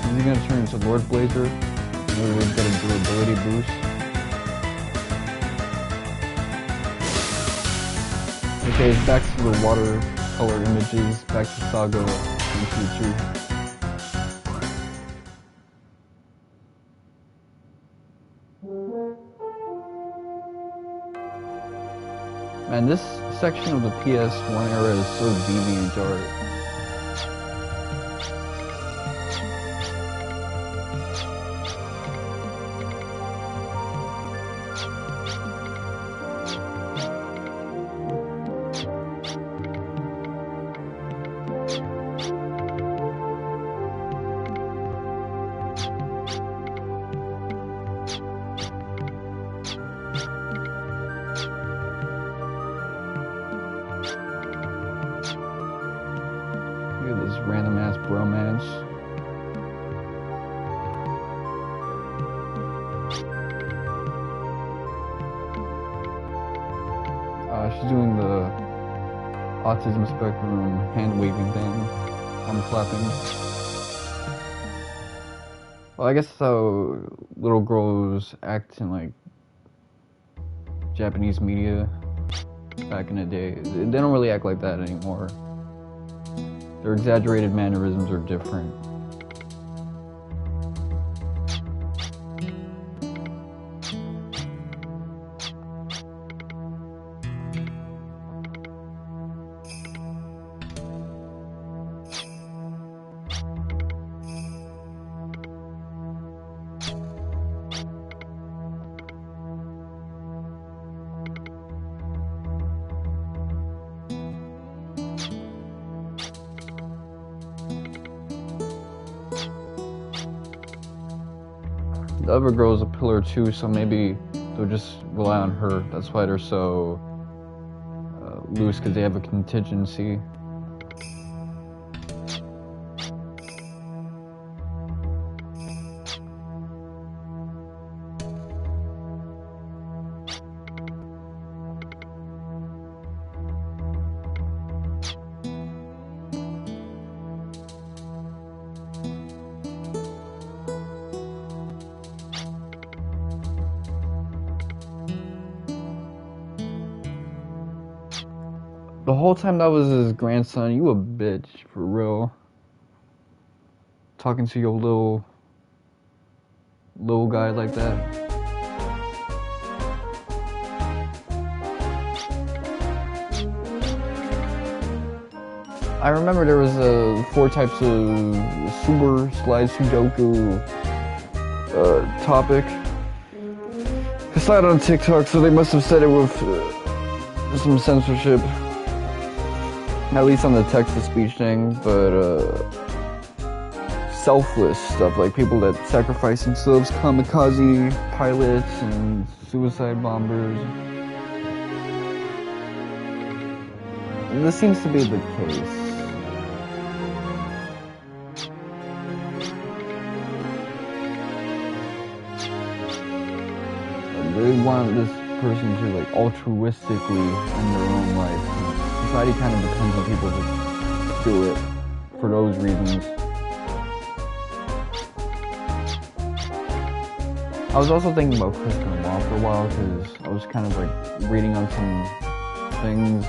Is he gonna turn into Lord Blazer in order to get a durability boost? Okay, it's back to the watercolor images, back to Saga and Future. Man, this section of the PS1 era is so deviant art. She's doing the autism spectrum hand waving thing. I'm clapping. Well, I guess how little girls act in like Japanese media back in the day. They don't really act like that anymore. Their exaggerated mannerisms are different. The other girl's a pillar too, so maybe they'll just rely on her. That's why they're so loose, because they have a contingency. The whole time that was his grandson, you a bitch, for real. Talking to your little guy like that. I remember there was 4 types of super slide Sudoku topic. It's not on TikTok, so they must have said it with some censorship. At least on the text-to-speech thing, but selfless stuff, like people that sacrifice themselves, kamikaze pilots and suicide bombers. And this seems to be the case. They want this person to like altruistically end their own life. Society kind of depends on people to do it for those reasons. I was also thinking about Kristen Law for a while, because I was kind of like reading on some things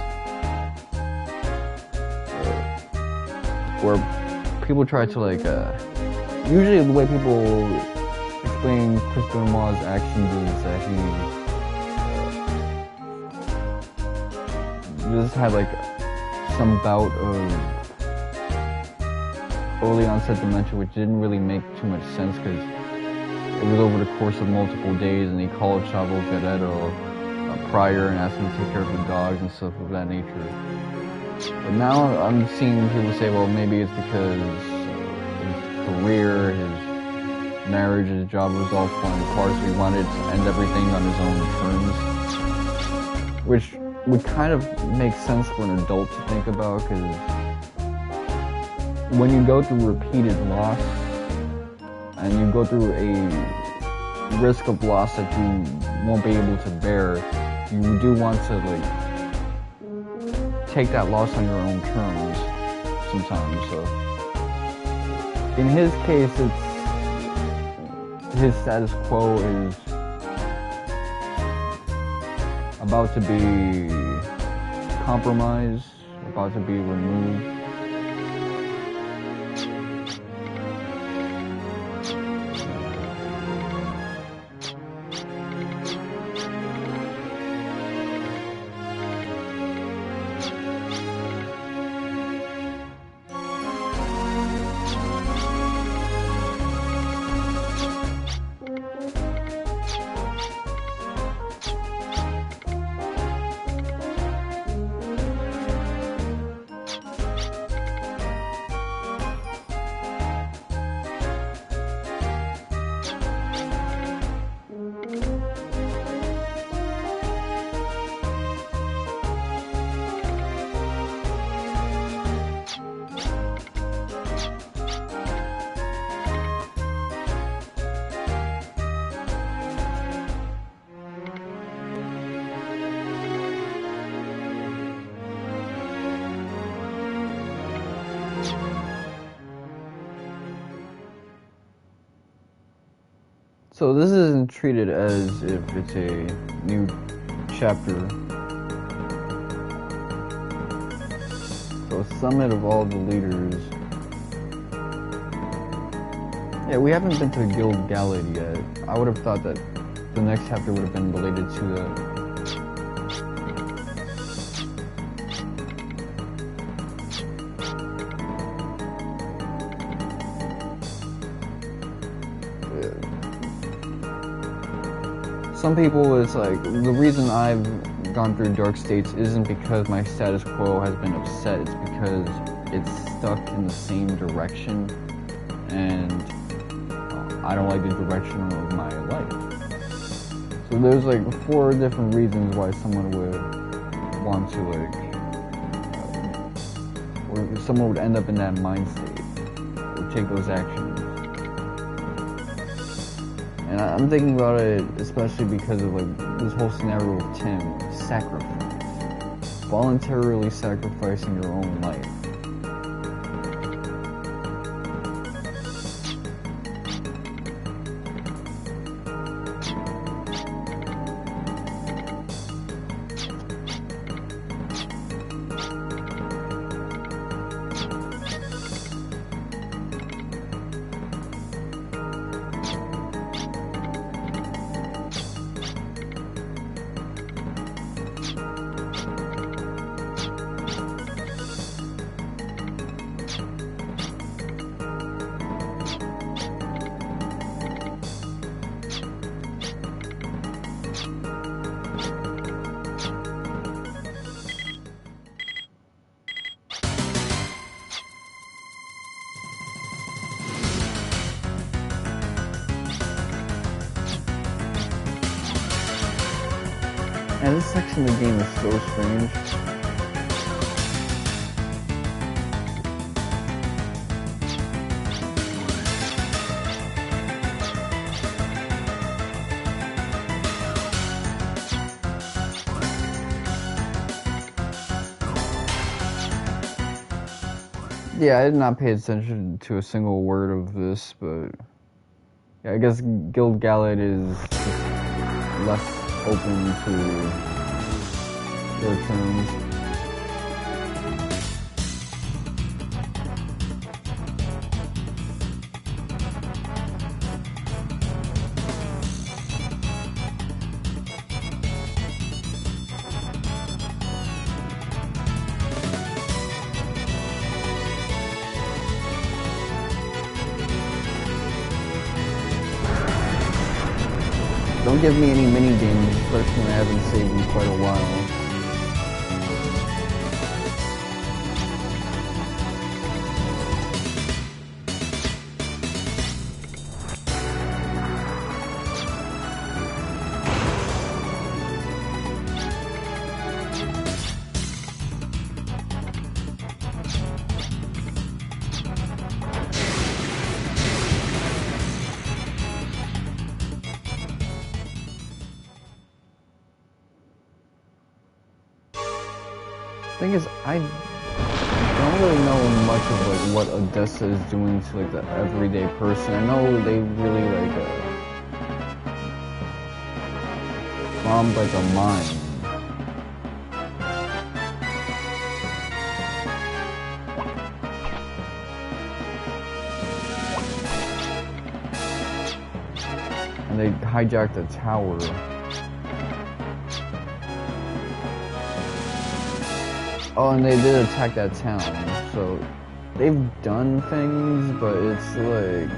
where people try to like usually the way people explain Kristen Law's actions is that he just had like some bout of early onset dementia, which didn't really make too much sense because it was over the course of multiple days, and he called Chavo Guerrero prior and asked him to take care of the dogs and stuff of that nature. But now I'm seeing people say, well, maybe it's because his career, his marriage, his job was all falling apart, so he wanted to end everything on his own terms, which would kind of make sense for an adult to think about, because when you go through repeated loss and you go through a risk of loss that you won't be able to bear, you do want to like take that loss on your own terms sometimes. So in his case, it's his status quo is about to be compromised, about to be removed. So this isn't treated as if it's a new chapter. So a summit of all the leaders. Yeah, we haven't been to Guild Galad yet. I would have thought that the next chapter would have been related to that. Some people, it's like, the reason I've gone through dark states isn't because my status quo has been upset, it's because it's stuck in the same direction, and I don't like the direction of my life. So there's like 4 different reasons why someone would want to or someone would end up in that mind state, or take those actions. And I'm thinking about it especially because of like this whole scenario of Tim, sacrifice. Voluntarily sacrificing your own life. And this section of the game is so strange. Yeah, I did not pay attention to a single word of this, but yeah, I guess Guild Galad is less open to their terms. Don't give me any mini games, especially when I haven't saved in quite a while. Thing is, I don't really know much of like what Odessa is doing to like the everyday person. I know they really like bombed like a mine. And they hijacked a tower. Oh, and they did attack that town, so they've done things, but it's like,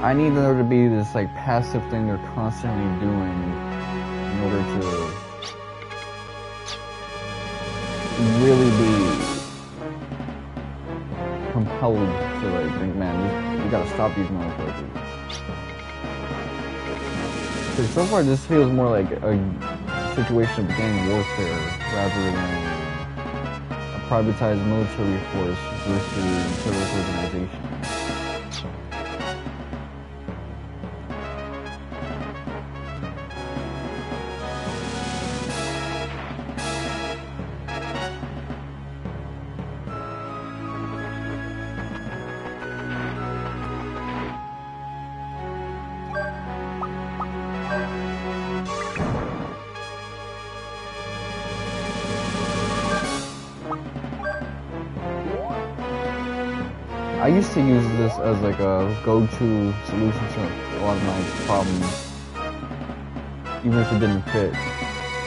I need there to be this like passive thing they're constantly doing in order to really be compelled to like think, man, we gotta stop these motherfuckers. Because so far this feels more like a situation of gang warfare rather than a privatized military force versus terrorist organization. I used to use this as like a go-to solution to a lot of my problems, even if it didn't fit.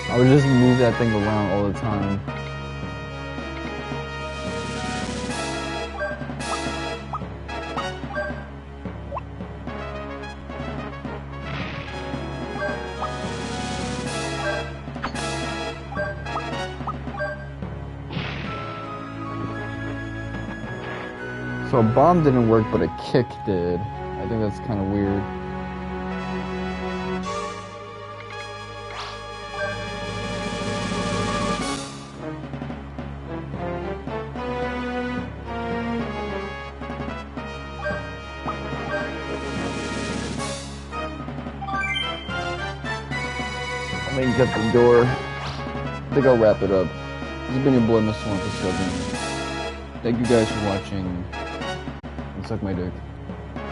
I would just move that thing around all the time. So a bomb didn't work, but a kick did. I think that's kind of weird. Let me get the door. I think I'll wrap it up. This has been your boy, Mr. 147. Thank you guys for watching. And suck my dick.